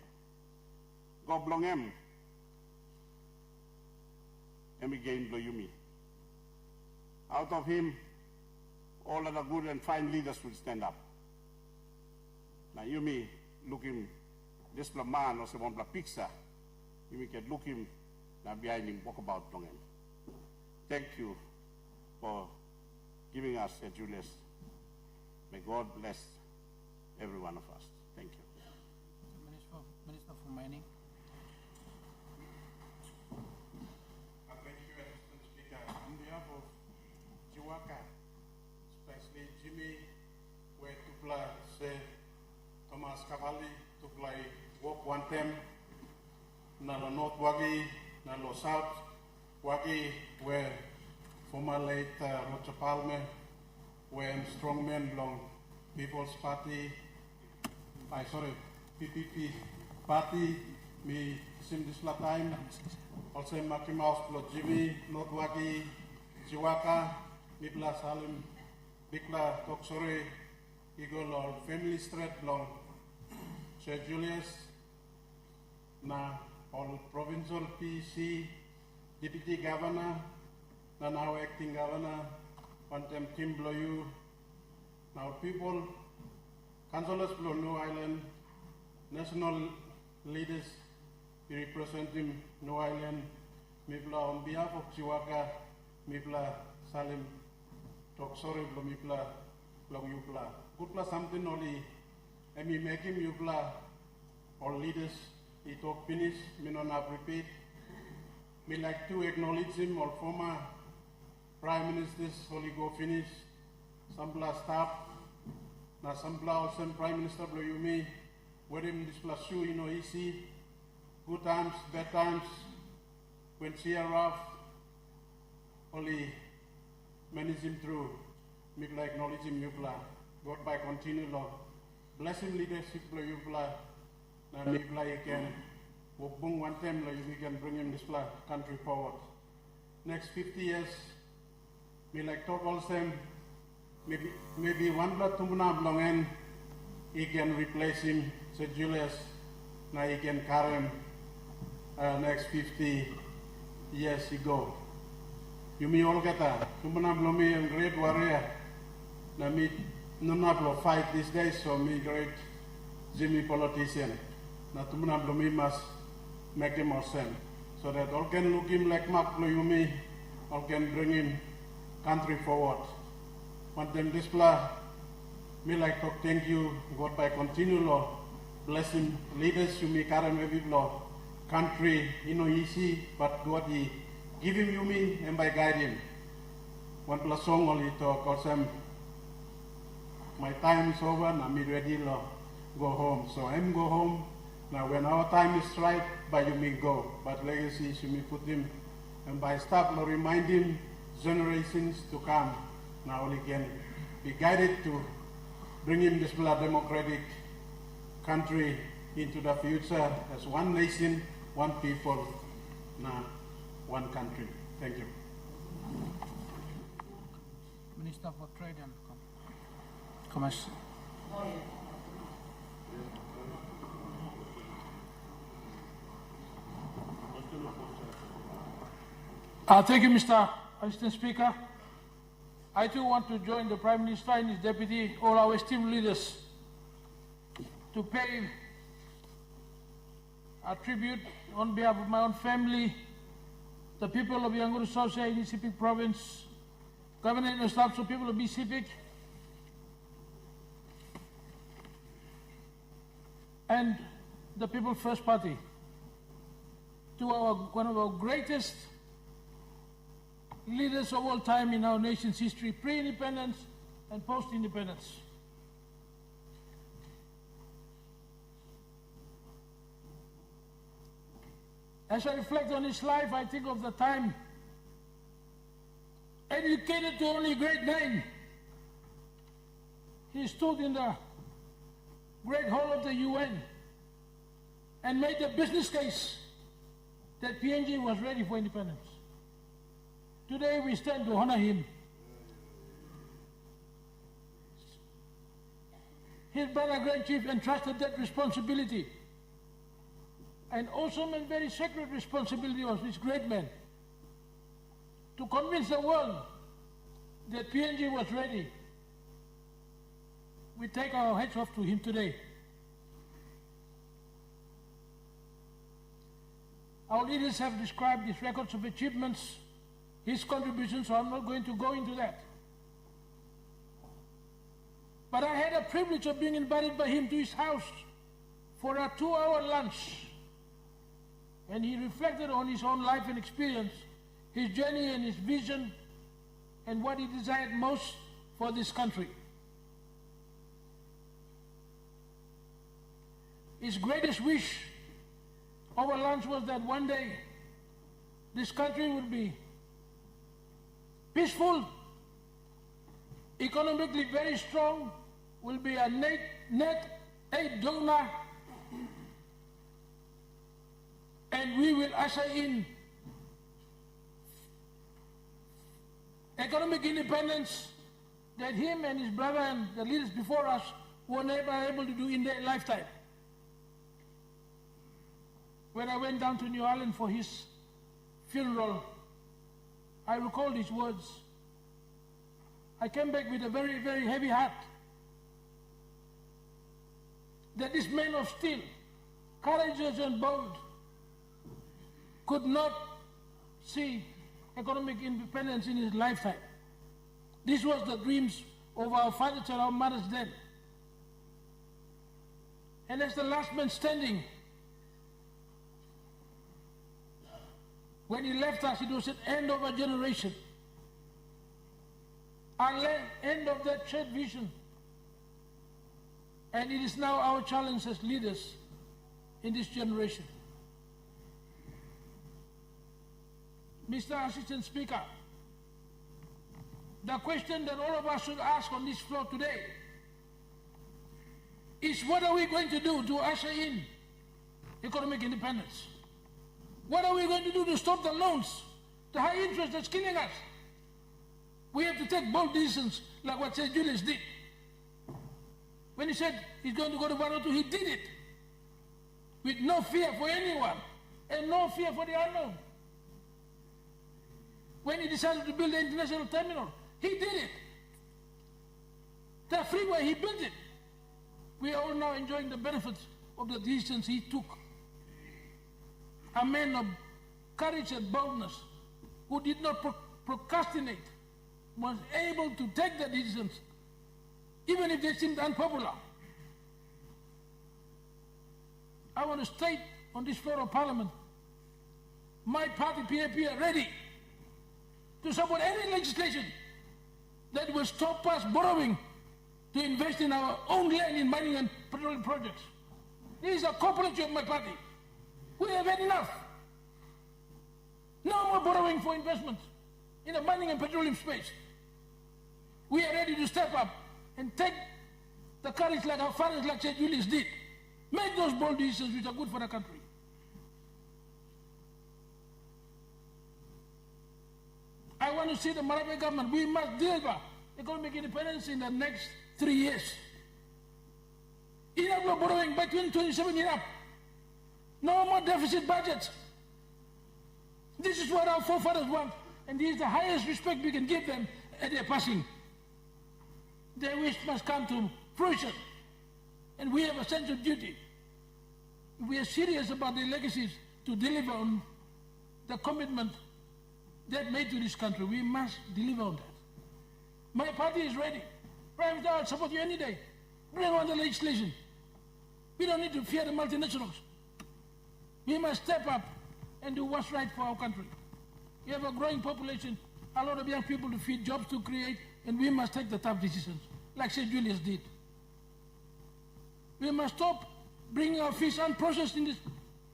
Go belong him. And again below you me. Out of him, all other good and fine leaders will stand up. Now you me look him, this man or someone pizza, you can look him now behind him, walk about long him. Thank you for giving us Julius. May God bless every one of us. Thank you. Minister for Mining. Thank you, Mr. Speaker. On behalf of Jiwaka, especially Jimmy, where Tupla said Thomas Cavalli, Tupla walk one time, Nalo North Wagi, Nalo South Wagi, where former late Roger Palmer, where strongmen belong People's Party, PPP Party, me sim this time, also Maki Mouse, Jimmy, North Wagi, Jiwaka, Mipla Salim, Bikla Toksore, Eagle or Family Street long Sir Julius, na all Provincial PC, Deputy Governor, na now Acting Governor, one time Tim Bloyu, now people, Councillors below New Island, national leaders representing New Island, Mipla on behalf of Chiwaka, Mipla Salim, Toksore, Mipla, Long Yupla. Gupla something only, I mean, make him Yupla, all leaders, he talk finish, me not repeat. Me like to acknowledge him, all former Prime Ministers, only go finish, some staff, na some also Prime Minister blow you me, where him this plus shoe, you know, easy, good times, bad times, when she rough, only manage him through, me like acknowledge him, you blah. God by continue love. Bless him leadership, you blah. Na me blah you can, bung one time, we can bring him this blah country forward. Next 50 years, me like talk all same, maybe one blood tumuna belong in, he can replace him, Sir Julius, now he can carry him next 50 years ago. You me all kata, tumuna belong me a great warrior, na me not fight these days, so me great Jimmy politician. Na tumuna belong me must make him more sense, so that all can look him like Mark Bloyumi, all can bring him country forward. Want them display, me like talk thank you, God by continue law, bless him, leaders you me carry maybe law, country, you know easy, but God he give him you me and by guide him. One plus song only talk also my time is over, now me ready law, go home. So I'm go home. Now when our time is right, by you me go. But legacy you me put him and by stop remind him generations to come. Now we can be guided to bring him this democratic country into the future as one nation, one people, now one country. Thank you. Minister for Trade and Commerce. Thank you, Mr. Assistant Speaker. I too want to join the Prime Minister and his deputy, all our esteemed leaders, to pay a tribute on behalf of my own family, the people of Yanguru South in Pacific Province, Governor and staff, so people of Pacific, and the People First Party to one of our greatest leaders of all time in our nation's history, pre-independence and post-independence. As I reflect on his life, I think of the time, educated to only grade 9, he stood in the Great Hall of the UN and made the business case that PNG was ready for independence. Today we stand to honor him. His brother Grand Chief entrusted that responsibility, an awesome and very sacred responsibility of this great man, to convince the world that PNG was ready. We take our hats off to him today. Our leaders have described his records of achievements, his contributions, so I'm not going to go into that. But I had a privilege of being invited by him to his house for a 2-hour lunch. And he reflected on his own life and experience, his journey and his vision, and what he desired most for this country. His greatest wish over lunch was that one day this country would be peaceful, economically very strong, will be a net aid donor, and we will usher in economic independence that him and his brother and the leaders before us were never able to do in their lifetime. When I went down to New Ireland for his funeral, I recalled his words. I came back with a very, very heavy heart. That this man of steel, courageous and bold, could not see economic independence in his lifetime. This was the dreams of our fathers and our mothers then. And as the last man standing, when he left us, it was an end of a generation. End of that shared vision. And it is now our challenge as leaders in this generation. Mr. Assistant Speaker, the question that all of us should ask on this floor today is, what are we going to do to usher in economic independence? What are we going to do to stop the loans, the high interest that's killing us? We have to take bold decisions like what Sir Julius did. When he said he's going to go to Vanuatu, he did it with no fear for anyone and no fear for the unknown. When he decided to build the international terminal, he did it. The freeway, he built it. We are all now enjoying the benefits of the decisions he took. A man of courage and boldness who did not procrastinate, was able to take the decisions, even if they seemed unpopular. I want to state on this floor of Parliament, my party, PAP, are ready to support any legislation that will stop us borrowing to invest in our own land in mining and petroleum projects. This is a core policy of my party. We have had enough. No more borrowing for investments in the mining and petroleum space. We are ready to step up and take the courage like our fathers, like Sir Julius did. Make those bold decisions which are good for the country. I want to see the Marape government. We must deliver economic independence in the next 3 years. Enough of borrowing by 2027, enough. No more deficit budgets. This is what our forefathers want, and this is the highest respect we can give them at their passing. Their wish must come to fruition, and we have a sense of duty. We are serious about their legacies to deliver on the commitment that made to this country. We must deliver on that. My party is ready. Prime Minister, I'll support you any day. Bring on the legislation. We don't need to fear the multinationals. We must step up and do what's right for our country. We have a growing population, a lot of young people to feed, jobs to create, and we must take the tough decisions, like Sir Julius did. We must stop bringing our fish unprocessed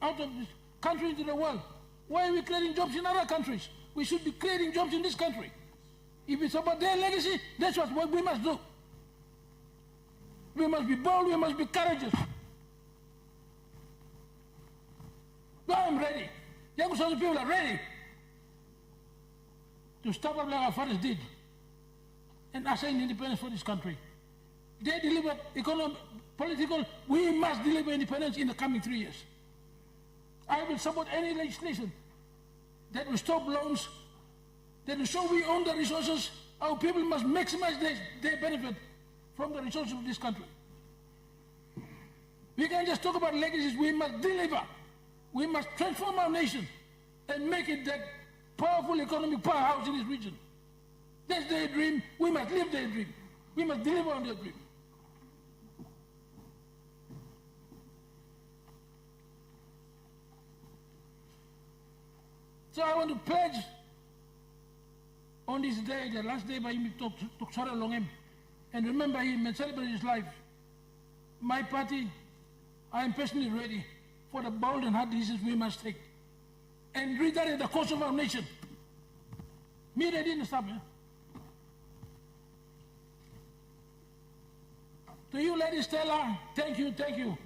out of this country into the world. Why are we creating jobs in other countries? We should be creating jobs in this country. If it's about their legacy, that's what we must do. We must be bold, we must be courageous. I am ready. Young Southern people are ready to step up like our fathers did and assign independence for this country. They delivered economic, political, we must deliver independence in the coming 3 years. I will support any legislation that will stop loans, that will show we own the resources. Our people must maximize their benefit from the resources of this country. We can't just talk about legacies, we must deliver. We must transform our nation and make it that powerful economic powerhouse in this region. That's their dream. We must live their dream. We must deliver on their dream. So I want to pledge on this day, the last day by him, Toksara Longem, and remember him and celebrate his life. My party, I am personally ready for the bold and hard decisions we must take and redirect the course of our nation. Me, they didn't stop me. To you, Lady Stella, thank you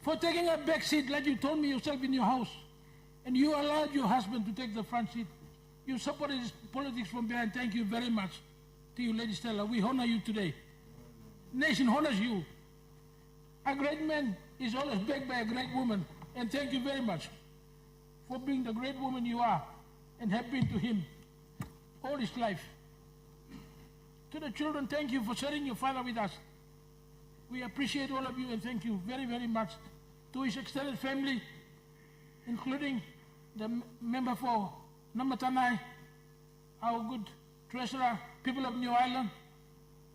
for taking a back seat like you told me yourself in your house, and you allowed your husband to take the front seat. You supported his politics from behind. Thank you very much to you, Lady Stella. We honor you today. Nation honors you. A great man is always backed by a great woman, and thank you very much for being the great woman you are and have been to him all his life. To the children, thank you for sharing your father with us. We appreciate all of you and thank you very, very much. To his extended family, including the member for Namatanai, our good treasurer, people of New Ireland,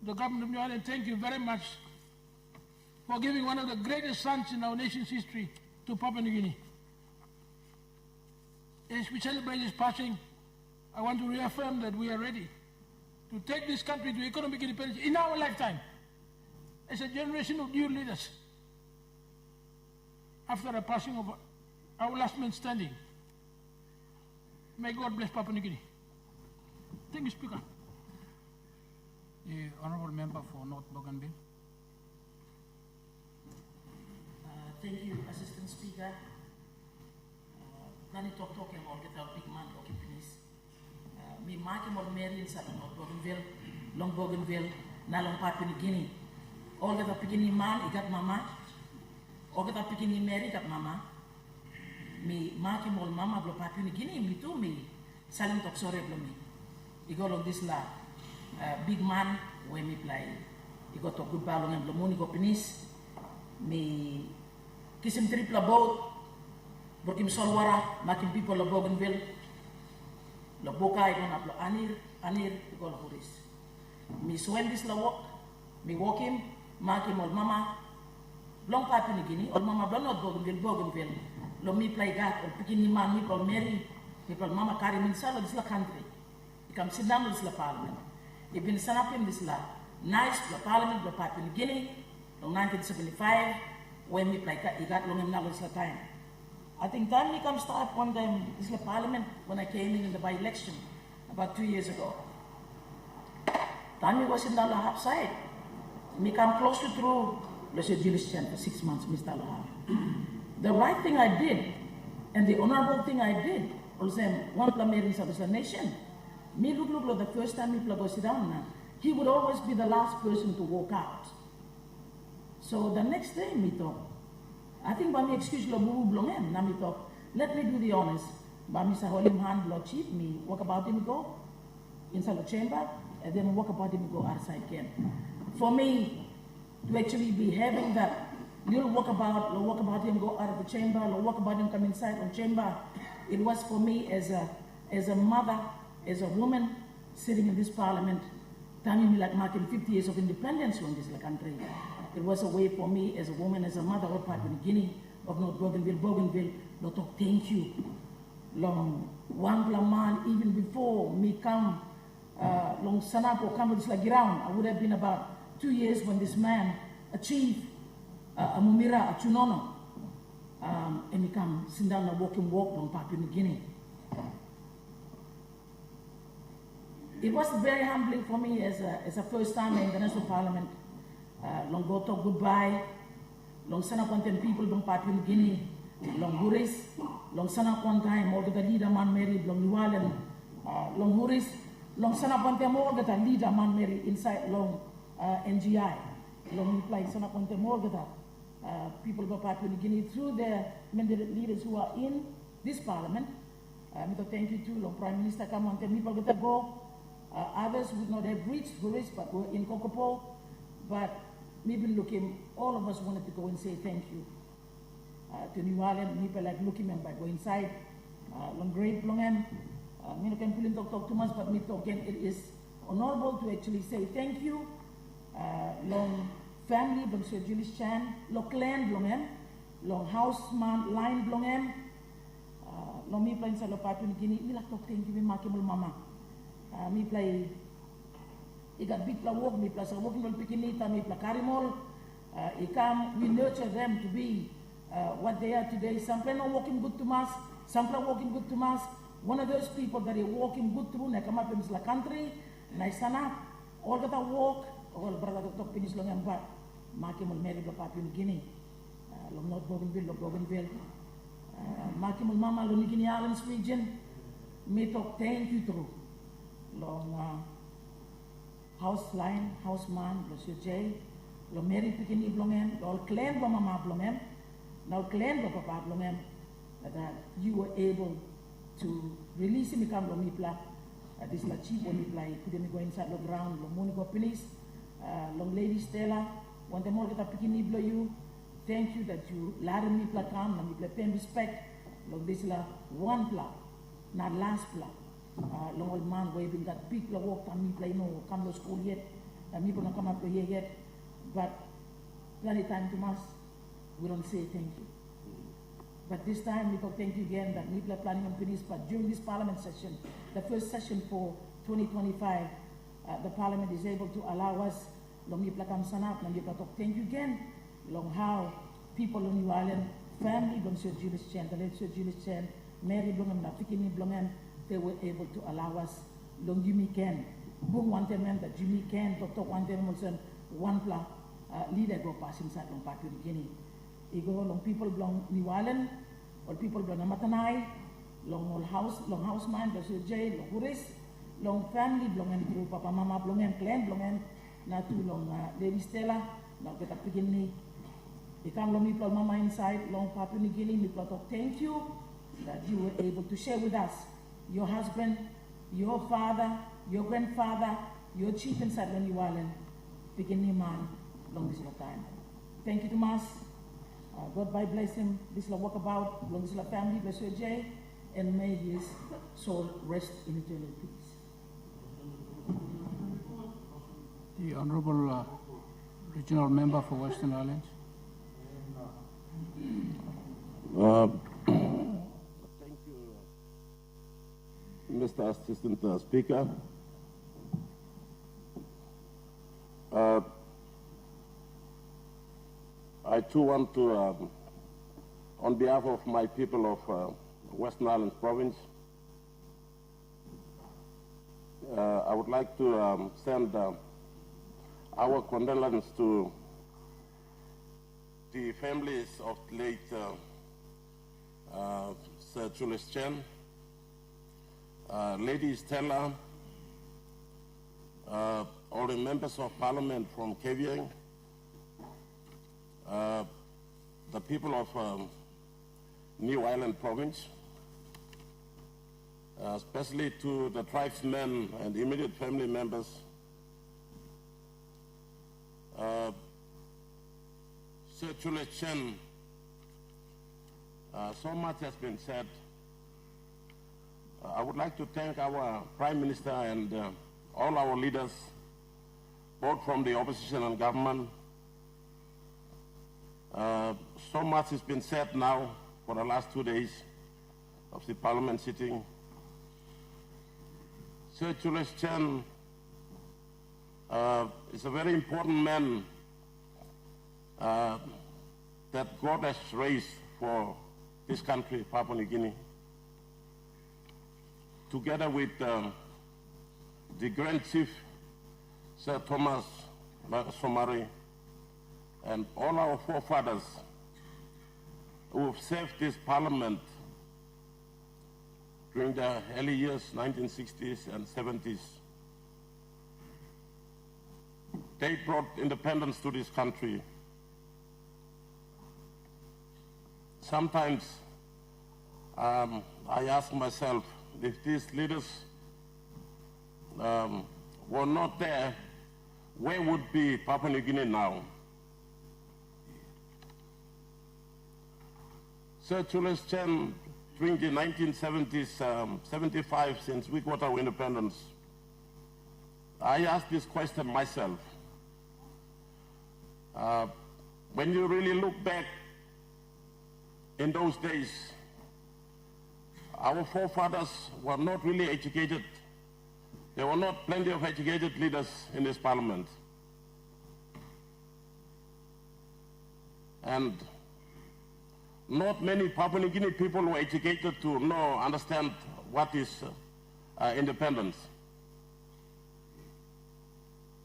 the government of New Ireland, thank you very much for giving one of the greatest sons in our nation's history to Papua New Guinea. As we celebrate his passing, I want to reaffirm that we are ready to take this country to economic independence in our lifetime as a generation of new leaders after the passing of our last man standing. May God bless Papua New Guinea. Thank you, Speaker. The Honourable Member for North Bougainville. Thank you, Assistant Speaker. Nani talk about get our big man talking please. Me marking more Mary in North Bougainville, Long Bougainville, Nalong Papua New Guinea. All get a picking man, he got mama. All get a picking Mary, got mama. Me marking more mama blo Papua New Guinea, me too, me saling talk sorry blo me. He got on this la big man where me play. He got a good ballon and blomoni go penis. Me kisim triple boat. Borkim solwara, making people of Bougainville. La boca I don't have anir, to go to police. Me swim this la walk, me walk him, mark him old mama, long Papua New Guinea, old mama don't not Bougainville. Lo me play that, or picking him man, me call Mary, people mama carry him inside of this la country. He come sit down with this la parliament. He been set up in this la nice la parliament, la Papua New Guinea, from 1975, when me play that, he got long now this la time. I think time me come start one time, this is the parliament, when I came in the by-election, about 2 years ago. Time me was in the half side. Me come close to through, let's say Julius for 6 months, Mr. Lahab. The right thing I did, and the honorable thing I did, also one plan service the nation. Me look, the first time me go sit down now, he would always be the last person to walk out. So the next day me thought, I think by me excuse lo boo blongem, na me talk, let me do the honors. By me say hold him hand, Lord Chief, me walk about him go inside the chamber, and then walk about him go outside again. For me, to actually be having that little walk about him go out of the chamber, walk about him come inside the chamber, it was for me as a mother, as a woman sitting in this parliament, telling me like marking 50 years of independence from this country. It was a way for me as a woman, as a mother of Papua New Guinea, of North Bougainville, lot of thank you. Long Wangla man, even before me come, long Sanapo come to this ground, I would have been about 2 years when this man achieved a Mumira, a Chunono, and he come sit down and walk on Papua New Guinea. It was very humbling for me as a first time in the National Parliament. Long go talk goodbye, long sana content people from Papua New Guinea, long Huris, long sana one time, all the leader man married, long Nuwalan, long Huris, long sana content all the leader man married inside long NGI, long reply sana content all the people from Papua New Guinea through the leaders who are in this parliament. Thank you to long Prime Minister come on people get go. Others would not have reached Huris, but were in Kokopo. But maybe looking, all of us wanted to go and say thank you to New Ireland. People like looking and by go inside. Long great long and me no can talk too much, but me talking it is honorable to actually say thank you. Long family, long Sir Julius Chan, long clan long em, long houseman line long em, long me playing sa Papua New Guinea. Me like talk thank you me makimul mama. Me play. Ikat big walk, me plus a walking will pikinita, me plus carimol. We nurture them to be what they are today. Some play not walking good to mass, some play walking good to mass. One of those people that are walking good through, they come up in the country, nice enough, all that walk, all brother talk finish long and back. Makim will marry the Papua New Guinea, long North Bougainville. Makim will mama, long New Guinea Islands region, me talk thank you through. Long house line, houseman, Monsieur J, lo Mary Pikini Blongem, lo clan by Mama Blongem, now clan by Papa Blongem, that you were able to release him come lo Mipla, this la cheap when Mipla, couldn't go inside the ground, lo Monica Police, long Lady Stella, when the more that Pikini blow you, thank you that you let Mipla come, and Mipla pay respect, lo this la one pla, not last pla. Long old man waving that big walk and me play no come to school yet and me don't come up to here yet, but plenty time to mass we don't say thank you, but this time we talk thank you again that me play planning on finish, but during this parliament session, the first session for 2025, the parliament is able to allow us long me play come stand up and me talk thank you again long how people on New Ireland family long Sir Julius Chen, the late Sir Julius Chen, Mary Blongam, Nafikini Blongam, they were able to allow us long Jimmy Ken, boom one time that Jimmy Ken, Dr. one time also one pla leader go pass inside long Papua New Guinea. He go long people belong New Ireland, or people belong Namatanai, long houseman, Dr. J, long Huris, long family belong and group, Papa Mama belong and clan belong and not too long Lady Stella, now get up beginning. He come long people Mama inside, long Papua New Guinea, me plot of thank you that you were able to share with us. Your husband, your father, your grandfather, your chief inside the New Ireland, beginning man, long this time. Thank you to Mas. God by bless him. This is a walkabout, long this family, bless your J, and may his soul rest in eternal peace. The Honorable Regional Member for Western Islands. Mr. Assistant Speaker, I too want to, on behalf of my people of Western Islands Province, I would like to send our condolence to the families of late Sir Julius Chen, Lady Stella, all the members of parliament from KVN, the people of New Ireland Province, especially to the tribesmen and immediate family members. Sir Julius Chen, so much has been said. I would like to thank our Prime Minister and all our leaders, both from the opposition and government, So much has been said now for the last 2 days of the Parliament sitting. Sir Julius Chen is a very important man that God has raised for this country, Papua New Guinea, together with the Grand Chief, Sir Thomas Somari, and all our forefathers who have served this Parliament during the early years, 1960s and 70s. They brought independence to this country. Sometimes I ask myself, if these leaders were not there, where would be Papua New Guinea now? Sir Julius Chen, during the 1970s, 75, since we got our independence, I asked this question myself. When you really look back in those days, our forefathers were not really educated. There were not plenty of educated leaders in this Parliament. And not many Papua New Guinea people were educated to understand what is independence.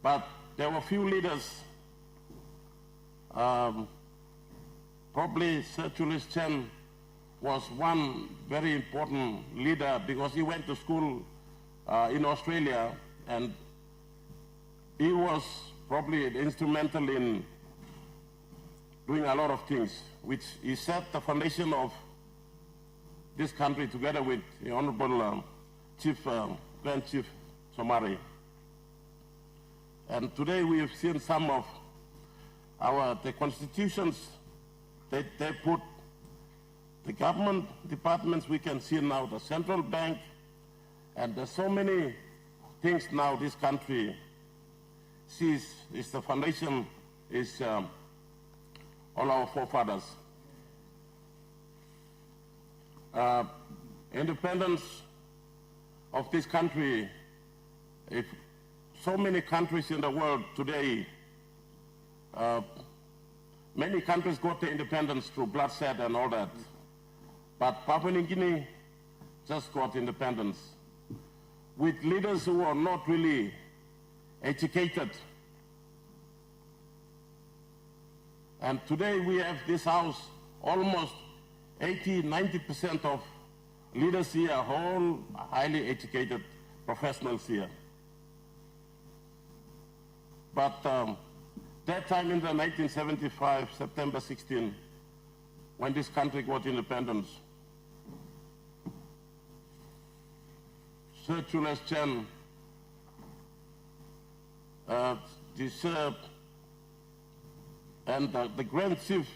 But there were few leaders, probably Sir Julius Chen was one very important leader because he went to school in Australia, and he was probably instrumental in doing a lot of things, which he set the foundation of this country together with the Honorable Grand Chief Somari. And today we have seen some of the constitutions that they put, the government departments we can see now, the central bank, and there's so many things now this country sees is the foundation, is all our forefathers. Independence of this country, if so many countries in the world today, many countries got their independence through bloodshed and all that, but Papua New Guinea just got independence with leaders who are not really educated. And today we have this house, almost 80–90% of leaders here are all highly educated professionals here. But that time in the 1975, September 16, when this country got independence, Sir Julius Chen, and the Grand Chief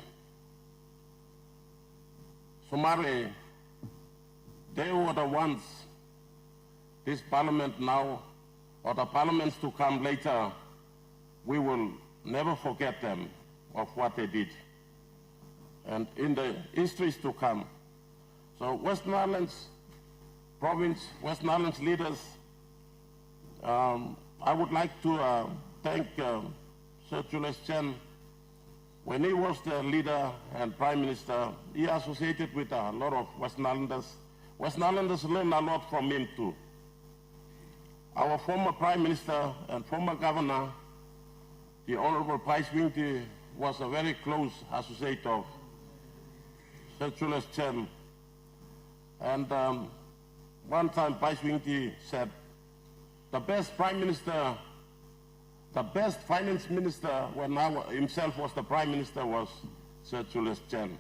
Somari, they were the ones, this Parliament now, or the parliaments to come later, we will never forget them of what they did. And in the histories to come. So Western Islands province, Western Islands leaders, I would like to thank Sir Julius Chen. When he was the leader and Prime Minister, he associated with a lot of Western Islanders. Western Islanders learned a lot from him too. Our former Prime Minister and former Governor, the Honorable Pais Wingti, was a very close associate of Sir Julius Chen. And one time Pais Wingti said, the best Prime Minister, the best Finance Minister when himself was the Prime Minister was Sir Julius Chen.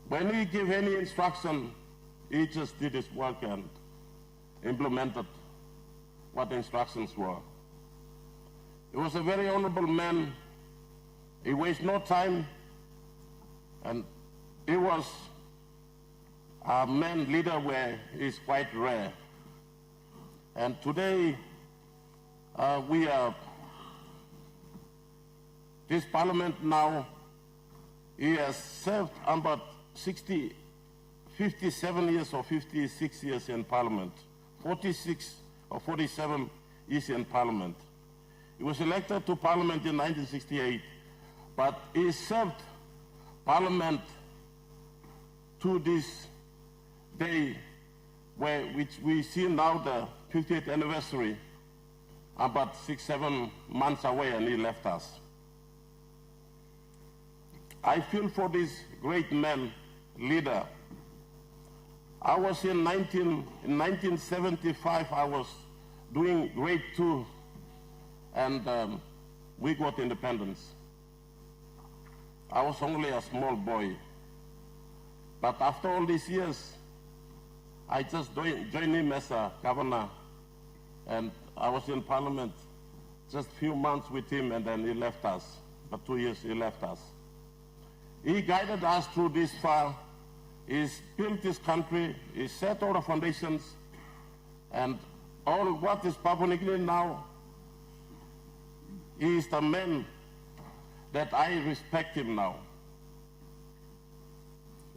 When he gave any instruction, he just did his work and implemented what the instructions were. He was a very honorable man. He wasted no time, and he was a man leader where he's quite rare. And today, we are, this Parliament now He has served about 57 years or 56 years in Parliament, 46 or 47 years in Parliament. He was elected to Parliament in 1968, but he served Parliament to this day, which we see now the 50th anniversary, about 6-7 months away, and he left us. I feel for this great man, leader. I was in 1975, I was doing grade 2, and we got independence. I was only a small boy. But after all these years, I just joined him as a governor, and I was in Parliament just a few months with him, and then he left us. For 2 years, he left us. He guided us through this far. He's built this country. He set all the foundations, and all what is Papua New Guinea now, he is the man that I respect him now.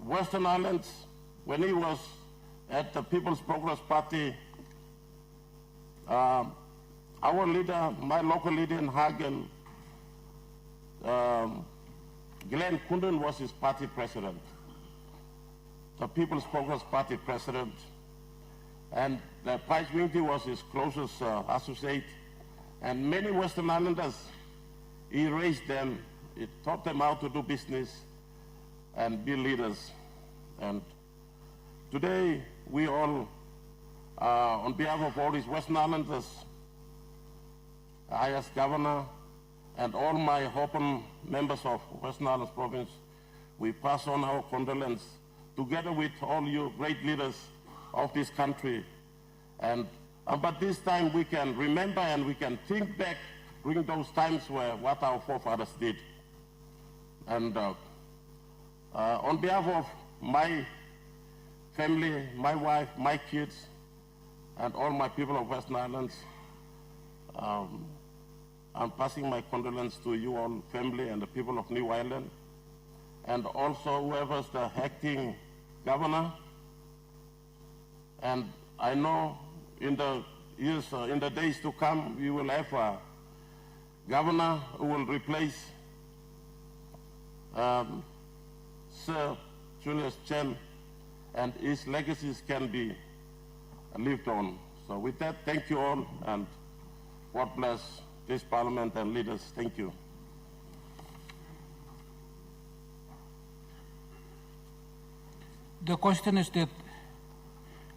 Western Islands, when he was at the People's Progress Party, our leader, my local leader in Hagen, Glenn Kunden was his party president, the People's Progress Party president, and Price Winty was his closest associate, and many Western Islanders, he raised them, he taught them how to do business and be leaders. And today, we all, on behalf of all these Western Islanders, I as governor, and all my Hopen members of Western Islands Province, we pass on our condolence together with all you great leaders of this country. And but this time we can remember and we can think back during those times where what our forefathers did. And on behalf of my family, my wife, my kids, and all my people of Western Islands, I'm passing my condolence to you all, family, and the people of New Ireland, and also whoever's the acting governor. And I know in the years, in the days to come, we will have a governor who will replace Sir Julius Chen, and his legacies can be lived on. So with that, thank you all, and God bless this Parliament and leaders. Thank you. The question is that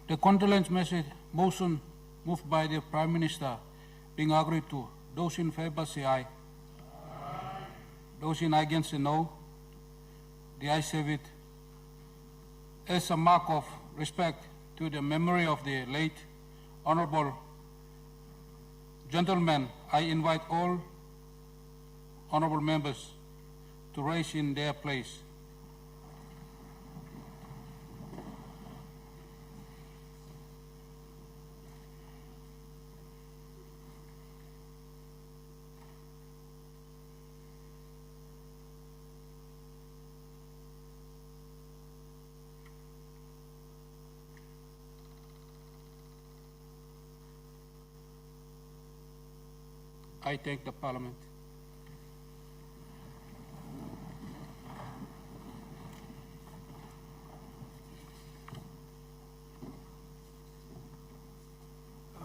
the condolence message motion moved by the Prime Minister being agreed to. Those in favor say aye. Aye. Those in against say no. The ayes have it. As a mark of respect to the memory of the late Honorable gentlemen, I invite all honorable members to rise in their place. I thank the Parliament.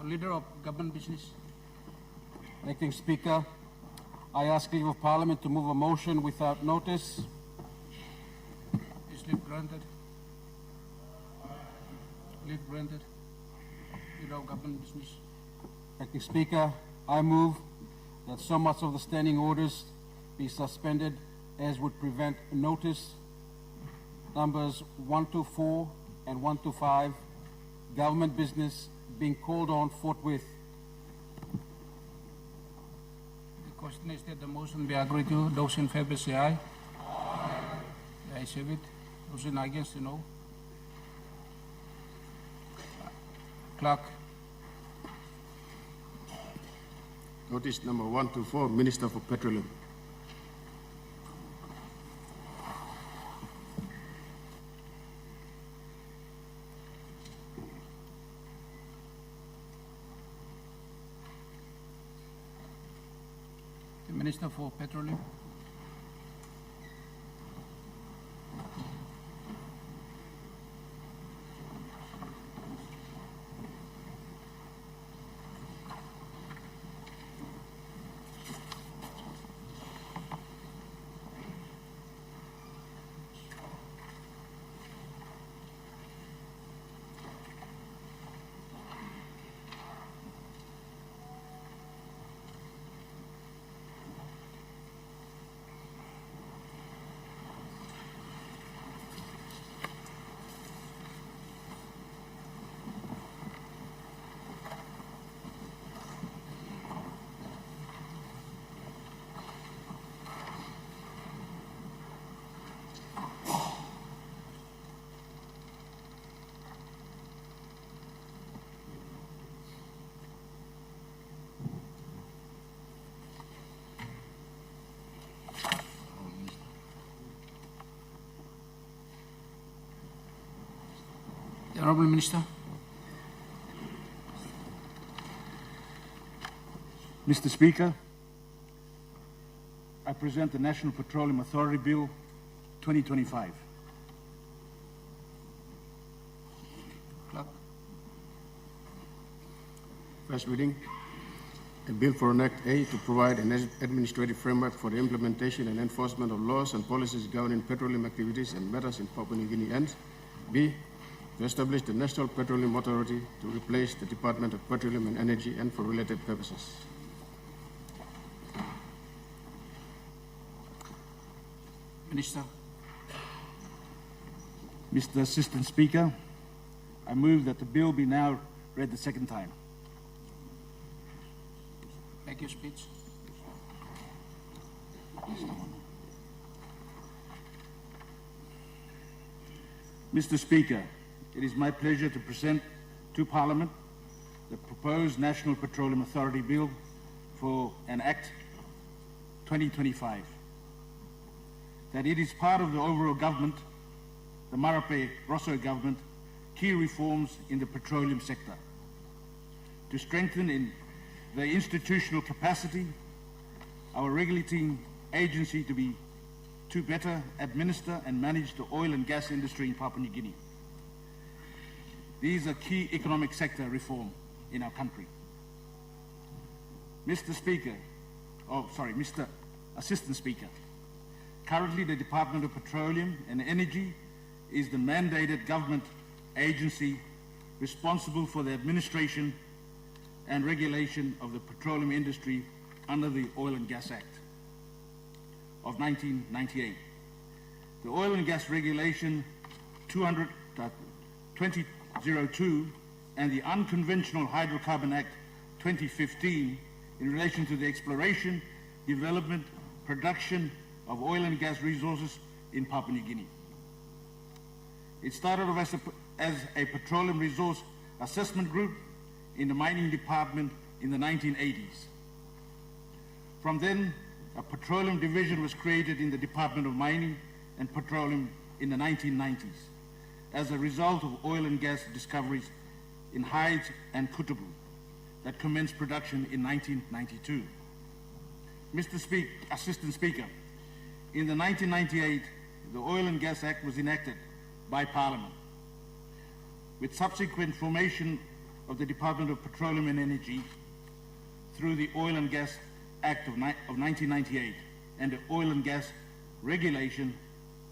Leader of Government Business. Acting Speaker, I ask leave of Parliament to move a motion without notice. Is leave granted? Leave granted. Leader of Government Business. Acting Speaker, I move that so much of the standing orders be suspended as would prevent notice. Numbers 1 to 4 and 1 to 5, government business being called on forthwith. The question is that the motion be agreed to. Those in favor say aye. Aye. The ayes have it. Those in against say no. Clerk. Notice number 124, Minister for Petroleum. Minister for Petroleum. The Honourable Minister. Mr. Speaker, I present the National Petroleum Authority Bill 2025. Clerk. First reading. A bill for an Act A to provide an administrative framework for the implementation and enforcement of laws and policies governing petroleum activities and matters in Papua New Guinea, and B, to establish the National Petroleum Authority to replace the Department of Petroleum and Energy and for related purposes. Minister. Mr. Assistant Speaker, I move that the bill be now read the second time. Make your speech. Mr. Speaker, it is my pleasure to present to Parliament the proposed National Petroleum Authority Bill for an Act 2025. That it is part of the overall government, the Marape Rosso government, key reforms in the petroleum sector to strengthen in the institutional capacity, our regulating agency to better administer and manage the oil and gas industry in Papua New Guinea. These are key economic sector reform in our country. Mr. Assistant Speaker, currently the Department of Petroleum and Energy is the mandated government agency responsible for the administration and regulation of the petroleum industry under the Oil and Gas Act of 1998. The Oil and Gas Regulation 2002 and the Unconventional Hydrocarbon Act 2015 in relation to the exploration, development, production of oil and gas resources in Papua New Guinea. It started off as a petroleum resource assessment group in the mining department in the 1980s. From then, a petroleum division was created in the Department of Mining and Petroleum in the 1990s as a result of oil and gas discoveries in Hides and Kutabu that commenced production in 1992. Assistant Speaker, in the 1998, the Oil and Gas Act was enacted by Parliament. With subsequent formation of the Department of Petroleum and Energy through the Oil and Gas Act of 1998 and the Oil and Gas Regulation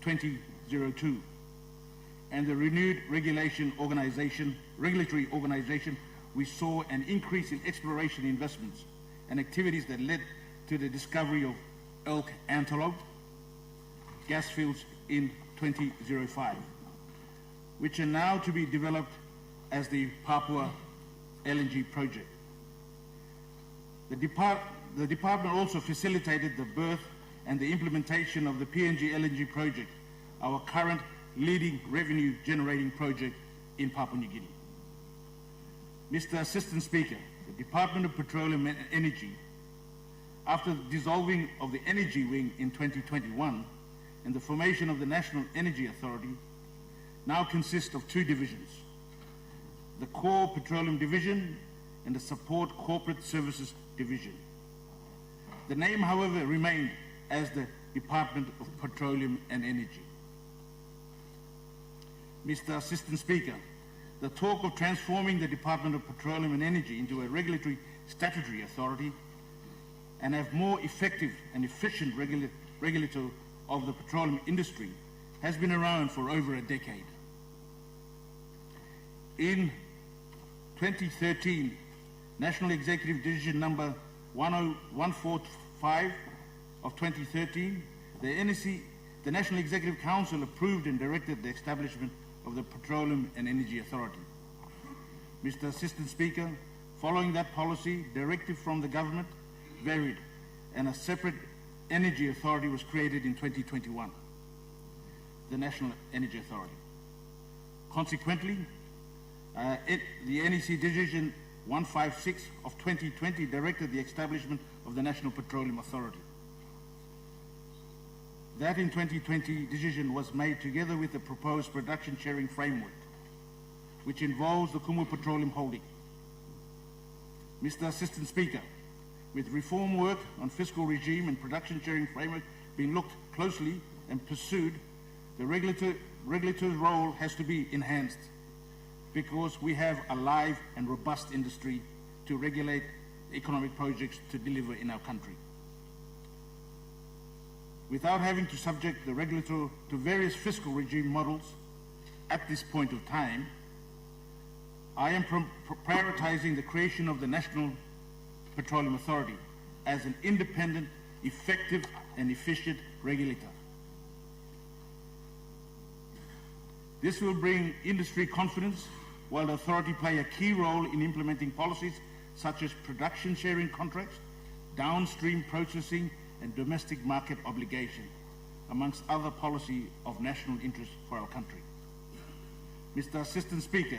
2002 and the renewed regulatory organization, we saw an increase in exploration investments and activities that led to the discovery of elk antelope gas fields in 2005, which are now to be developed as the Papua LNG project. The department also facilitated the birth and the implementation of the PNG LNG project, our current leading revenue generating project in Papua New Guinea. Mr. Assistant Speaker, the Department of Petroleum and Energy, after the dissolving of the Energy Wing in 2021 and the formation of the National Energy Authority, now consists of two divisions, the Core Petroleum Division and the Support Corporate Services Division. The name, however, remained as the Department of Petroleum and Energy. Mr. Assistant Speaker, the talk of transforming the Department of Petroleum and Energy into a regulatory statutory authority and have more effective and efficient regulator of the petroleum industry has been around for over a decade. In 2013, National Executive Decision number 145 of 2013, the National Executive Council approved and directed the establishment of the Petroleum and Energy Authority. Mr. Assistant Speaker, following that policy, directive from the government varied and a separate energy authority was created in 2021, the National Energy Authority. Consequently, the NEC Decision 156 of 2020 directed the establishment of the National Petroleum Authority. That in 2020 decision was made together with the proposed production sharing framework, which involves the Kumul Petroleum Holding. Mr. Assistant Speaker, with reform work on fiscal regime and production sharing framework being looked closely and pursued, the regulator's role has to be enhanced because we have a live and robust industry to regulate economic projects to deliver in our country. Without having to subject the regulator to various fiscal regime models at this point of time, I am prioritizing the creation of the National Petroleum Authority as an independent, effective and efficient regulator. This will bring industry confidence while the authority play a key role in implementing policies such as production sharing contracts, downstream processing and domestic market obligation, amongst other policy of national interest for our country. Mr. Assistant Speaker,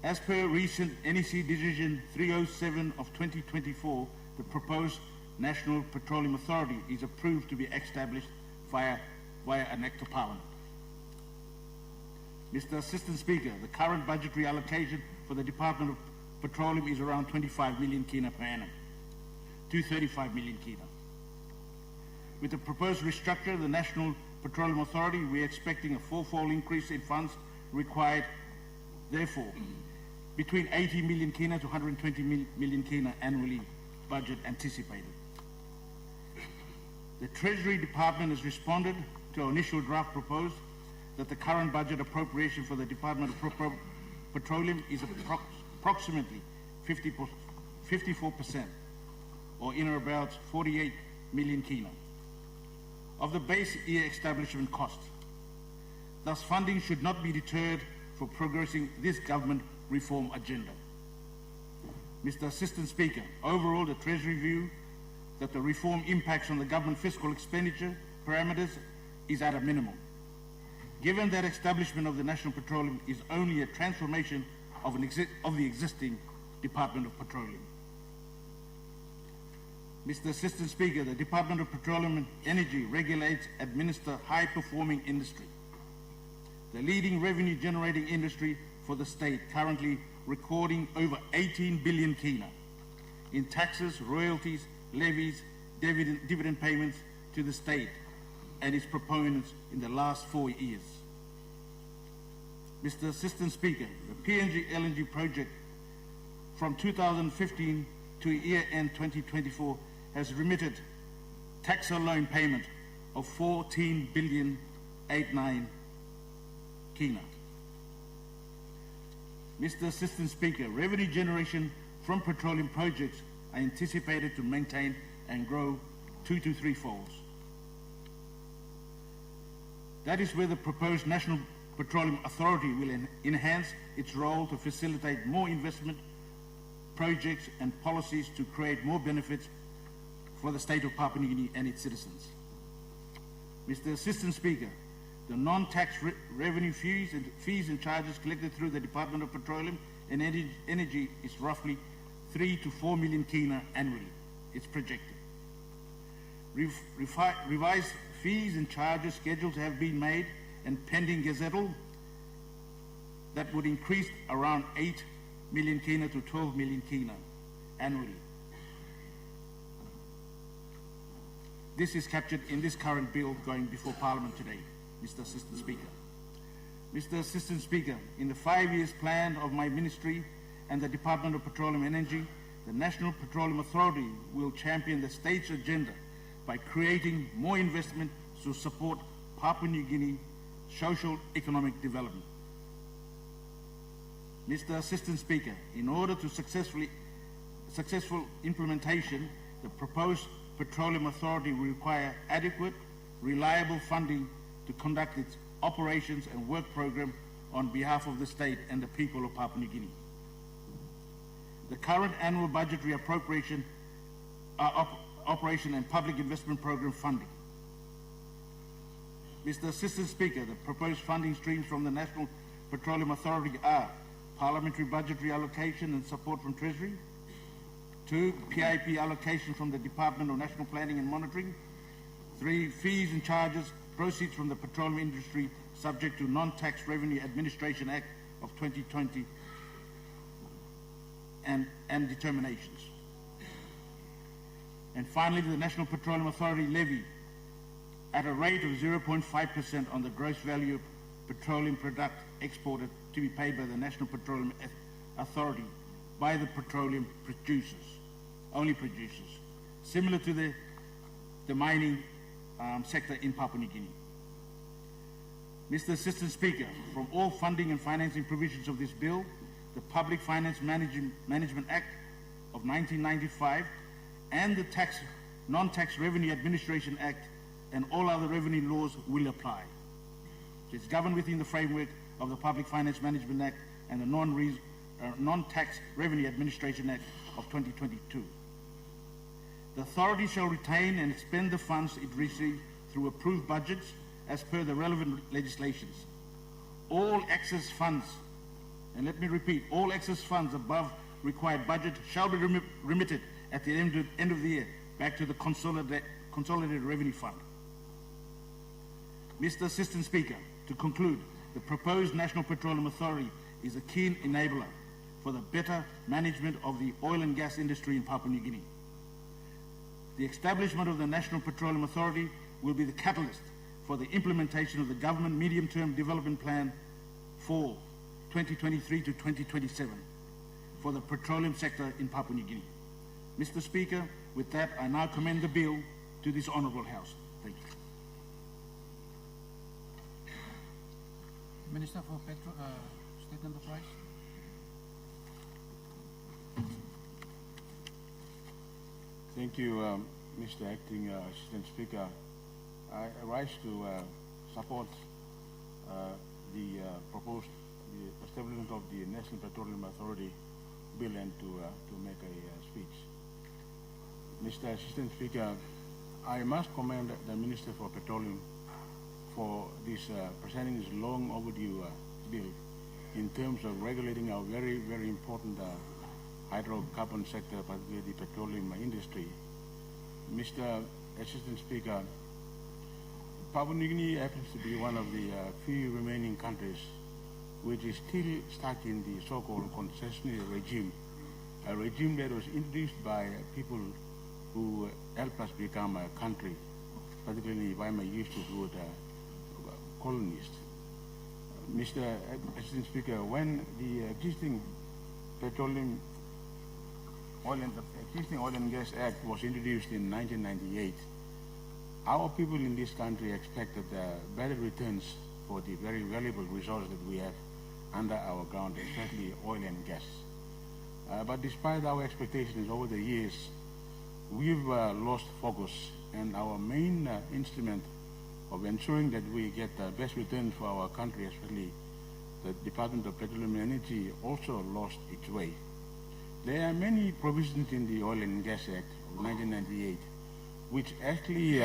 as per recent NEC Decision 307 of 2024, the proposed National Petroleum Authority is approved to be established via an Act of Parliament. Mr. Assistant Speaker, the current budgetary allocation for the Department of Petroleum is around 25 million kina per annum to 35 million kina. With the proposed restructure of the National Petroleum Authority, we are expecting a fourfold increase in funds required. Therefore, between 80 million kina to 120 million kina annually budget anticipated. The Treasury Department has responded to our initial draft proposed that the current budget appropriation for the Department of Petroleum is approximately 54%, or in or about 48 million kina, of the base year establishment cost. Thus, funding should not be deterred for progressing this government reform agenda. Mr. Assistant Speaker, overall the Treasury view that the reform impacts on the government fiscal expenditure parameters is at a minimum, given that establishment of the National Petroleum is only a transformation of the existing Department of Petroleum. Mr. Assistant Speaker, the Department of Petroleum and Energy regulates, administers high-performing industry, the leading revenue-generating industry for the state, currently recording over 18 billion kina in taxes, royalties, levies, dividend payments to the state and its proponents in the last 4 years. Mr. Assistant Speaker, the PNG LNG project from 2015 to year-end 2024 has remitted tax loan payment of 14 billion 89 kina. Mr. Assistant Speaker, revenue generation from petroleum projects are anticipated to maintain and grow 2 to 3 folds. That is where the proposed National Petroleum Authority will enhance its role to facilitate more investment projects and policies to create more benefits for the state of Papua New Guinea and its citizens. Mr. Assistant Speaker, the non-tax revenue fees and charges collected through the Department of Petroleum and Energy is roughly 3 to 4 million kina annually. It's projected. Revised fees and charges scheduled to have been made and pending gazettal that would increase around 8 million kina to 12 million kina annually. This is captured in this current bill going before Parliament today, Mr. Assistant Speaker. Mr. Assistant Speaker, in the 5 years plan of my ministry and the Department of Petroleum and Energy, the National Petroleum Authority will champion the state's agenda by creating more investment to support Papua New Guinea social economic development. Mr. Assistant Speaker, in order to successful implementation, the proposed Petroleum Authority will require adequate, reliable funding to conduct its operations and work program on behalf of the state and the people of Papua New Guinea. The current annual budgetary operation and public investment program funding. Mr. Assistant Speaker, the proposed funding streams from the National Petroleum Authority are parliamentary budgetary allocation and support from Treasury, 2, PIP allocation from the Department of National Planning and Monitoring, 3, fees and charges, proceeds from the petroleum industry subject to Non-Tax Revenue Administration Act of 2020 and determinations. And finally, the National Petroleum Authority levy at a rate of 0.5% on the gross value of petroleum product exported to be paid by the National Petroleum Authority by the petroleum producers, only producers, similar to the mining sector in Papua New Guinea. Mr. Assistant Speaker, from all funding and financing provisions of this bill, the Public Finance Management Act of 1995 and the Non-Tax Revenue Administration Act and all other revenue laws will apply. It's governed within the framework of the Public Finance Management Act and the Non-Tax Revenue Administration Act of 2022. The authority shall retain and expend the funds it receives through approved budgets as per the relevant legislations. All excess funds, and let me repeat, all excess funds above required budget shall be remitted at the end of the year back to the Consolidated Revenue Fund. Mr. Assistant Speaker, to conclude, the proposed National Petroleum Authority is a key enabler for the better management of the oil and gas industry in Papua New Guinea. The establishment of the National Petroleum Authority will be the catalyst for the implementation of the government medium-term development plan for 2023 to 2027 for the petroleum sector in Papua New Guinea. Mr. Speaker, with that, I now commend the bill to this Honourable House. Thank you. Minister for Statement of Rights. Thank you, Mr. Acting Assistant Speaker. I rise to support the proposed establishment of the National Petroleum Authority bill and to make a speech. Mr. Assistant Speaker, I must commend the Minister for Petroleum for this presenting this long overdue bill in terms of regulating our very, very important hydrocarbon sector, particularly the petroleum industry. Mr. Assistant Speaker, Papua New Guinea happens to be one of the few remaining countries which is still stuck in the so-called concessionary regime, a regime that was introduced by people who helped us become a country, particularly if I may use the word colonist. Mr. Assistant Speaker, when the existing oil and gas act was introduced in 1998, our people in this country expected better returns for the very valuable resource that we have under our ground, especially oil and gas. But despite our expectations over the years, we've lost focus, and our main instrument of ensuring that we get the best return for our country, especially the Department of Petroleum and Energy, also lost its way. There are many provisions in the Oil and Gas Act of 1998 which actually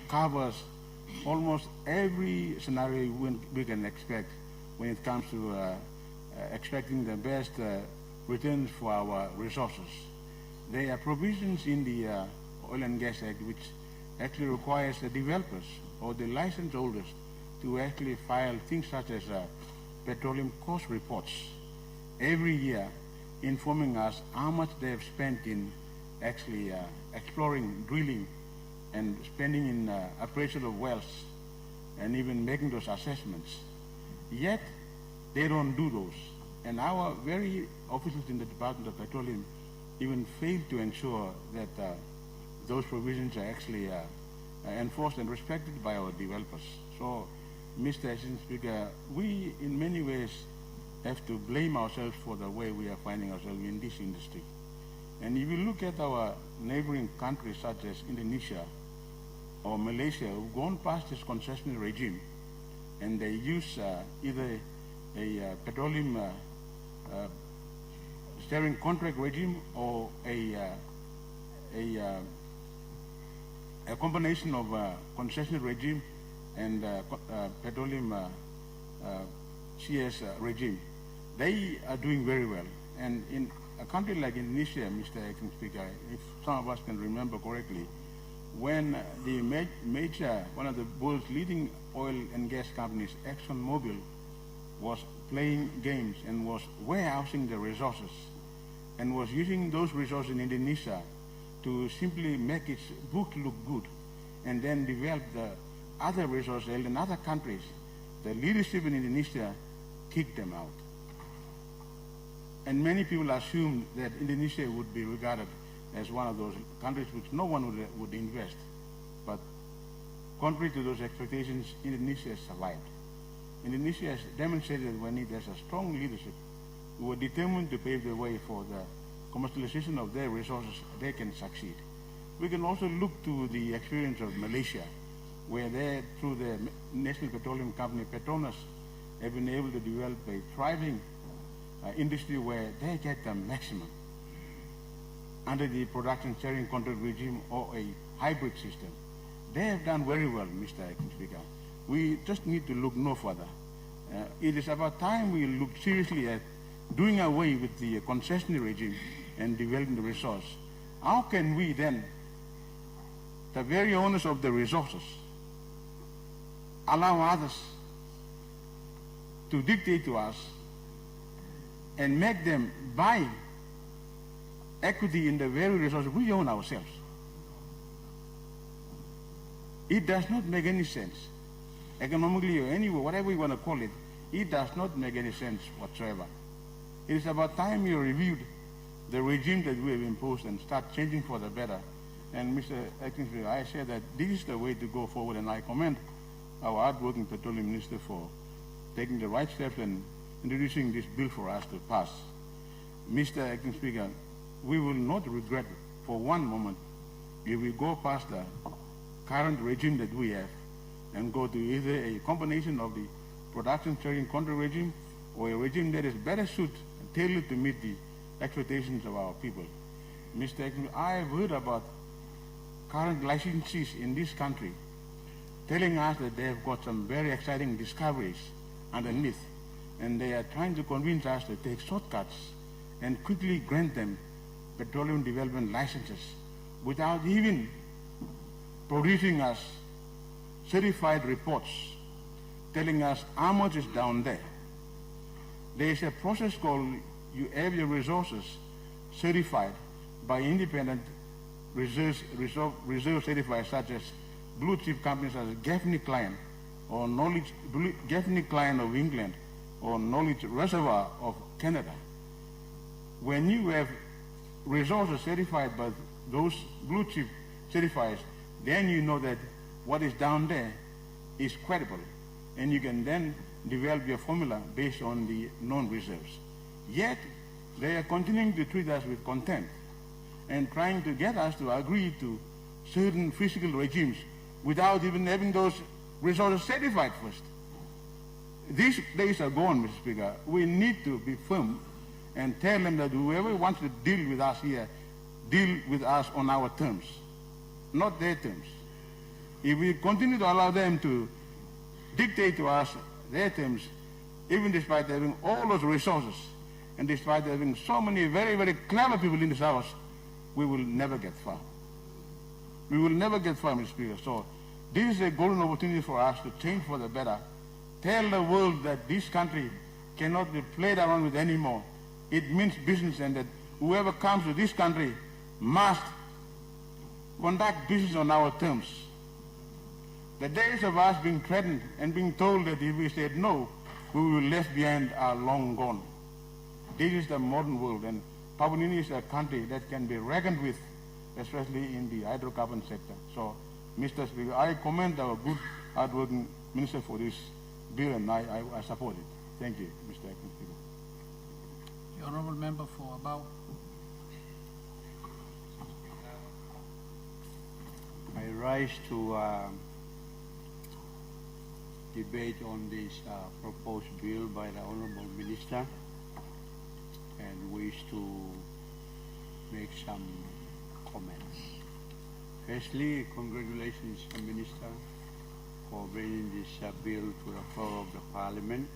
covers almost every scenario we can expect when it comes to expecting the best returns for our resources. There are provisions in the Oil and Gas Act which actually requires the developers or the license holders to actually file things such as petroleum cost reports every year, informing us how much they have spent in actually exploring, drilling, and spending in appraisal of wealth and even making those assessments. Yet, they don't do those. And our very officers in the Department of Petroleum even fail to ensure that those provisions are actually enforced and respected by our developers. So, Mr. Assistant Speaker, we in many ways have to blame ourselves for the way we are finding ourselves in this industry. And if you look at our neighboring countries such as Indonesia or Malaysia, who've gone past this concessional regime, and they use either a petroleum steering contract regime or a combination of concessional regime and petroleum CS regime. They are doing very well. And in a country like Indonesia, Mr. Acting Speaker, if some of us can remember correctly, when the one of the world's leading oil and gas companies, ExxonMobil, was playing games and was warehousing the resources and was using those resources in Indonesia to simply make its book look good and then develop the other resources held in other countries, the leadership in Indonesia kicked them out. And many people assumed that Indonesia would be regarded as one of those countries which no one would invest. But contrary to those expectations, Indonesia has survived. Indonesia has demonstrated when it has a strong leadership who are determined to pave the way for the commercialization of their resources, they can succeed. We can also look to the experience of Malaysia, where they, through the National Petroleum Company, Petronas, have been able to develop a thriving industry where they get the maximum under the production sharing contract regime or a hybrid system. They have done very well, Mr. Acting Speaker. We just need to look no further. It is about time we look seriously at doing away with the concessionary regime and developing the resource. How can we then, the very owners of the resources, allow others to dictate to us and make them buy equity in the very resources we own ourselves? It does not make any sense. Economically or anyway, whatever you want to call it, it does not make any sense whatsoever. It is about time we reviewed the regime that we have imposed and start changing for the better. And Mr. Acting Speaker, I say that this is the way to go forward, and I commend our hardworking Petroleum Minister for taking the right steps and introducing this bill for us to pass. Mr. Acting Speaker, we will not regret for one moment if we go past the current regime that we have and go to either a combination of the production sharing contract regime or a regime that is better suited and tailored to meet the expectations of our people. Mr. Acting, I have heard about current licensees in this country telling us that they have got some very exciting discoveries underneath, and they are trying to convince us to take shortcuts and quickly grant them petroleum development licenses without even producing us certified reports telling us how much is down there. There is a process called you have your resources certified by independent reserve certifiers such as blue chip companies such as Gaffney Klein or Gaffney Klein of England or Knowledge Reservoir of Canada. When you have resources certified by those blue chip certifiers, then you know that what is down there is credible, and you can then develop your formula based on the known reserves. Yet, they are continuing to treat us with contempt and trying to get us to agree to certain physical regimes without even having those resources certified first. These days are gone, Mr. Speaker. We need to be firm and tell them that whoever wants to deal with us here, deal with us on our terms, not their terms. If we continue to allow them to dictate to us their terms, even despite having all those resources, and despite having so many very, very clever people in this house, we will never get far. We will never get far, Mr. Speaker. So this is a golden opportunity for us to change for the better. Tell the world that this country cannot be played around with anymore. It means business, and that whoever comes to this country must conduct business on our terms. The days of us being threatened and being told that if we said no, we will be left behind are long gone. This is the modern world, and Papua New Guinea is a country that can be reckoned with, especially in the hydrocarbon sector. So, Mr. Speaker, I commend our good, hardworking minister for this bill, and I support it. Thank you, Mr. Acting Speaker. The honourable member for Abao. I rise to debate on this proposed bill by the Honourable Minister and wish to make some comments. Firstly, congratulations, Minister, for bringing this bill to the floor of the Parliament.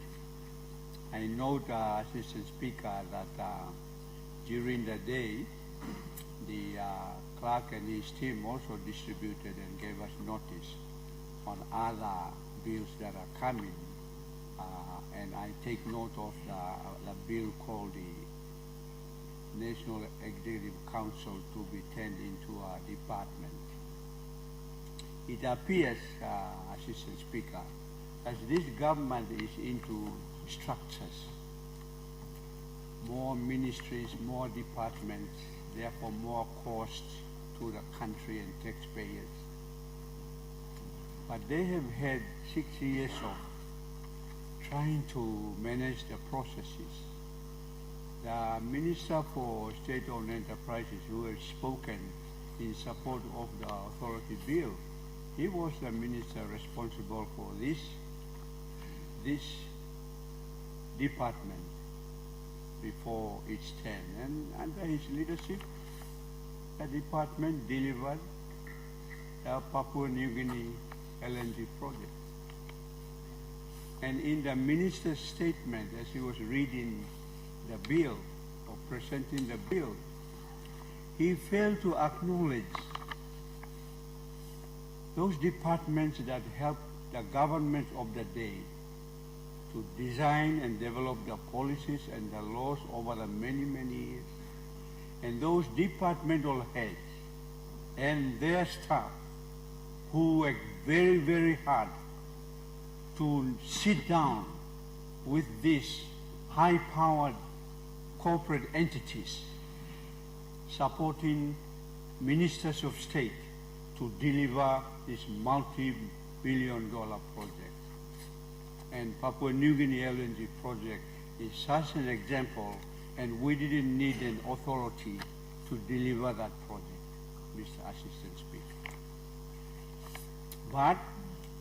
I note, Assistant Speaker, that during the day, the clerk and his team also distributed and gave us notice on other bills that are coming, and I take note of the bill called the National Executive Council to be turned into a department. It appears, Assistant Speaker, as this government is into structures, more ministries, more departments, therefore more cost to the country and taxpayers. But they have had 6 years of trying to manage the processes. The Minister for State-Owned Enterprises, who has spoken in support of the authority bill, he was the minister responsible for this department before its turn. And under his leadership, the department delivered the Papua New Guinea LNG project. And in the minister's statement, as he was reading the bill or presenting the bill, he failed to acknowledge those departments that helped the government of the day to design and develop the policies and the laws over the many, many years. And those departmental heads and their staff who worked very, very hard to sit down with these high-powered corporate entities supporting ministers of state to deliver this multi-billion-dollar project. And Papua New Guinea LNG project is such an example, and we didn't need an authority to deliver that project, Mr. Assistant Speaker. But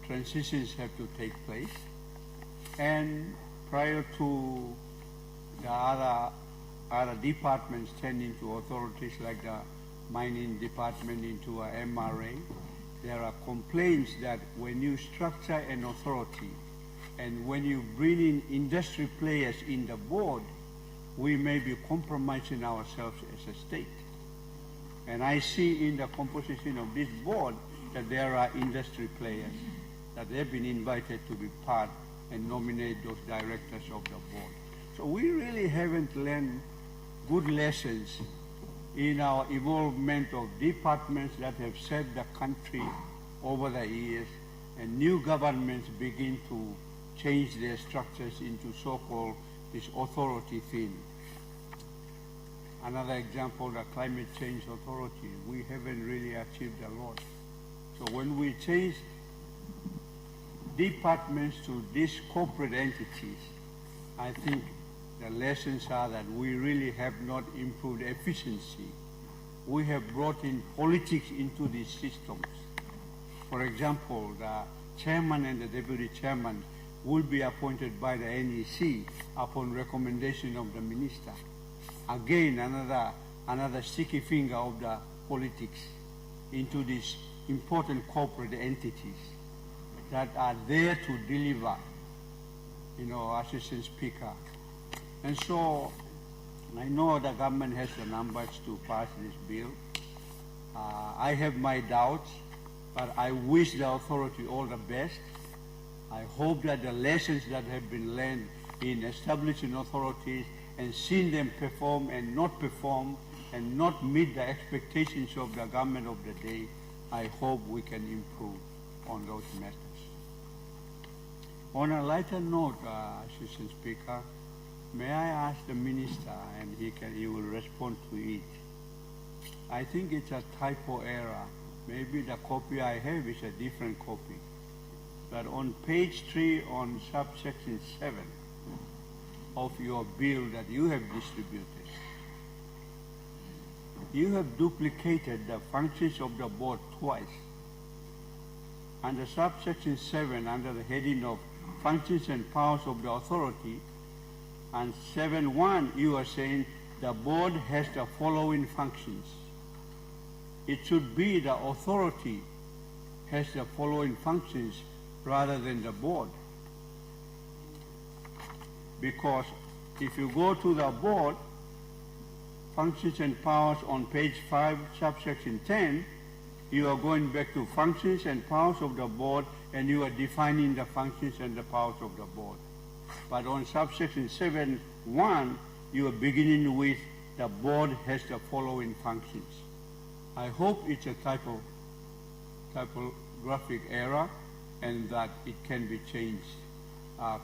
transitions have to take place, and prior to the other departments turning to authorities like the mining department into a MRA, there are complaints that when you structure an authority and when you bring in industry players in the board, we may be compromising ourselves as a state. And I see in the composition of this board that there are industry players that have been invited to be part and nominate those directors of the board. So we really haven't learned good lessons in our involvement of departments that have served the country over the years, and new governments begin to change their structures into so-called this authority thing. Another example, the Climate Change Authority. We haven't really achieved a lot. So when we change departments to these corporate entities, I think the lessons are that we really have not improved efficiency. We have brought in politics into these systems. For example, the chairman and the deputy chairman will be appointed by the NEC upon recommendation of the minister. Again, another sticky finger of the politics into these important corporate entities that are there to deliver, Assistant Speaker. And so I know the government has the numbers to pass this bill. I have my doubts, but I wish the authority all the best. I hope that the lessons that have been learned in establishing authorities and seeing them perform and not perform and not meet the expectations of the government of the day, I hope we can improve on those matters. On a lighter note, Assistant Speaker, may I ask the Minister, and he will respond to it. I think it's a typo error. Maybe the copy I have is a different copy. But on page 3 on subsection 7 of your bill that you have distributed, you have duplicated the functions of the board twice. Under subsection 7, under the heading of functions and powers of the authority, and 7.1, you are saying the board has the following functions. It should be the authority has the following functions rather than the board. Because if you go to the board, functions and powers on page 5, subsection 10, you are going back to functions and powers of the board, and you are defining the functions and the powers of the board. But on subsection 7.1, you are beginning with the board has the following functions. I hope it's a typographic error and that it can be changed.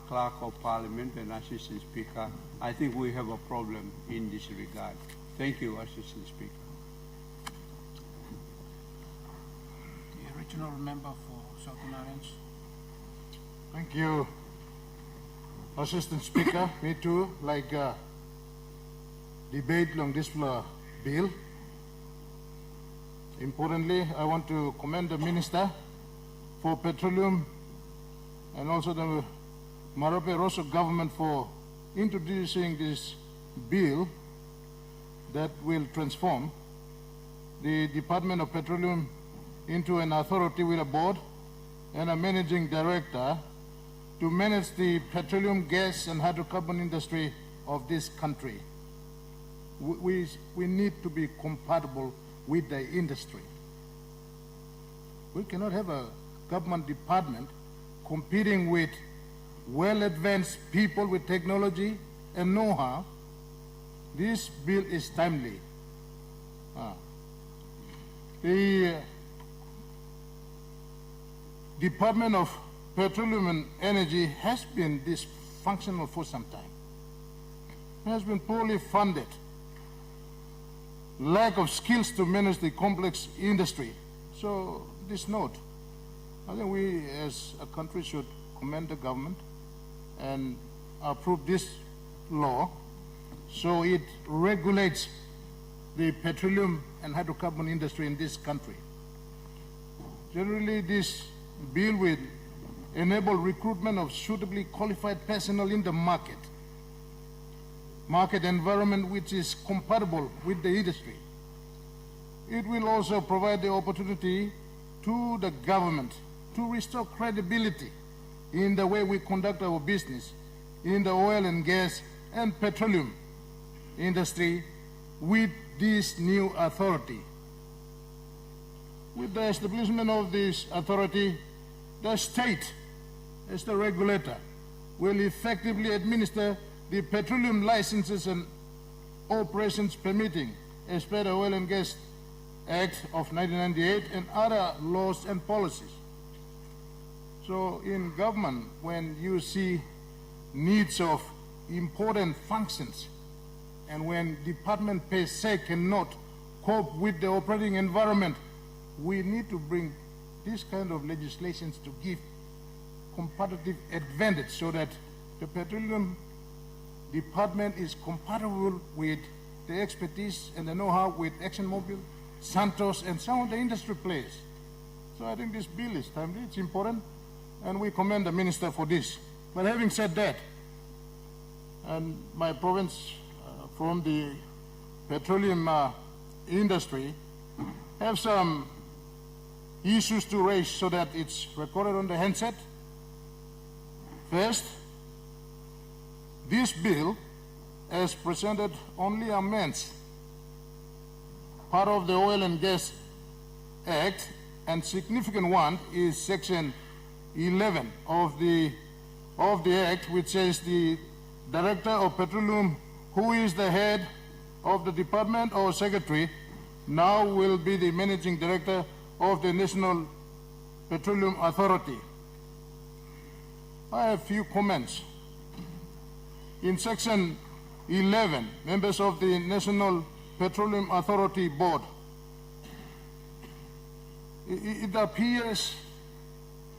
Clerk of Parliament and Assistant Speaker, I think we have a problem in this regard. Thank you, Assistant Speaker. The original member for Southern Orange. Thank you, Assistant Speaker. Me too, like debate on this bill. Importantly, I want to commend the Minister for Petroleum and also the Marape Rosso government for introducing this bill that will transform the Department of Petroleum into an authority with a board and a managing director to manage the petroleum, gas, and hydrocarbon industry of this country. We need to be compatible with the industry. We cannot have a government department competing with well-advanced people with technology and know-how. This bill is timely. The Department of Petroleum and Energy has been dysfunctional for some time. It has been poorly funded, lack of skills to manage the complex industry. So this note, I think we as a country should commend the government and approve this law so it regulates the petroleum and hydrocarbon industry in this country. Generally, this bill will enable recruitment of suitably qualified personnel in the market environment which is compatible with the industry. It will also provide the opportunity to the government to restore credibility in the way we conduct our business in the oil and gas and petroleum industry with this new authority. With the establishment of this authority, the state, as the regulator, will effectively administer the petroleum licenses and operations permitting as per the Oil and Gas Act of 1998 and other laws and policies. So in government, when you see needs of important functions and when department per se cannot cope with the operating environment, we need to bring this kind of legislations to give competitive advantage so that the petroleum department is compatible with the expertise and the know-how with ExxonMobil, Santos, and some of the industry players. So I think this bill is timely, it's important, and we commend the minister for this. But having said that, and my province from the petroleum industry have some issues to raise so that it's recorded on the handset. First, this bill, as presented, only amends part of the Oil and Gas Act, and significant one is Section 11 of the Act, which says the Director of Petroleum, who is the head of the department or secretary now will be the managing director of the National Petroleum Authority. I have a few comments. In section 11, members of the National Petroleum Authority Board, it appears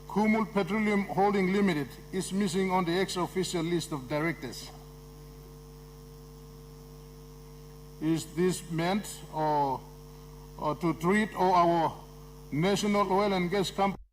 Kumul Petroleum Holding Limited is missing on the ex-official list of directors. Is this meant or to treat all our national oil and gas companies